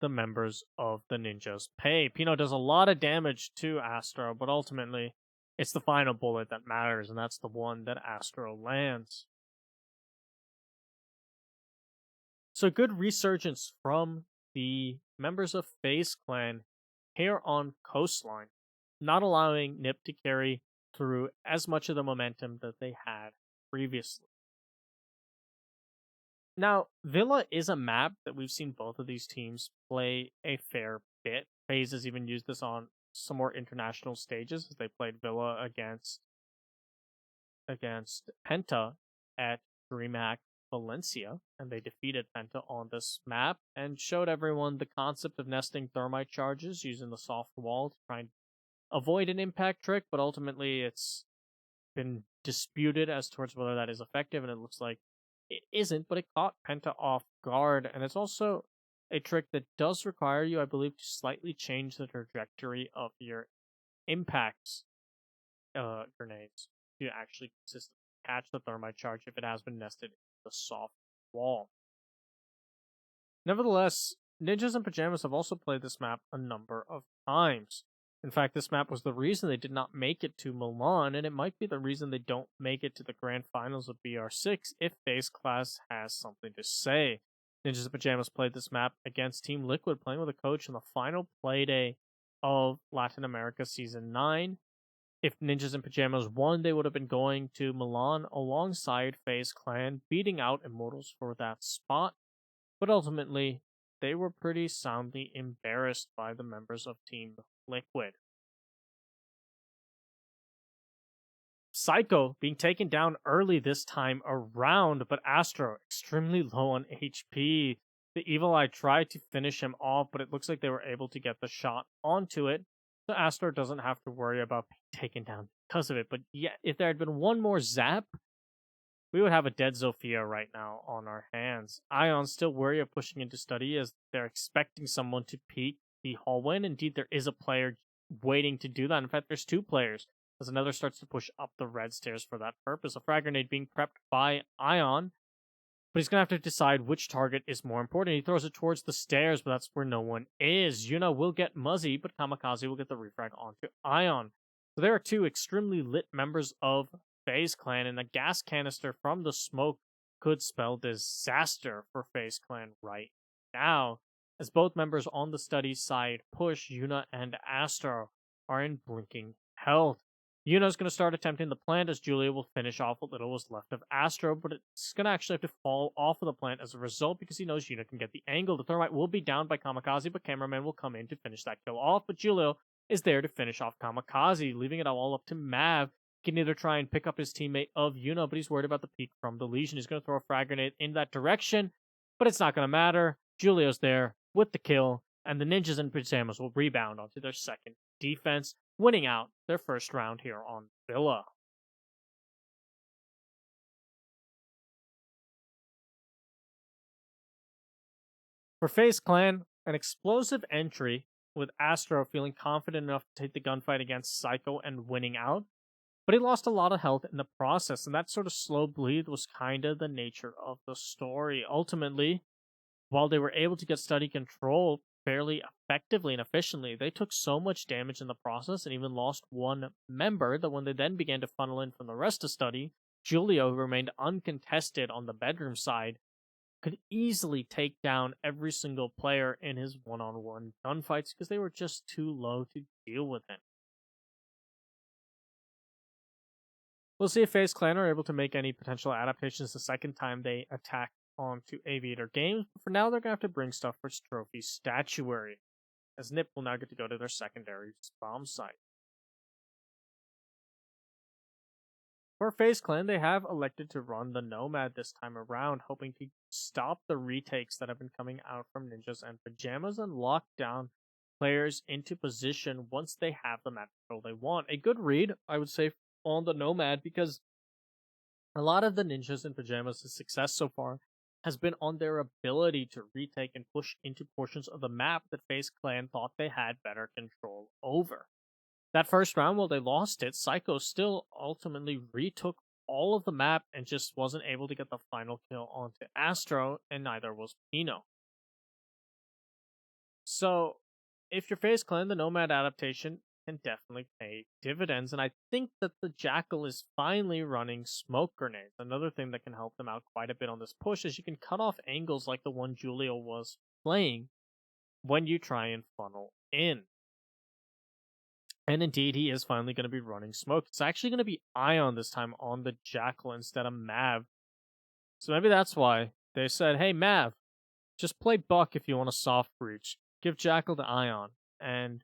Speaker 1: the members of the ninjas pay. Pino does a lot of damage to Astro, but ultimately it's the final bullet that matters, and that's the one that Astro lands. So good resurgence from the members of Faze Clan here on Coastline, not allowing Nip to carry through as much of the momentum that they had previously. Now, Villa is a map that we've seen both of these teams play a fair bit. Faze has even used this on some more international stages, as they played Villa against Penta at DreamHack Valencia, and they defeated Penta on this map and showed everyone the concept of nesting thermite charges using the soft wall to try and avoid an impact trick, but ultimately it's been disputed as towards whether that is effective, and it looks like it isn't, but it caught Penta off guard, and it's also a trick that does require you, I believe, to slightly change the trajectory of your impacts grenades to actually consistently catch the thermite charge if it has been nested in the soft wall. Nevertheless, Ninjas in Pyjamas have also played this map a number of times. In fact, this map was the reason they did not make it to Milan, and it might be the reason they don't make it to the grand finals of BR6 if Faze class has something to say. Ninjas in Pyjamas played this map against Team Liquid, playing with a coach in the final playday of Latin America Season 9. If Ninjas in Pyjamas won, they would have been going to Milan alongside Faze Clan, beating out Immortals for that spot. But ultimately, they were pretty soundly embarrassed by the members of Team Liquid. Psycho being taken down early this time around, but Astro extremely low on HP. The Evil Eye tried to finish him off, but it looks like they were able to get the shot onto it. So Astro doesn't have to worry about being taken down because of it. But yeah, if there had been one more zap, we would have a dead Zofia right now on our hands. Ion's still wary of pushing into study as they're expecting someone to peek the hallway. And indeed, there is a player waiting to do that. In fact, there's two players as another starts to push up the red stairs for that purpose. A frag grenade being prepped by Ion, but he's going to have to decide which target is more important. He throws it towards the stairs, but that's where no one is. Yuna will get Muzzy, but Kamikaze will get the refrag onto Ion. So there are two extremely lit members of Faze Clan, and the gas canister from the smoke could spell disaster for Faze Clan right now, as both members on the study side push. Yuna and Astro are in blinking health. Yuna's going to start attempting the plant as Julia will finish off what little was left of Astro, but it's going to actually have to fall off of the plant as a result because he knows Yuna can get the angle. The thermite will be down by Kamikaze, but Cameraman will come in to finish that kill off, but Julio is there to finish off Kamikaze, leaving it all up to Mav. He can either try and pick up his teammate of Yuna, but he's worried about the peek from the Legion. He's going to throw a frag grenade in that direction, but it's not going to matter. Julio's there with the kill, and the Ninjas in Pyjamas will rebound onto their second defense, winning out their first round here on Villa. For Faze Clan, an explosive entry with Astro feeling confident enough to take the gunfight against Psycho and winning out, but he lost a lot of health in the process, and that sort of slow bleed was kind of the nature of the story. Ultimately, while they were able to get study control fairly effectively and efficiently, they took so much damage in the process and even lost one member that when they then began to funnel in from the rest of study, Julio, who remained uncontested on the bedroom side, could easily take down every single player in his one-on-one gunfights because they were just too low to deal with him. We'll see if Faze Clan are able to make any potential adaptations the second time they attack onto Aviator Games, but for now they're going to have to bring stuff for trophy statuary, as Nip will now get to go to their secondary bomb site. For Faze Clan, they have elected to run the Nomad this time around, hoping to stop the retakes that have been coming out from Ninjas and Pyjamas and lock down players into position once they have the map control they want. A good read, I would say, on the Nomad, because a lot of the Ninjas and Pyjamas' success so far has been on their ability to retake and push into portions of the map that Faze Clan thought they had better control over. That first round, while they lost it, Psycho still ultimately retook all of the map and just wasn't able to get the final kill onto Astro, and neither was Pino. So, if you're Faze Clan, the Nomad adaptation can definitely pay dividends, and I think that the Jackal is finally running smoke grenades. Another thing that can help them out quite a bit on this push is you can cut off angles like the one Julio was playing when you try and funnel in. And indeed, he is finally going to be running smoke. It's actually going to be Ion this time on the Jackal instead of Mav. So maybe that's why they said, hey, Mav, just play Buck if you want a soft breach. Give Jackal to Ion. And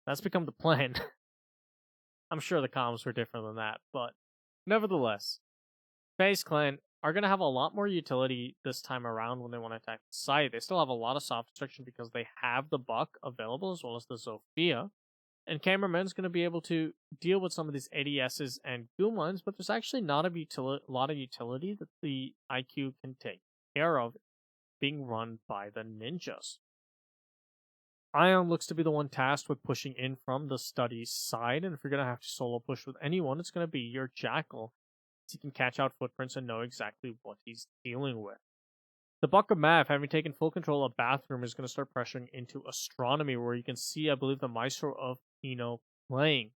Speaker 1: that's become the plan. I'm sure the comms were different than that, but nevertheless, Faze Clan are going to have a lot more utility this time around when they want to attack the site. They still have a lot of soft destruction because they have the Buck available as well as the Zofia. And Cameraman's going to be able to deal with some of these ADSs and Goomlines, but there's actually not a lot of utility that the IQ can take care of being run by the Ninjas. Ion looks to be the one tasked with pushing in from the study side, and if you're going to have to solo push with anyone, it's going to be your Jackal, so he can catch out footprints and know exactly what he's dealing with. The Buck of Math, having taken full control of Bathroom, is going to start pressuring into Astronomy, where you can see, I believe, the Maestro of Pino playing.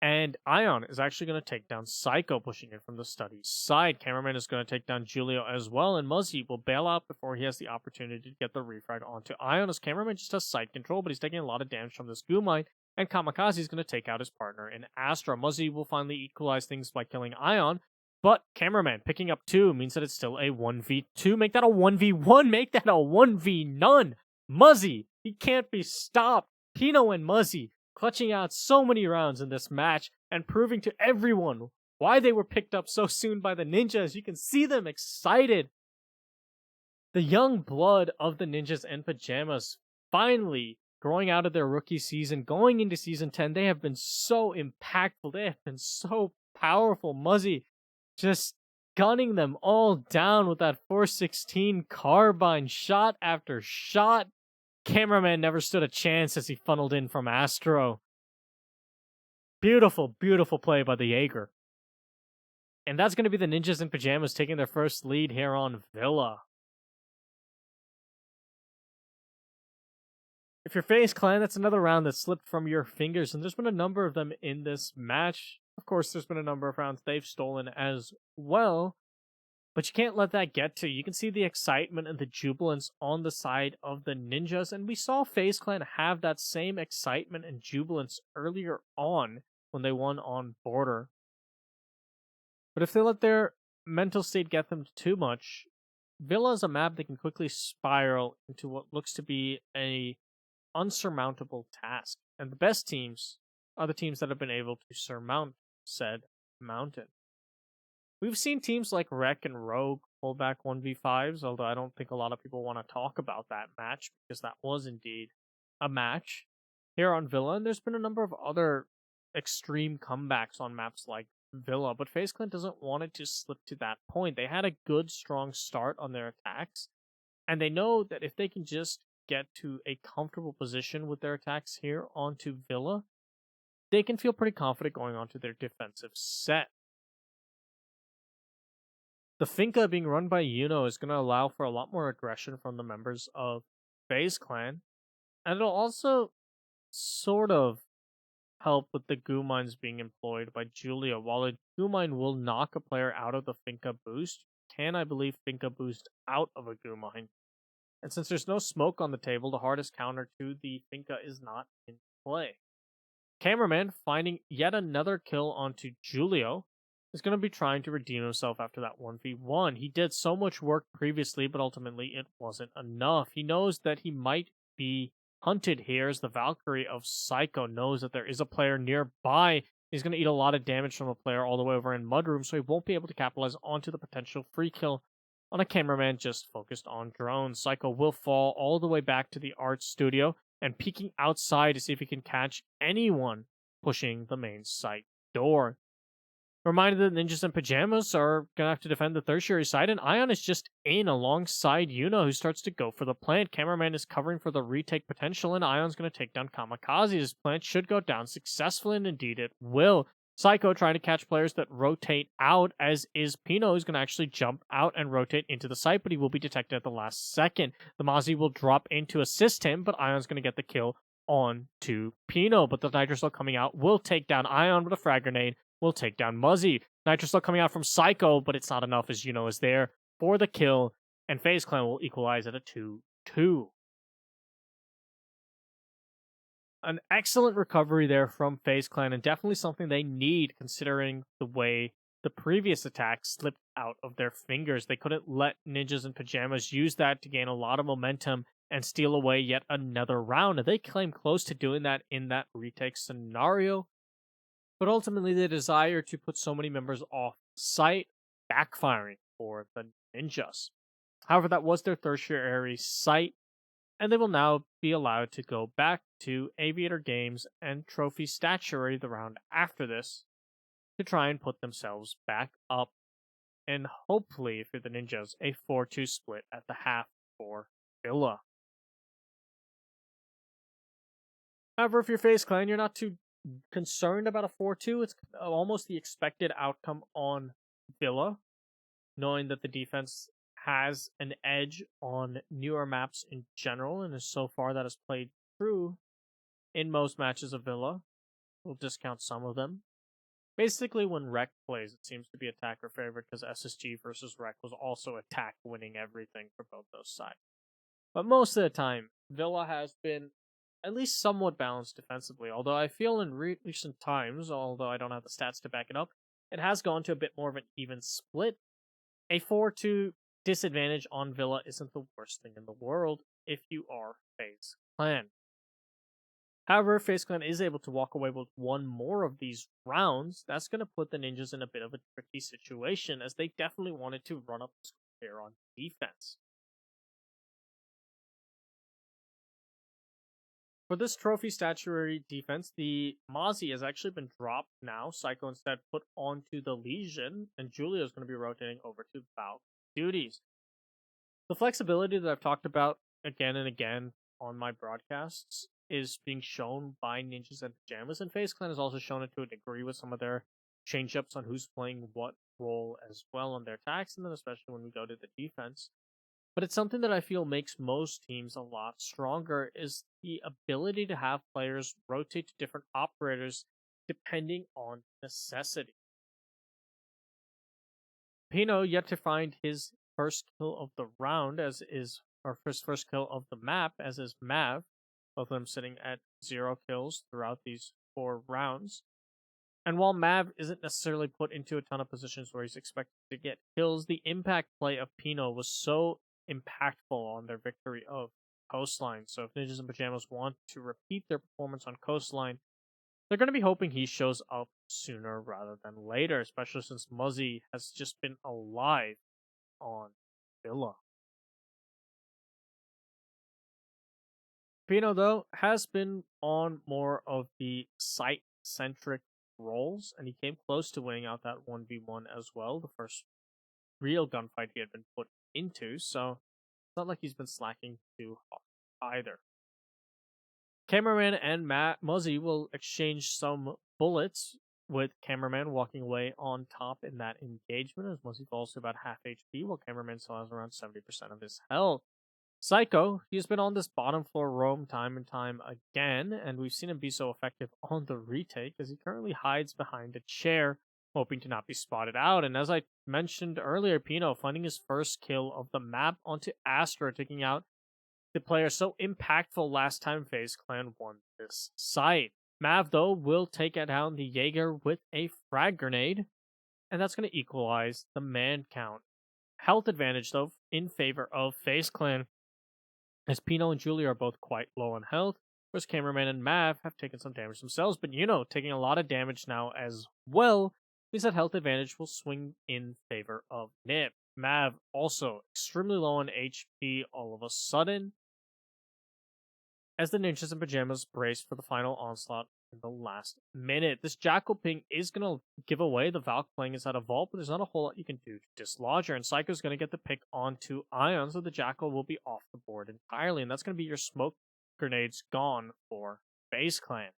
Speaker 1: And Ion is actually going to take down Psycho, pushing in from the Study's side. Cameraman is going to take down Julio as well, and Muzzy will bail out before he has the opportunity to get the refrag onto Ion, as Cameraman just has side control, but he's taking a lot of damage from this goo mine, and Kamikaze is going to take out his partner in Astra. Muzzy will finally equalize things by killing Ion, but Cameraman picking up 2 means that it's still a 1v2. Make that a 1v1, make that a 1v none. Muzzy, he can't be stopped. Pino and Muzzy clutching out so many rounds in this match and proving to everyone why they were picked up so soon by the Ninjas. You can see them excited. The young blood of the Ninjas and Pyjamas finally growing out of their rookie season, going into season 10. They have been so impactful. They have been so powerful. Muzzy just gunning them all down with that 416 carbine, shot after shot. Cameraman never stood a chance as he funneled in from Astro. Beautiful, beautiful play by the Jaeger. And that's going to be the Ninjas in Pyjamas taking their first lead here on Villa. If you're FaZe Clan, that's another round that slipped from your fingers, and there's been a number of them in this match. Of course, there's been a number of rounds they've stolen as well. But you can't let that get to you. You can see the excitement and the jubilance on the side of the Ninjas, and we saw FaZe Clan have that same excitement and jubilance earlier on when they won on Border. But if they let their mental state get them too much, Villa is a map that can quickly spiral into what looks to be a unsurmountable task. And the best teams are the teams that have been able to surmount said mountain. We've seen teams like Rec and Rogue pull back 1v5s, although I don't think a lot of people want to talk about that match, because that was indeed a match here on Villa, and there's been a number of other extreme comebacks on maps like Villa, but FaZe Clan doesn't want it to slip to that point. They had a good, strong start on their attacks, and they know that if they can just get to a comfortable position with their attacks here onto Villa, they can feel pretty confident going onto their defensive set. The Finca being run by Yuno is going to allow for a lot more aggression from the members of FaZe Clan, and it'll also sort of help with the goo mines being employed by Julia. While a goo mine will knock a player out of the Finca boost, can, I believe, Finca boost out of a goo mine. And since there's no smoke on the table, the hardest counter to the Finca is not in play. Cameraman, finding yet another kill onto Julio, is going to be trying to redeem himself after that 1v1. He did so much work previously, but ultimately it wasn't enough. He knows that he might be hunted here, as the Valkyrie of Psycho knows that there is a player nearby. He's going to eat a lot of damage from a player all the way over in Mudroom, so he won't be able to capitalize onto the potential free kill on a cameraman just focused on drones. Psycho will fall all the way back to the art studio and peeking outside to see if he can catch anyone pushing the main site door. Reminded that Ninjas and Pyjamas are going to have to defend the tertiary side, and Ion is just in alongside Yuno, who starts to go for the plant. Cameraman is covering for the retake potential, and Ion's going to take down Kamikaze. His plant should go down successfully, and indeed it will. Psycho trying to catch players that rotate out, as is Pino, who's going to actually jump out and rotate into the site, but he will be detected at the last second. The Mozzie will drop in to assist him, but Ion's going to get the kill on to Pino, but the Nitrocell coming out will take down Ion with a frag grenade. Will take down Muzzy. Nitrocell coming out from Psycho, but it's not enough, as Yuno is there for the kill, and FaZe Clan will equalize at a 2-2. An excellent recovery there from FaZe Clan, and definitely something they need, considering the way the previous attack slipped out of their fingers. They couldn't let Ninjas and Pyjamas use that to gain a lot of momentum and steal away yet another round. And they came close to doing that in that retake scenario, but ultimately the desire to put so many members off site backfiring for the Ninjas. However, that was their tertiary site, and they will now be allowed to go back to Aviator Games and Trophy Statuary the round after this to try and put themselves back up, and hopefully, if you're the Ninjas, a 4-2 split at the half for Villa. However, if you're FaZe Clan, you're not too concerned about a 4-2. It's almost the expected outcome on Villa, knowing that the defense has an edge on newer maps in general, and so far that has played true in most matches of Villa. We'll discount some of them. Basically, when Rec plays, it seems to be attacker favorite because SSG versus Rec was also attack winning everything for both those sides. But most of the time, Villa has been at least somewhat balanced defensively, although I feel in recent times, although I don't have the stats to back it up, it has gone to a bit more of an even split. A 4-2 disadvantage on Villa isn't the worst thing in the world if you are Faze Clan. However, if Faze Clan is able to walk away with one more of these rounds, that's going to put the Ninjas in a bit of a tricky situation, as they definitely wanted to run up the score here on defense. For this trophy statuary defense, the Mozzie has actually been dropped now. Psycho instead put onto the Legion, and Julia is going to be rotating over to Valve duties. The flexibility that I've talked about again and again on my broadcasts is being shown by Ninjas and Pyjamas, and Faze Clan has also shown it to a degree with some of their change-ups on who's playing what role as well on their attacks, and then especially when we go to the defense. But it's something that I feel makes most teams a lot stronger, is the ability to have players rotate to different operators depending on necessity. Pino yet to find his first kill of the round, or first kill of the map, as is Mav. Both of them sitting at 0 kills throughout these 4 rounds. And while Mav isn't necessarily put into a ton of positions where he's expected to get kills, the impact play of Pino was so impactful on their victory of Coastline. So if Ninjas and Pyjamas want to repeat their performance on Coastline, they're going to be hoping he shows up sooner rather than later, especially since Muzzy has just been alive on Villa. Pino, though, has been on more of the site-centric roles, and he came close to winning out that 1v1 as well, the first real gunfight he had been put into, so it's not like he's been slacking too hard either. Cameraman and Muzzy will exchange some bullets, with Cameraman walking away on top in that engagement, as Muzzy falls to about half HP, while Cameraman still has around 70% of his health. Psycho, he's been on this bottom floor roam time and time again, and we've seen him be so effective on the retake as he currently hides behind a chair, hoping to not be spotted out. And as I mentioned earlier, Pino finding his first kill of the map onto Astra, taking out the player so impactful last time Faze Clan won this site. Mav, though, will take down the Jaeger with a frag grenade, and that's going to equalize the man count. Health advantage, though, in favor of Faze Clan, as Pino and Julia are both quite low on health, whereas Cameraman and Mav have taken some damage themselves, but taking a lot of damage now as well, means that health advantage will swing in favor of Nip. Mav also extremely low on HP all of a sudden, as the Ninjas and Pyjamas brace for the final onslaught in the last minute. This Jackal ping is going to give away the Valk playing inside a vault, but there's not a whole lot you can do to dislodge her, and Psycho's going to get the pick onto Ion, so the Jackal will be off the board entirely, and that's going to be your smoke grenades gone for Faze Clan.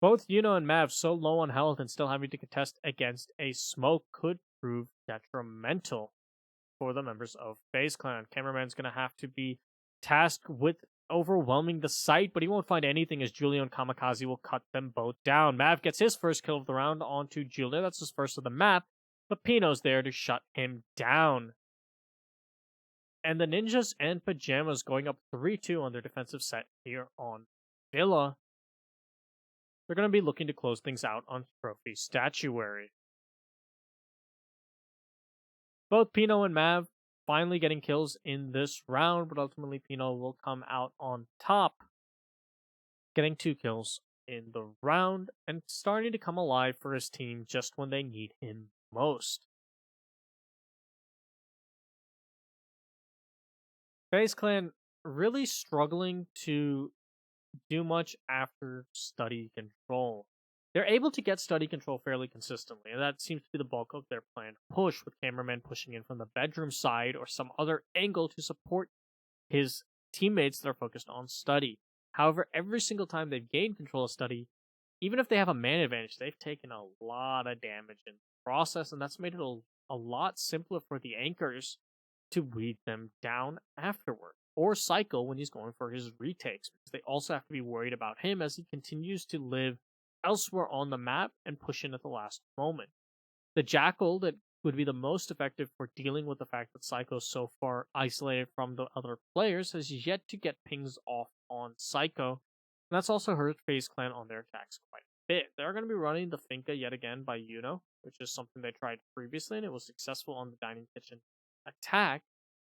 Speaker 1: Both Yuno and Mav so low on health and still having to contest against a smoke could prove detrimental for the members of Faze Clan. Cameraman's going to have to be tasked with overwhelming the site, but he won't find anything as Julia and Kamikaze will cut them both down. Mav gets his first kill of the round onto Julia. That's his first of the map, but Pino's there to shut him down. And the Ninjas and Pyjamas going up 3-2 on their defensive set here on Villa. They're going to be looking to close things out on Trophy Statuary. Both Pino and Mav finally getting kills in this round, but ultimately Pino will come out on top, getting 2 kills in the round and starting to come alive for his team just when they need him most. Faze Clan really struggling to do much after study control. They're able to get study control fairly consistently, and that seems to be the bulk of their planned push, with Cameraman pushing in from the bedroom side or some other angle to support his teammates that are focused on study. However, every single time they've gained control of study, even if they have a man advantage, they've taken a lot of damage in the process, and that's made it a lot simpler for the anchors to weed them down afterward, or Psycho when he's going for his retakes, because they also have to be worried about him as he continues to live elsewhere on the map and push in at the last moment. The Jackal that would be the most effective for dealing with the fact that Psycho's so far isolated from the other players has yet to get pings off on Psycho, and that's also hurt FaZe Clan on their attacks quite a bit. They're going to be running the Finka yet again by Yuno, which is something they tried previously, and it was successful on the Dining Kitchen attack,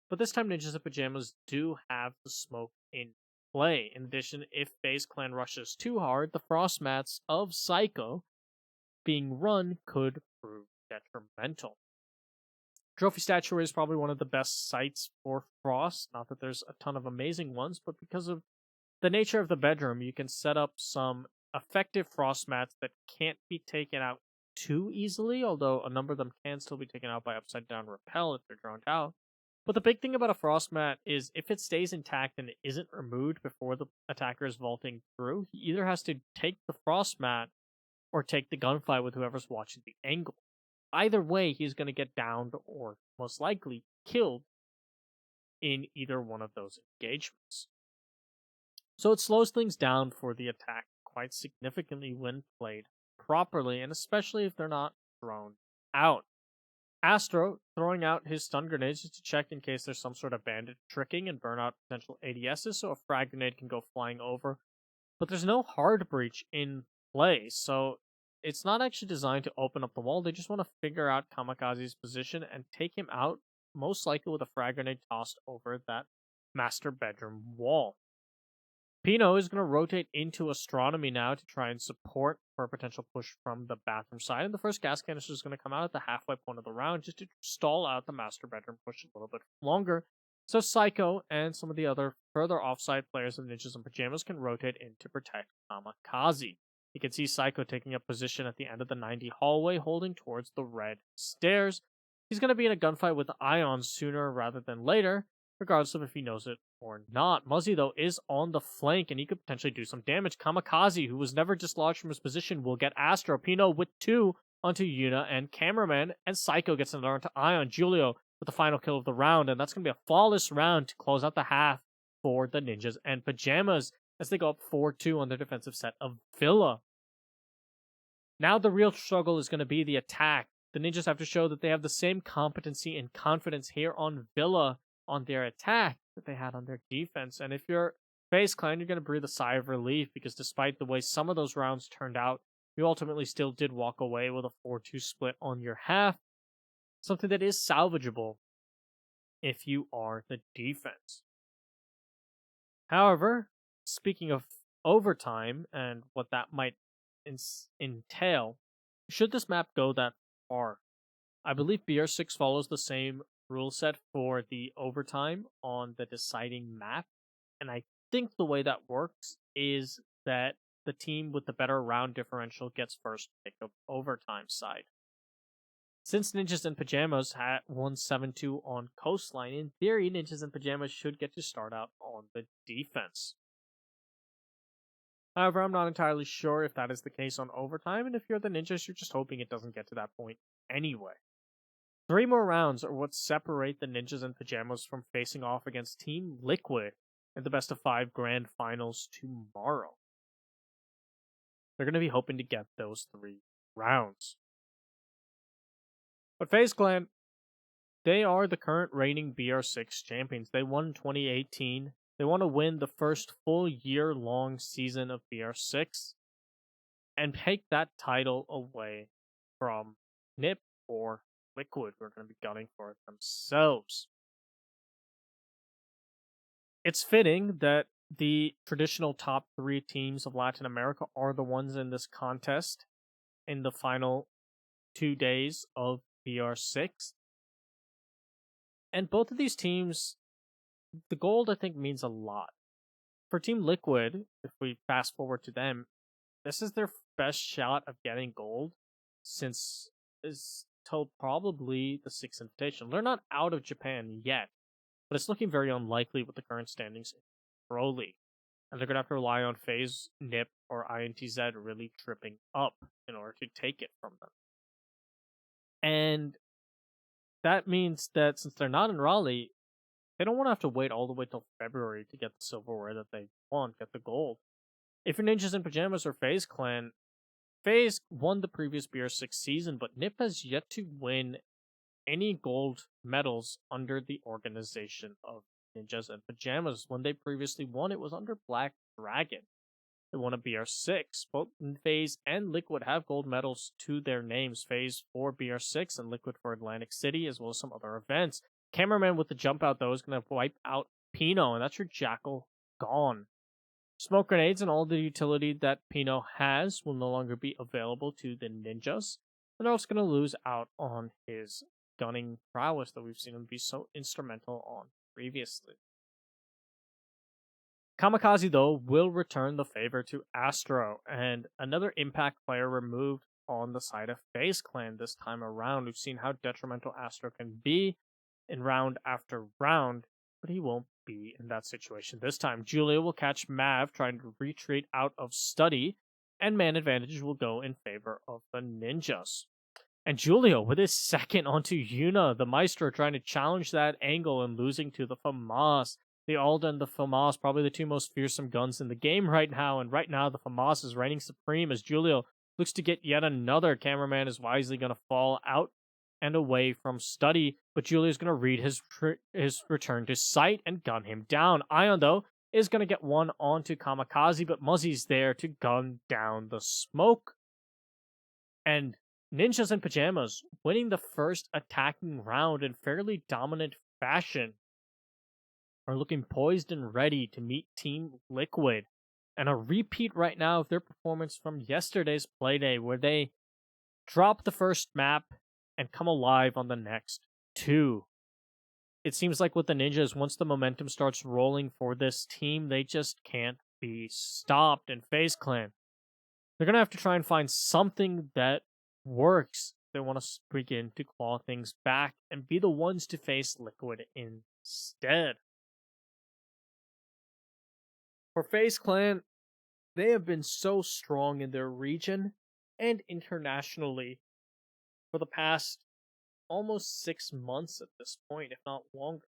Speaker 1: but this time Ninjas and Pyjamas do have the smoke in play. In addition, if FaZe Clan rushes too hard, the Frost Mats of Psycho being run could prove detrimental. Trophy Statuary is probably one of the best sites for Frost. Not that there's a ton of amazing ones, but because of the nature of the bedroom, you can set up some effective Frost Mats that can't be taken out too easily, although a number of them can still be taken out by Upside Down Repel if they're drowned out. But the big thing about a Frost Mat is if it stays intact and it isn't removed before the attacker is vaulting through, he either has to take the Frost Mat or take the gunfight with whoever's watching the angle. Either way, he's going to get downed or most likely killed in either one of those engagements. So it slows things down for the attack quite significantly when played properly, and especially if they're not thrown out. Astro throwing out his stun grenades just to check in case there's some sort of bandit tricking and burn out potential ADSs so a frag grenade can go flying over. But there's no hard breach in play, so it's not actually designed to open up the wall. They just want to figure out Kamikaze's position and take him out, most likely with a frag grenade tossed over that master bedroom wall. Pino is going to rotate into Astronomy now to try and support for a potential push from the bathroom side. And the first gas canister is going to come out at the halfway point of the round just to stall out the master bedroom push a little bit longer. So Psycho and some of the other further offside players of Ninjas and Pyjamas can rotate in to protect Kamikaze. You can see Psycho taking up position at the end of the 90 hallway, holding towards the red stairs. He's going to be in a gunfight with Ion sooner rather than later, regardless of if he knows it or not. Muzzy, though, is on the flank, and he could potentially do some damage. Kamikaze, who was never dislodged from his position, will get Astro. Pino with 2 onto Yuna and Cameraman, and Psycho gets another onto Ion. Julio with the final kill of the round, and that's going to be a flawless round to close out the half for the Ninjas and Pyjamas as they go up 4-2 on their defensive set of Villa. Now the real struggle is going to be the attack. The Ninjas have to show that they have the same competency and confidence here on Villa on their attack that they had on their defense. And if you're FaZe Clan, you're going to breathe a sigh of relief because despite the way some of those rounds turned out, you ultimately still did walk away with a 4-2 split on your half. Something that is salvageable if you are the defense. However, speaking of overtime and what that might entail, should this map go that far, I believe BR6 follows the same rule set for the overtime on the deciding map, and I think the way that works is that the team with the better round differential gets first pick of overtime side. Since Ninjas and Pyjamas had won 7-2 on Coastline, in theory, Ninjas and Pyjamas should get to start out on the defense. However, I'm not entirely sure if that is the case on overtime, and if you're the Ninjas, you're just hoping it doesn't get to that point anyway. 3 more rounds are what separate the Ninjas and Pyjamas from facing off against Team Liquid in the best of 5 grand finals tomorrow. They're going to be hoping to get those 3 rounds. But FaZe Clan, they are the current reigning BR6 champions. They won in 2018. They want to win the first full year-long season of BR6 and take that title away from NIP or Liquid, who are going to be gunning for it themselves. It's fitting that the traditional top 3 teams of Latin America are the ones in this contest in the final 2 days of BR6. And both of these teams, the gold, I think, means a lot. For Team Liquid, if we fast forward to them, this is their best shot of getting gold since is till probably the 6th invitation. They're not out of Japan yet, but it's looking very unlikely with the current standings in Pro League. And they're going to have to rely on FaZe, NIP, or INTZ really tripping up in order to take it from them. And that means that since they're not in Raleigh, they don't want to have to wait all the way till February to get the silverware that they want, get the gold. If you're Ninjas in Pajamas or Faze Clan, Faze won the previous BR6 season, but Nip has yet to win any gold medals under the organization of Ninjas and Pajamas. When they previously won, it was under Black Dragon. They won a BR6. Both Faze and Liquid have gold medals to their names. Faze for BR6 and Liquid for Atlantic City, as well as some other events. Cameraman with the jump out, though, is going to wipe out Pino, and that's your Jackal gone. Smoke grenades and all the utility that Pino has will no longer be available to the Ninjas. And they're also going to lose out on his gunning prowess that we've seen him be so instrumental on previously. Kamikaze, though, will return the favor to Astro, and another impact player removed on the side of Faze Clan this time around. We've seen how detrimental Astro can be in round after round, but he won't be in that situation this time. Julia will catch Mav trying to retreat out of study, and man advantage will go in favor of the Ninjas. And Julio with his second onto Yuna, the Maestro trying to challenge that angle and losing to the FAMAS. The Alda and the FAMAS, probably the two most fearsome guns in the game right now, and right now the FAMAS is reigning supreme as Julio looks to get yet another. Cameraman is wisely going to fall out and away from study, but Julio's going to read his return to sight and gun him down. Ion, though, is going to get one onto Kamikaze, but Muzzy's there to gun down the smoke. And Ninjas in Pajamas winning the first attacking round in fairly dominant fashion are looking poised and ready to meet Team Liquid. And a repeat right now of their performance from yesterday's Playday, where they drop the first map and come alive on the next two. It seems like with the Ninjas, once the momentum starts rolling for this team, they just can't be stopped. And Faze Clan, they're going to have to try and find something that works. They want to begin to claw things back and be the ones to face Liquid instead. For Faze Clan, they have been so strong in their region and internationally for the past almost 6 months at this point, if not longer.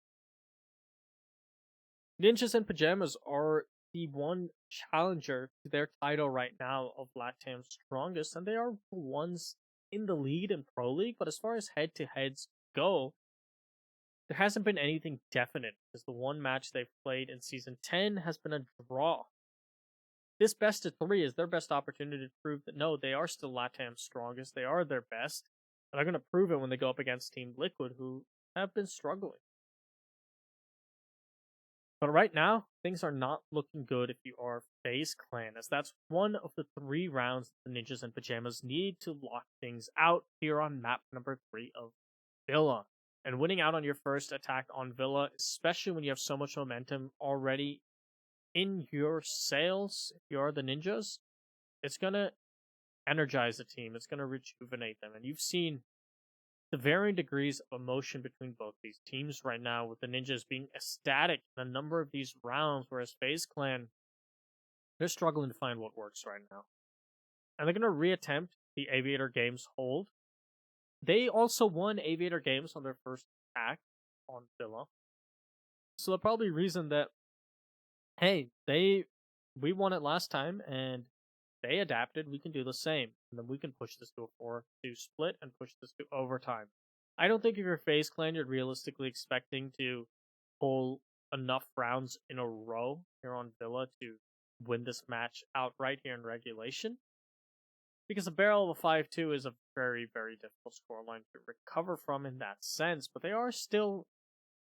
Speaker 1: Ninjas and Pajamas are the one challenger to their title right now of LATAM's strongest, and they are the ones in the lead in Pro League, but as far as head-to-heads go, there hasn't been anything definite, because the one match they've played in Season 10 has been a draw. This best of 3 is their best opportunity to prove that no, they are still LATAM's strongest, they are their best, and they're going to prove it when they go up against Team Liquid, who have been struggling. But right now, things are not looking good if you are Faze Clan, as that's one of the 3 rounds the Ninjas and Pajamas need to lock things out here on map number 3 of Villa. And winning out on your first attack on Villa, especially when you have so much momentum already in your sails, if you are the Ninjas, it's going to energize the team. It's going to rejuvenate them. And you've seen the varying degrees of emotion between both these teams right now, with the Ninjas being ecstatic in a number of these rounds, whereas Faze Clan, they're struggling to find what works right now. And they're going to reattempt the Aviator Games hold. They also won Aviator Games on their first attack on Villa. So they'll probably reason that, hey, we won it last time, and they adapted, we can do the same. And then we can push this to a 4-2 split and push this to overtime. I don't think if you're Faze Clan, you're realistically expecting to pull enough rounds in a row here on Villa to win this match outright here in regulation. Because a barrel of a 5-2 is a very, very difficult scoreline to recover from in that sense, but they are still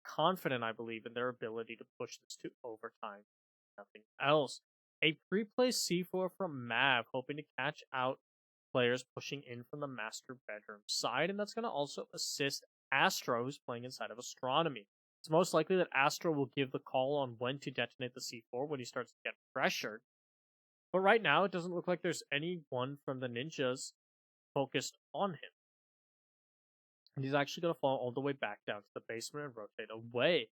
Speaker 1: confident, I believe, in their ability to push this to overtime. Nothing else. A pre-play C4 from Mav, hoping to catch out players pushing in from the master bedroom side, and that's going to also assist Astro, who's playing inside of Astronomy. It's most likely that Astro will give the call on when to detonate the C4 when he starts to get pressured. But right now, it doesn't look like there's anyone from the Ninjas focused on him. And he's actually going to fall all the way back down to the basement and rotate away.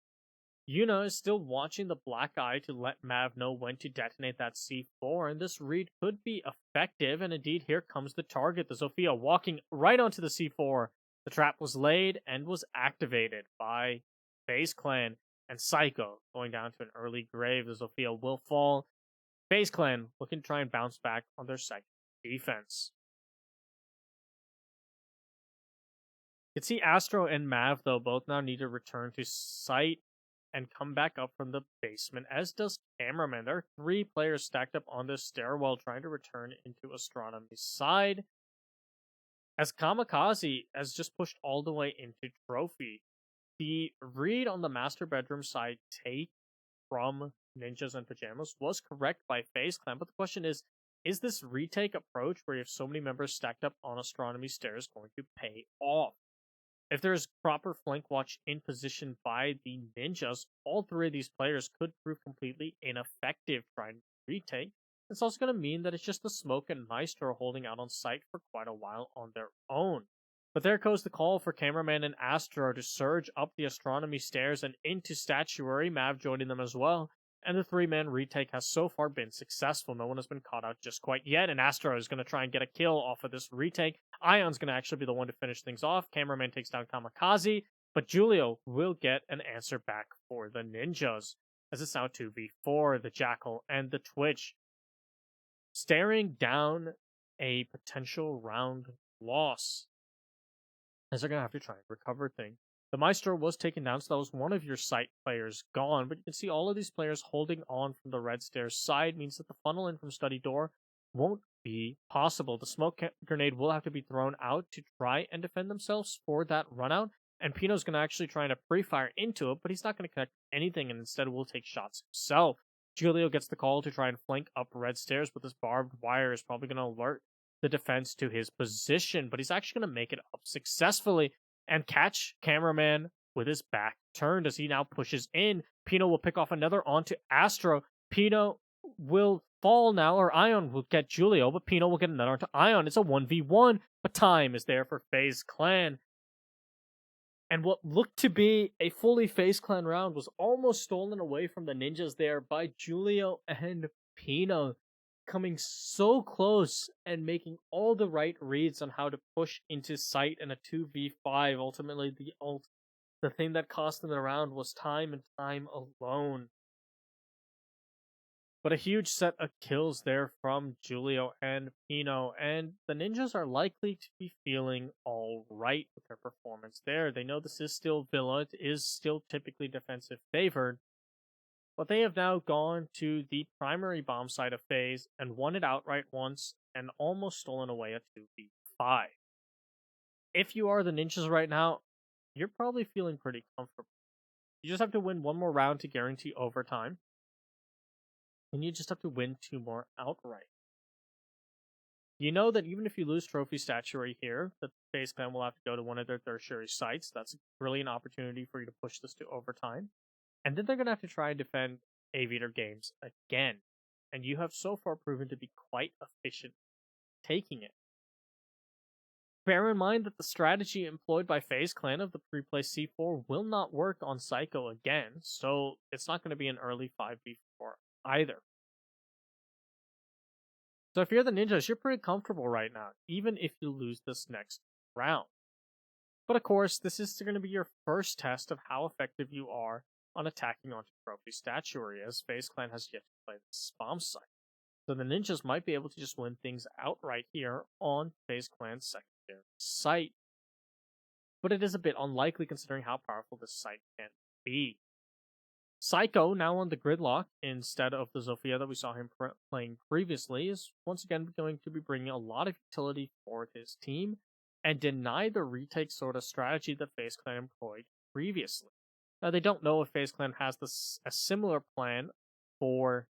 Speaker 1: Yuna is still watching the black eye to let Mav know when to detonate that C4, and this read could be effective, and indeed here comes the target, the Zofia walking right onto the C4 The trap was laid and was activated by Faze Clan and Psycho, going down to an early grave. The Zofia will fall. Faze Clan looking to try and bounce back on their second defense. You can see Astro and Mav, though, both now need to return to site and come back up from the basement, as does Cameraman. There are 3 players stacked up on this stairwell trying to return into Astronomy's side, as Kamikaze has just pushed all the way into Trophy. The read on the master bedroom side take from Ninjas and Pyjamas was correct by Faze Clan, but the question is this retake approach where you have so many members stacked up on Astronomy stairs going to pay off? If there's proper flank watch in position by the Ninjas, all 3 of these players could prove completely ineffective trying to retake. It's also going to mean that it's just the Smoke and Maestro holding out on site for quite a while on their own. But there goes the call for Cameraman and Astro to surge up the Astronomy stairs and into Statuary, Mav joining them as well. And the 3-man retake has so far been successful. No one has been caught out just quite yet, and Astro is going to try and get a kill off of this retake. Ion's going to actually be the one to finish things off. Cameraman takes down Kamikaze, but Julio will get an answer back for the Ninjas, as it's now 2v4, the Jackal and the Twitch, staring down a potential round loss, as they're going to have to try and recover things. The Maestro was taken down, so that was one of your site players gone, but you can see all of these players holding on from the red stairs side, means that the funnel in from study door won't be possible. The smoke grenade will have to be thrown out to try and defend themselves for that run out, and Pino's going to actually try to pre-fire into it, but he's not going to connect anything, and instead will take shots himself. Julio gets the call to try and flank up red stairs, but this barbed wire is probably going to alert the defense to his position, but he's actually going to make it up successfully and catch Cameraman with his back turned as he now pushes in. Pino will pick off another onto Astro. Pino will fall now, or Ion will get Julio, but Pino will get another onto Ion. It's a 1v1, but time is there for Faze Clan. And what looked to be a fully Faze Clan round was almost stolen away from the Ninjas there by Julio and Pino, coming so close and making all the right reads on how to push into sight in a 2v5. Ultimately, the thing that cost them the round was time and time alone. But a huge set of kills there from Julio and Pino, and the Ninjas are likely to be feeling all right with their performance there. They know this is still Villa, it is still typically defensive favored, but they have now gone to the primary bomb side of Faze and won it outright once and almost stolen away a 2v5. If you are the Ninjas right now, you're probably feeling pretty comfortable. You just have to win one more round to guarantee overtime, and you just have to win 2 more outright. You know that even if you lose Trophy Statuary here, the Faze Clan will have to go to one of their tertiary sites. That's a brilliant opportunity for you to push this to overtime. And then they're going to have to try and defend Aviator Games again. And you have so far proven to be quite efficient taking it. Bear in mind that the strategy employed by Faze Clan of the pre-play C4 will not work on Psycho again, so it's not going to be an early 5v4 either. So if you're the Ninjas, you're pretty comfortable right now, even if you lose this next round. But of course, this is going to be your first test of how effective you are on attacking onto Trophy Statuary, as Faze Clan has yet to play this bomb site. So the Ninjas might be able to just win things outright here on Faze Clan's secondary site. But it is a bit unlikely considering how powerful this site can be. Psycho, now on the gridlock, instead of the Zofia that we saw him playing previously, is once again going to be bringing a lot of utility for his team and deny the retake sort of strategy that Faze Clan employed previously. Now, they don't know if Faze Clan has a similar plan for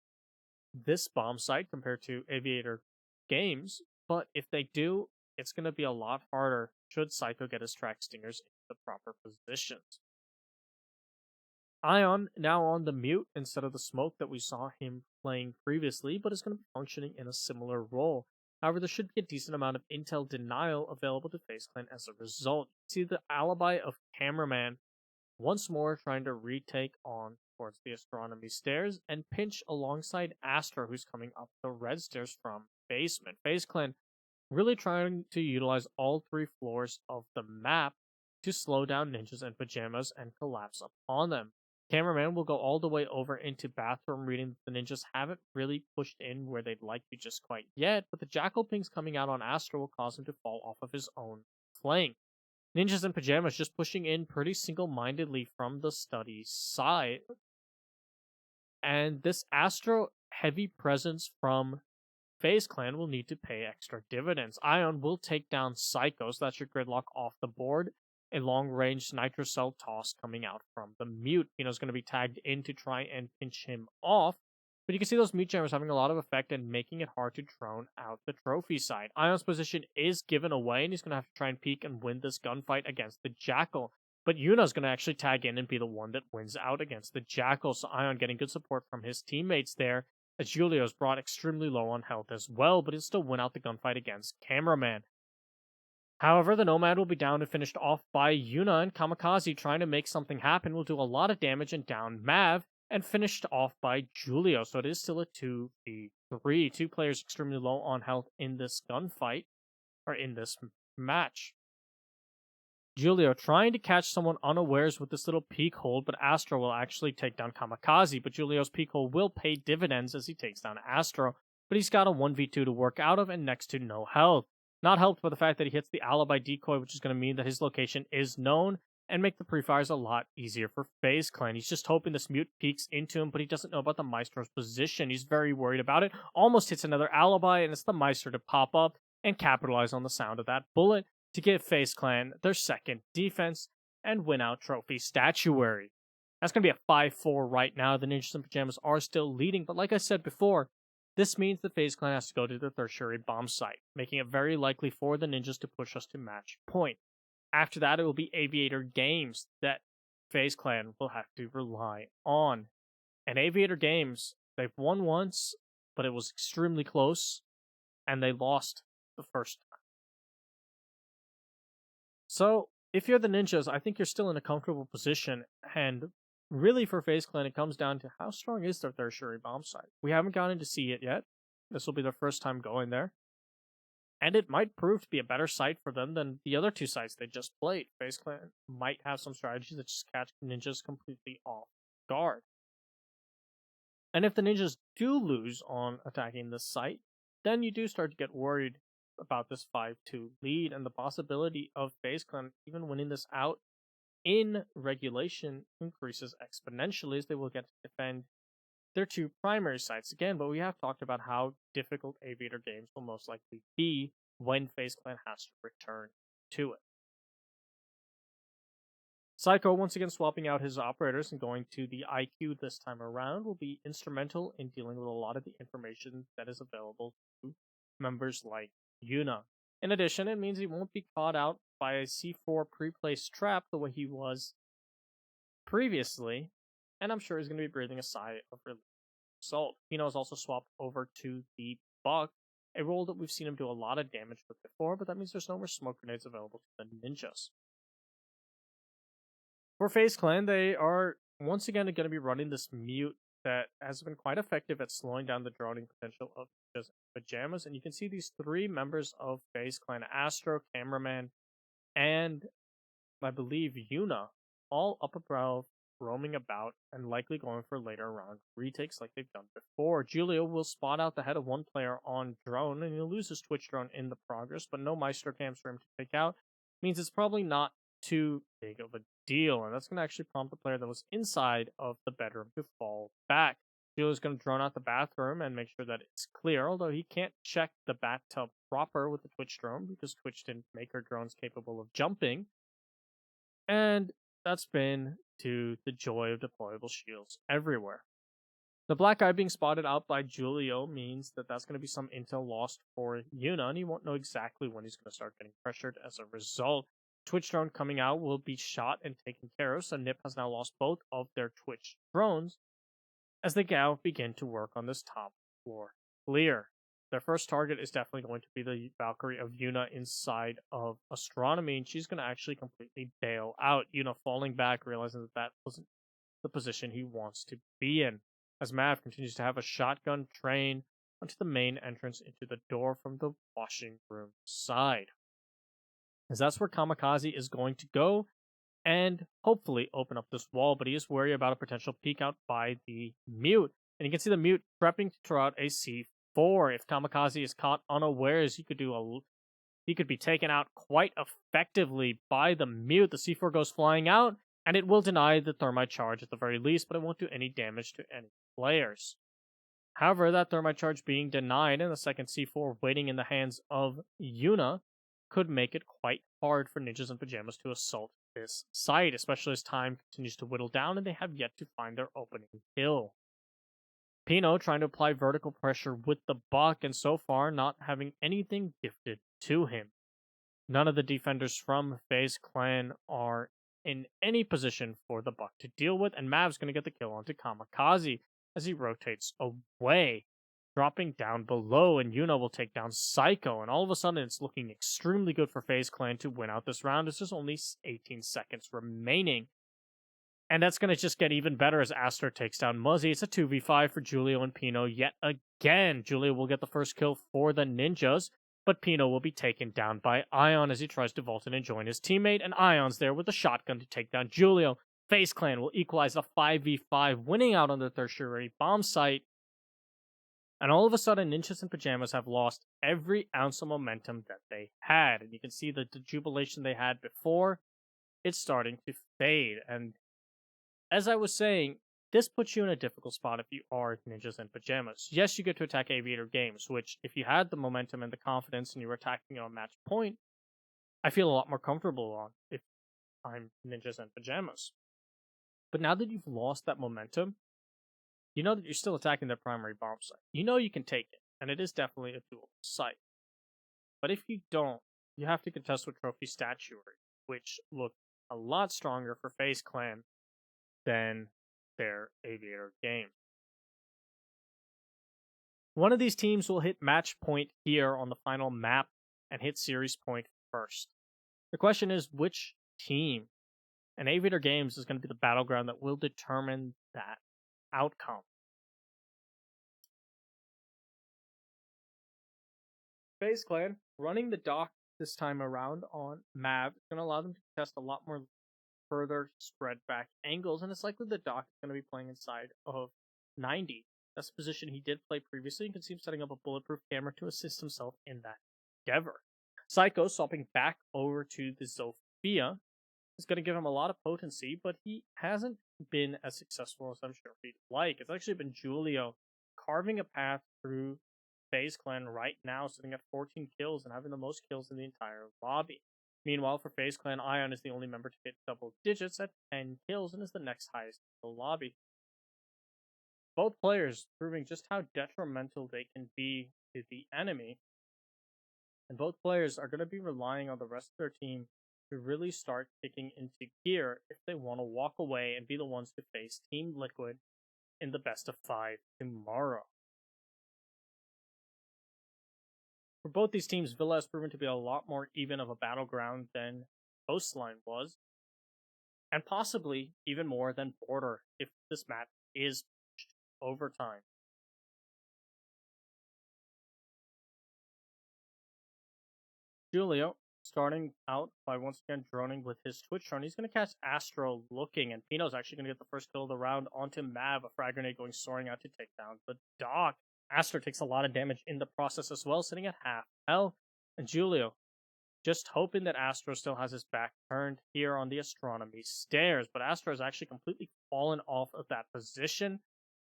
Speaker 1: this bomb site compared to Aviator Games, but if they do, it's going to be a lot harder should Psycho get his track stingers in the proper positions. Ion now on the mute instead of the smoke that we saw him playing previously, but is going to be functioning in a similar role. However, there should be a decent amount of intel denial available to Faze Clan as a result. See the alibi of Cameraman once more trying to retake on towards the Astronomy stairs and pinch alongside Astro, who's coming up the red stairs from basement. Faze Clan really trying to utilize all 3 floors of the map to slow down ninjas in pajamas and collapse upon them. Cameraman will go all the way over into bathroom, reading that the ninjas haven't really pushed in where they'd like to just quite yet, but the jackal pings coming out on Astro will cause him to fall off of his own flank. Ninjas in pajamas just pushing in pretty single-mindedly from the study side. And this Astro heavy presence from Faze Clan will need to pay extra dividends. Ion will take down Psychos, that's your gridlock off the board. A long-range Nitro Cell toss coming out from the Mute. Pino's going to be tagged in to try and pinch him off. But you can see those Mute Jammers having a lot of effect and making it hard to drone out the trophy side. Ion's position is given away, and he's going to have to try and peek and win this gunfight against the Jackal. But Yuna's going to actually tag in and be the one that wins out against the Jackal, so Ion getting good support from his teammates there, as Julio's brought extremely low on health as well, but he'll still win out the gunfight against Cameraman. However, the Nomad will be down and finished off by Yuna, and Kamikaze trying to make something happen will do a lot of damage and down Mav, and finished off by Julio. So it is still a 2v3. Two players extremely low on health in this gunfight, or in this match. Julio trying to catch someone unawares with this little peek hold, but Astro will actually take down Kamikaze, but Julio's peek hold will pay dividends as he takes down Astro, but he's got a 1v2 to work out of and next to no health. Not helped by the fact that he hits the alibi decoy, which is going to mean that his location is known, and make the pre-fires a lot easier for Faze Clan. He's just hoping this Mute peeks into him, but he doesn't know about the Maestro's position. He's very worried about it, almost hits another alibi, and it's the Maestro to pop up and capitalize on the sound of that bullet to give Faze Clan their second defense and win out trophy statuary. That's going to be a 5-4 right now. The Ninjas in Pajamas are still leading, but like I said before, this means the Faze Clan has to go to the tertiary bomb site, making it very likely for the Ninjas to push us to match point. After that, it will be Aviator Games that Faze Clan will have to rely on. And Aviator Games, they've won once, but it was extremely close, and they lost the first time. So, if you're the Ninjas, I think you're still in a comfortable position, and really for Faze Clan, it comes down to how strong is their tertiary bomb site. We haven't gotten to see it yet. This will be their first time going there. And it might prove to be a better site for them than the other two sites they just played. Faze Clan might have some strategies that just catch Ninjas completely off guard. And if the Ninjas do lose on attacking this site, then you do start to get worried about this 5-2 lead and the possibility of Faze Clan even winning this out in regulation increases exponentially as they will get to defend their two primary sites again, but we have talked about how difficult Aviator Games will most likely be when Faze Clan has to return to it. Psycho, once again swapping out his operators and going to the IQ this time around, will be instrumental in dealing with a lot of the information that is available to members like Yuna. In addition, it means he won't be caught out by a C4 pre-placed trap the way he was previously, and I'm sure he's going to be breathing a sigh of relief. Salt. Pino is also swapped over to the Buck, a role that we've seen him do a lot of damage with before, but that means there's no more smoke grenades available to the Ninjas. For Faze Clan, they are once again going to be running this Mute that has been quite effective at slowing down the droning potential of Ninjas in Pajamas, and you can see these three members of Faze Clan, Astro, Cameraman, and I believe Yuna, all up above, roaming about, and likely going for later round retakes like they've done before. Julio will spot out the head of one player on drone, and he'll lose his Twitch drone in the progress, but no Maestro cams for him to take out. Means it's probably not too big of a deal, and that's going to actually prompt the player that was inside of the bedroom to fall back. Julio's going to drone out the bathroom and make sure that it's clear, although he can't check the bathtub proper with the Twitch drone because Twitch didn't make her drones capable of jumping. And that's been to the joy of deployable shields everywhere. The black eye being spotted out by Julio means that that's going to be some intel lost for Yuna, and he won't know exactly when he's going to start getting pressured as a result. Twitch drone coming out will be shot and taken care of, so Nip has now lost both of their Twitch drones as they now begin to work on this top floor clear. Their first target is definitely going to be the Valkyrie of Yuna inside of Astronomy, and she's going to actually completely bail out. Yuna falling back, realizing that that wasn't the position he wants to be in, as Mav continues to have a shotgun train onto the main entrance into the door from the washing room side. As that's where Kamikaze is going to go, and hopefully open up this wall, but he is worried about a potential peek out by the Mute. And you can see the Mute prepping to throw out a C4. If Kamikaze is caught unawares, he could be taken out quite effectively by the Mute. The C4 goes flying out, and it will deny the Thermite charge at the very least, but it won't do any damage to any players. However, that Thermite charge being denied and the second C4 waiting in the hands of Yuna could make it quite hard for Ninjas in Pyjamas to assault this site, especially as time continues to whittle down and they have yet to find their opening kill. Pino trying to apply vertical pressure with the Buck, and so far not having anything gifted to him. None of the defenders from Faze clan are in any position for the Buck to deal with, and Mav's going to get the kill onto Kamikaze as he rotates away, dropping down below, and Yuna will take down Psycho, and all of a sudden it's looking extremely good for Faze clan to win out this round. There's just only 18 seconds remaining. And that's going to just get even better as Astro takes down Muzzy. It's a 2v5 for Julio and Pino yet again. Julio will get the first kill for the Ninjas, but Pino will be taken down by Ion as he tries to vault in and join his teammate, and Ion's there with a shotgun to take down Julio. Faze clan will equalize a 5v5, winning out on the tertiary bomb site. And all of a sudden, Ninjas in Pyjamas have lost every ounce of momentum that they had. And you can see the jubilation they had before. It's starting to fade. And as I was saying, this puts you in a difficult spot if you are Ninjas in Pyjamas. Yes, you get to attack Aviator Games, which, if you had the momentum and the confidence and you were attacking it on match point, I feel a lot more comfortable on if I'm Ninjas in Pyjamas. But now that you've lost that momentum, you know that you're still attacking their primary bomb site. You know you can take it, and it is definitely a doable site. But if you don't, you have to contest with Trophy Statuary, which look a lot stronger for Faze Clan than their Aviator game. One of these teams will hit match point here on the final map and hit series point first. The question is, which team? And Aviator Games is going to be the battleground that will determine that outcome. Faze Clan running the dock this time around on Mav is going to allow them to test a lot more further spread back angles, and it's likely the dock is going to be playing inside of 90. That's the position he did play previously. You can see him setting up a bulletproof camera to assist himself in that endeavor. Psycho swapping back over to the Zofia is going to give him a lot of potency, but he hasn't been as successful as I'm sure he'd like. It's actually been Julio carving a path through Faze Clan right now, sitting at 14 kills and having the most kills in the entire lobby. Meanwhile, for Faze Clan, Ion is the only member to hit double digits at 10 kills and is the next highest in the lobby. Both players proving just how detrimental they can be to the enemy, and both players are going to be relying on the rest of their team to really start kicking into gear if they want to walk away and be the ones to face Team Liquid in the best of 5 tomorrow. For both these teams, Villa has proven to be a lot more even of a battleground than Coastline was, and possibly even more than Border if this match is pushed overtime. Julio starting out by once again droning with his Twitch drone. He's going to catch Astro looking, and Pino's actually going to get the first kill of the round onto Mav, a frag grenade going soaring out to take down the dock. Astro takes a lot of damage in the process as well, sitting at half health. And Julio just hoping that Astro still has his back turned here on the astronomy stairs. But Astro has actually completely fallen off of that position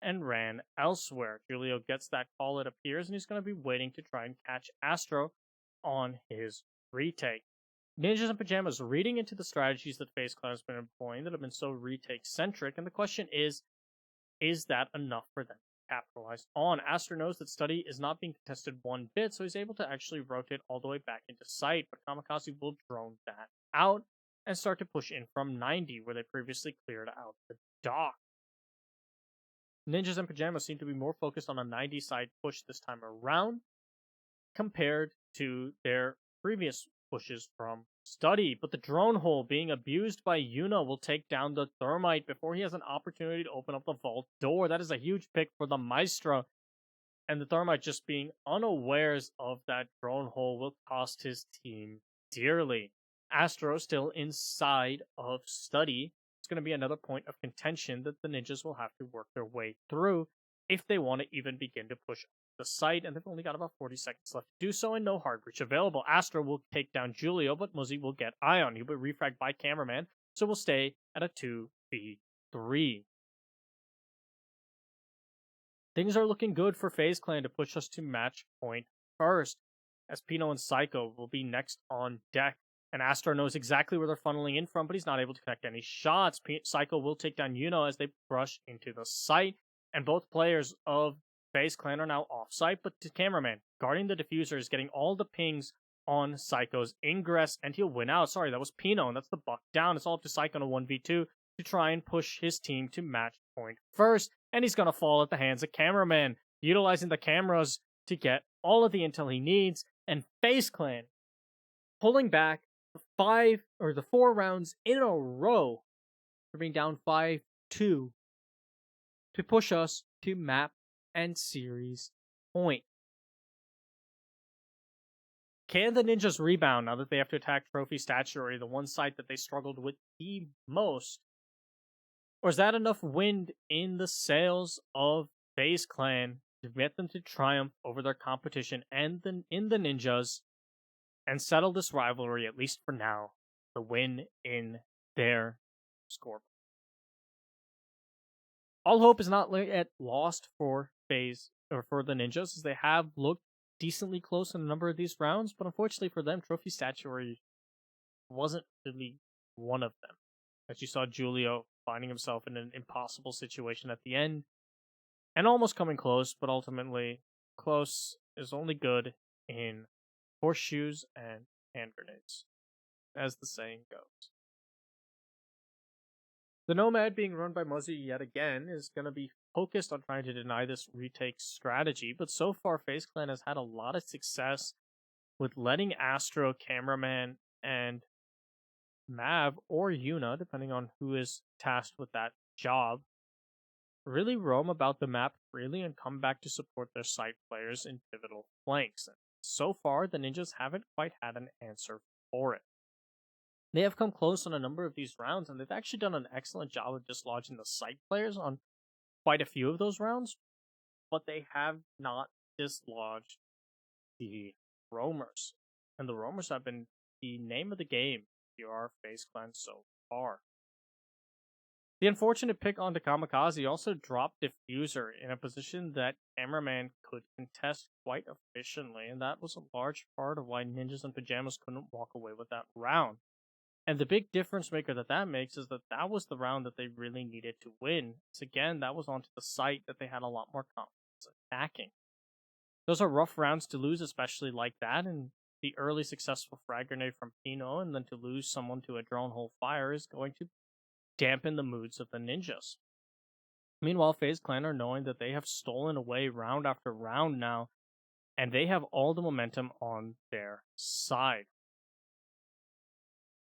Speaker 1: and ran elsewhere. Julio gets that call, it appears, and he's going to be waiting to try and catch Astro on his retake. Ninjas in Pyjamas reading into the strategies that Faze Clan has been employing that have been so retake-centric, and the question is that enough for them to capitalize on? Astro knows that Study is not being contested one bit, so he's able to actually rotate all the way back into sight, but Kamikaze will drone that out and start to push in from 90, where they previously cleared out the dock. Ninjas in Pyjamas seem to be more focused on a 90 side push this time around compared to their previous pushes from Study, but the drone hole being abused by Yuna will take down the Thermite before he has an opportunity to open up the vault door. That is a huge pick for the Maestro, and the Thermite just being unawares of that drone hole will cost his team dearly. Astro still inside of study. It's going to be another point of contention that the ninjas will have to work their way through if they want to even begin to push the site, and they've only got about 40 seconds left to do so, and no hard breach available. Astro will take down Julio, but Muzzy will get Ion. He'll be refragged by Cameraman, so we'll stay at a 2v3. Things are looking good for FaZe Clan to push us to match point first, as Pino and Psycho will be next on deck. And Astro knows exactly where they're funneling in from, but he's not able to connect any shots. Psycho will take down Yuno as they rush into the site, and both players of FaZe Clan are now off-site, but the Cameraman, guarding the diffuser, is getting all the pings on Psycho's ingress, and he'll win out. Sorry, that was Pino, and that's the buck down. It's all up to Psycho in a 1v2 to try and push his team to match point first, and he's going to fall at the hands of Cameraman, utilizing the cameras to get all of the intel he needs, and FaZe Clan pulling back the 4 rounds in a row for being down 5-2 to push us to map and series point. Can the ninjas rebound now that they have to attack Trophy Statuary, the one site that they struggled with the most? Or is that enough wind in the sails of FaZe Clan to get them to triumph over their competition and in the ninjas and settle this rivalry, at least for now, the win in their scoreboard? All hope is not yet lost for FaZe or for the ninjas, as they have looked decently close in a number of these rounds, but unfortunately for them, Trophy Statuary wasn't really one of them. As you saw Julio finding himself in an impossible situation at the end, and almost coming close, but ultimately close is only good in horseshoes and hand grenades, as the saying goes. The Nomad, being run by Muzzy yet again, is going to be focused on trying to deny this retake strategy, but so far FaZe Clan has had a lot of success with letting Astro, Cameraman, and Mav, or Yuna, depending on who is tasked with that job, really roam about the map freely and come back to support their site players in pivotal flanks. And so far, the ninjas haven't quite had an answer for it. They have come close on a number of these rounds, and they've actually done an excellent job of dislodging the site players on quite a few of those rounds, but they have not dislodged the roamers. And the roamers have been the name of the game if you are FaZe Clan so far. The unfortunate pick onto Kamikaze also dropped Diffuser in a position that Cameraman could contest quite efficiently, and that was a large part of why Ninjas and Pyjamas couldn't walk away with that round. And the big difference maker that makes is that was the round that they really needed to win. So again, that was onto the site that they had a lot more confidence attacking. Those are rough rounds to lose, especially like that, and the early successful frag grenade from Pino, and then to lose someone to a drone hole fire is going to dampen the moods of the ninjas. Meanwhile, FaZe Clan are knowing that they have stolen away round after round now, and they have all the momentum on their side.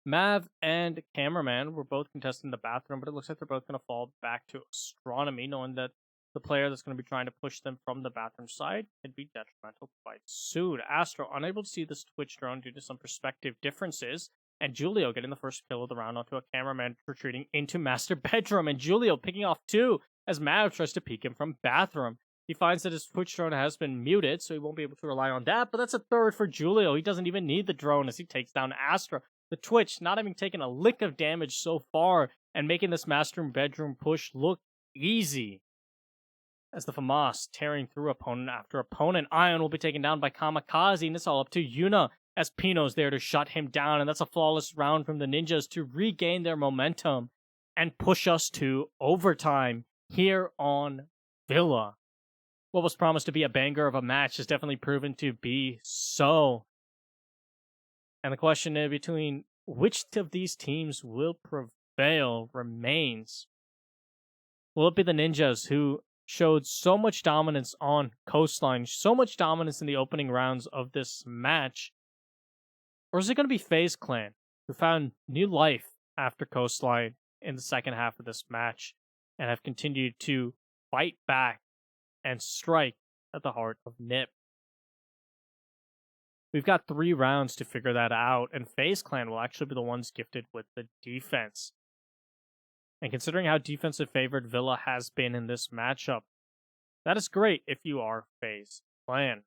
Speaker 1: Mav and Cameraman were both contesting the bathroom, but it looks like they're both going to fall back to Astronomy, knowing that the player that's going to be trying to push them from the bathroom side could be detrimental quite soon. Astro, unable to see this Twitch drone due to some perspective differences, and Julio getting the first kill of the round onto a Cameraman retreating into master bedroom, and Julio picking off 2 as Mav tries to peek him from bathroom. He finds that his Twitch drone has been muted, so he won't be able to rely on that, but that's a third for Julio. He doesn't even need the drone as he takes down Astro. The Twitch not having taken a lick of damage so far and making this master bedroom push look easy. As the FAMAS tearing through opponent after opponent, Ion will be taken down by Kamikaze, and it's all up to Yuna as Pino's there to shut him down, and that's a flawless round from the ninjas to regain their momentum and push us to overtime here on Villa. What was promised to be a banger of a match has definitely proven to be so. And the question between which of these teams will prevail remains. Will it be the ninjas who showed so much dominance on Coastline, so much dominance in the opening rounds of this match? Or is it going to be FaZe Clan, who found new life after Coastline in the second half of this match and have continued to fight back and strike at the heart of Nip? We've got 3 rounds to figure that out, and Faze Clan will actually be the ones gifted with the defense. And considering how defensive favored Villa has been in this matchup, that is great if you are Faze Clan.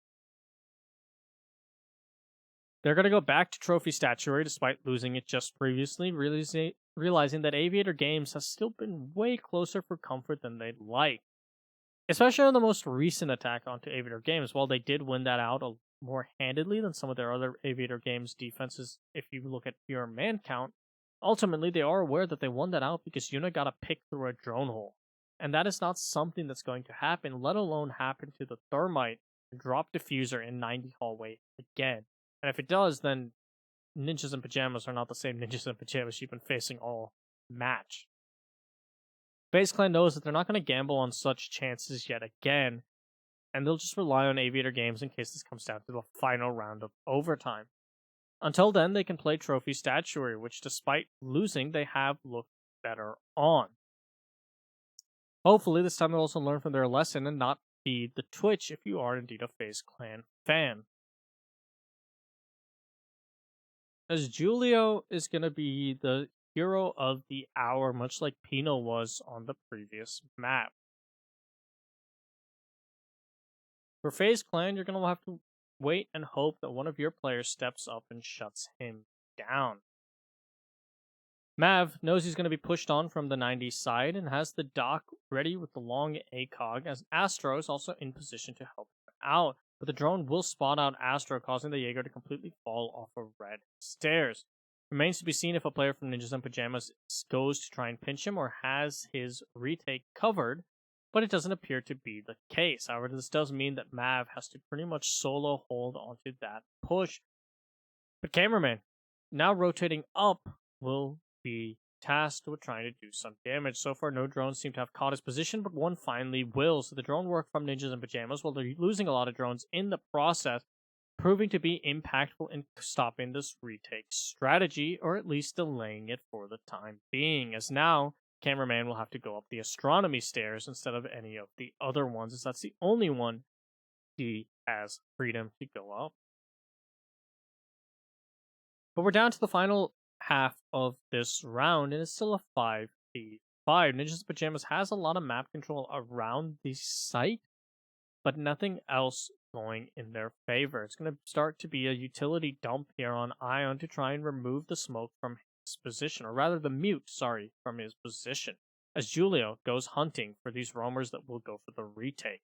Speaker 1: They're going to go back to Trophy Statuary despite losing it just previously, realizing that Aviator Games has still been way closer for comfort than they'd like. Especially on the most recent attack onto Aviator Games, while they did win that out more handedly than some of their other Aviator Games defenses, if you look at pure man count, ultimately they are aware that they won that out because Yuna got a pick through a drone hole. And that is not something that's going to happen, let alone happen to the Thermite and drop Diffuser in 90 hallway again. And if it does, then Ninjas in Pyjamas are not the same Ninjas in Pyjamas you've been facing all match. Faze Clan knows that they're not going to gamble on such chances yet again, and they'll just rely on Aviator Games in case this comes down to the final round of overtime. Until then, they can play Trophy Statuary, which despite losing, they have looked better on. Hopefully, this time they'll also learn from their lesson and not feed the Twitch if you are indeed a Faze Clan fan. As Julio is going to be the hero of the hour, much like Pino was on the previous map. For Faze Clan, you're going to have to wait and hope that one of your players steps up and shuts him down. Mav knows he's going to be pushed on from the 90 side and has the dock ready with the long ACOG, as Astro is also in position to help him out. But the drone will spot out Astro, causing the Jaeger to completely fall off of red stairs. Remains to be seen if a player from Ninjas in Pyjamas goes to try and pinch him or has his retake covered, but it doesn't appear to be the case. However, this does mean that Mav has to pretty much solo hold onto that push. But Cameraman, now rotating up, will be tasked with trying to do some damage. So far, no drones seem to have caught his position, but one finally will. So the drone work from Ninjas in Pyjamas, while they're losing a lot of drones in the process, proving to be impactful in stopping this retake strategy, or at least delaying it for the time being, as now Cameraman will have to go up the astronomy stairs instead of any of the other ones, as that's the only one he has freedom to go up. But we're down to the final half of this round, and it's still a 5v5. Ninjas in Pyjamas has a lot of map control around the site, but nothing else going in their favor. It's going to start to be a utility dump here on Ion to try and remove the smoke from his position, or rather the mute, from his position, as Julio goes hunting for these roamers that will go for the retake.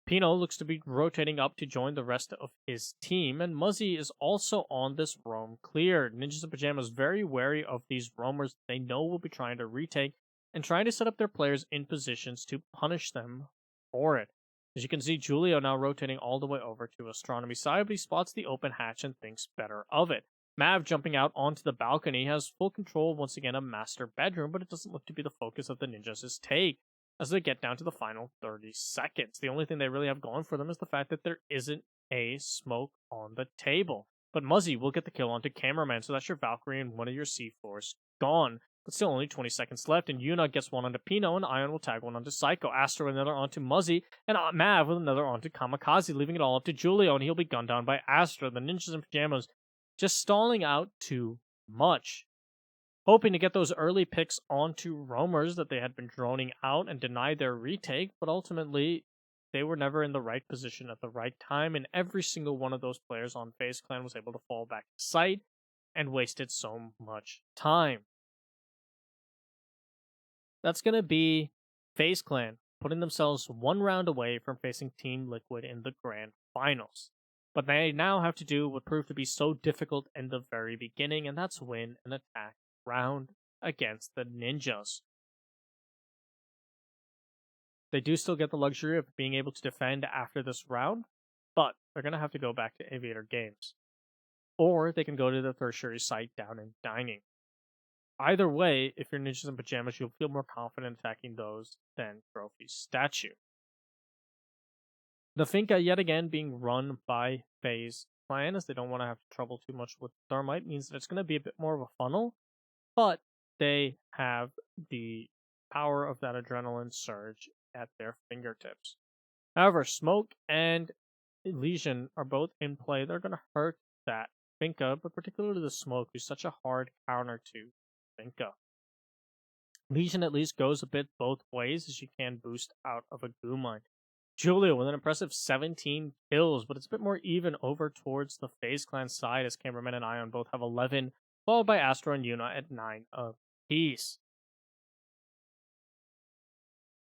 Speaker 1: Pino looks to be rotating up to join the rest of his team, and Muzzy is also on this roam clear. Ninjas in Pyjamas very wary of these roamers they know will be trying to retake, and trying to set up their players in positions to punish them for it. As you can see, Julio now rotating all the way over to Astronomy side, but he spots the open hatch and thinks better of it. Mav jumping out onto the balcony has full control once again of master bedroom, but it doesn't look to be the focus of the Ninjas' take as they get down to the final 30 seconds. The only thing they really have going for them is the fact that there isn't a smoke on the table. But Muzzy will get the kill onto Cameraman, so that's your Valkyrie and one of your C4s gone. But still only 20 seconds left, and Yuna gets one onto Pino, and Ion will tag one onto Psycho. Astro another onto Muzzy, and Mav with another onto Kamikaze, leaving it all up to Julio, and he'll be gunned down by Astro. The Ninjas in Pyjamas just stalling out too much, hoping to get those early picks onto roamers that they had been droning out and deny their retake, but ultimately they were never in the right position at the right time, and every single one of those players on Faze Clan was able to fall back to site and wasted so much time. That's going to be Faze Clan putting themselves one round away from facing Team Liquid in the grand finals. But they now have to do what proved to be so difficult in the very beginning, and that's win an attack round against the Ninjas. They do still get the luxury of being able to defend after this round, but they're going to have to go back to Aviator Games. Or they can go to the tertiary site down in Dining. Either way, if you're Ninjas in Pyjamas, you'll feel more confident attacking those than Trophy Statue. The Finca yet again being run by Faze Clan, as they don't want to have trouble too much with Thermite, means that it's going to be a bit more of a funnel, but they have the power of that adrenaline surge at their fingertips. However, Smoke and Legion are both in play, they're going to hurt that Finka, but particularly the Smoke, who's such a hard counter to Finka. Legion at least goes a bit both ways, as you can boost out of a Goo Mine. Julio with an impressive 17 kills, but it's a bit more even over towards the FaZe Clan side, as Cameraman and Ion both have 11, followed by Astro and Yuna at 9 apiece.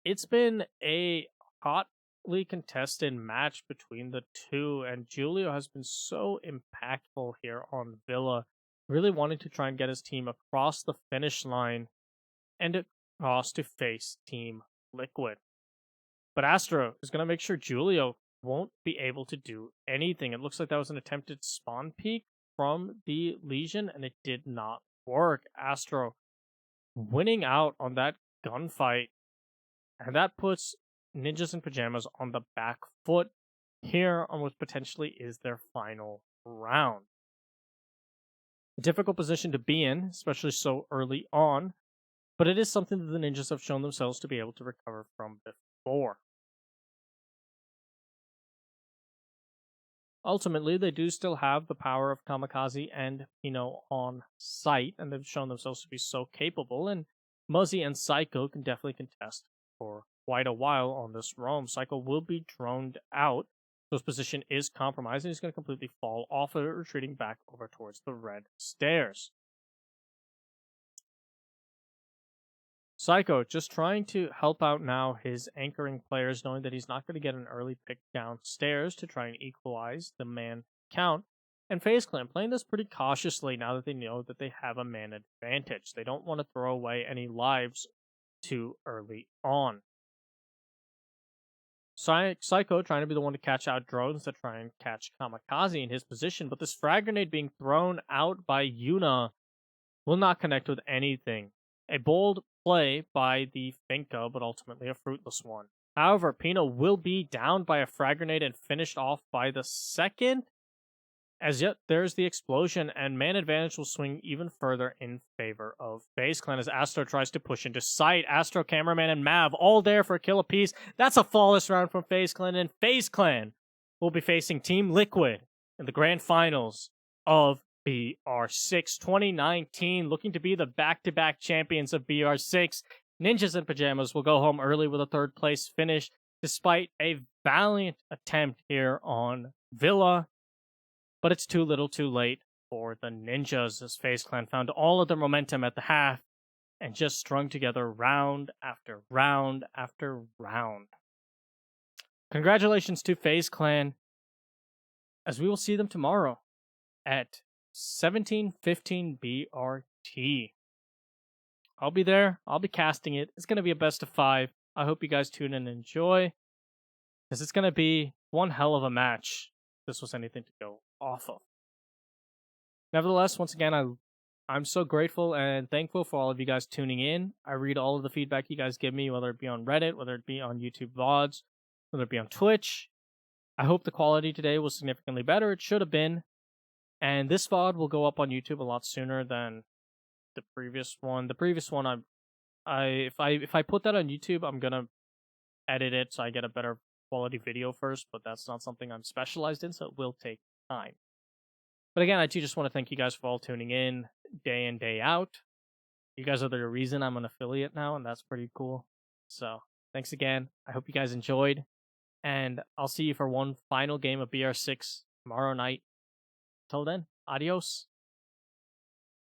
Speaker 1: It's been a hotly contested match between the two, and Julio has been so impactful here on Villa, really wanting to try and get his team across the finish line and across to face Team Liquid. But Astro is going to make sure Julio won't be able to do anything. It looks like that was an attempted spawn peek from the Legion, and it did not work. Astro winning out on that gunfight, and that puts Ninjas in Pyjamas on the back foot here on what potentially is their final round. A difficult position to be in, especially so early on, but it is something that the Ninjas have shown themselves to be able to recover from before. Ultimately, they do still have the power of Kamikaze and Pino on site, and they've shown themselves to be so capable, and Muzzy and Psycho can definitely contest for quite a while on this roam. Psycho will be droned out, so his position is compromised, and he's going to completely fall off of it, retreating back over towards the red stairs. Psycho just trying to help out now his anchoring players, knowing that he's not going to get an early pick downstairs to try and equalize the man count. And FaZe Clan playing this pretty cautiously now that they know that they have a man advantage. They don't want to throw away any lives too early on. Psycho trying to be the one to catch out drones that try and catch Kamikaze in his position, but this frag grenade being thrown out by Yuna will not connect with anything. A bold play by the Finka, but ultimately a fruitless one. However, Pino will be downed by a frag grenade and finished off by the second. As yet, there's the explosion, and man advantage will swing even further in favor of FaZe Clan as Astro tries to push into sight. Astro, Cameraman, and Mav all there for a kill apiece. That's a flawless round from FaZe Clan, and FaZe Clan will be facing Team Liquid in the grand finals of BR6 2019, looking to be the back-to-back champions of BR6. Ninjas in Pyjamas will go home early with a third place finish, despite a valiant attempt here on Villa. But it's too little too late for the Ninjas, as FaZe Clan found all of their momentum at the half and just strung together round after round after round. Congratulations to FaZe Clan, as we will see them tomorrow at 17:15 BRT. I'll be there. I'll be casting it. It's going to be a best of 5. I hope you guys tune in and enjoy, because it's going to be one hell of a match. This was anything to go off of. Nevertheless, once again, I'm so grateful and thankful for all of you guys tuning in. I read all of the feedback you guys give me, whether it be on Reddit, whether it be on YouTube VODs, whether it be on Twitch. I hope the quality today was significantly better. It should have been. And this VOD will go up on YouTube a lot sooner than the previous one. The previous one, if I put that on YouTube, I'm gonna edit it so I get a better quality video first, but that's not something I'm specialized in, so it will take time. But again, I do just want to thank you guys for all tuning in day in, day out. You guys are the reason I'm an affiliate now, and that's pretty cool. So thanks again. I hope you guys enjoyed, and I'll see you for one final game of BR6 tomorrow night. Till then, adios.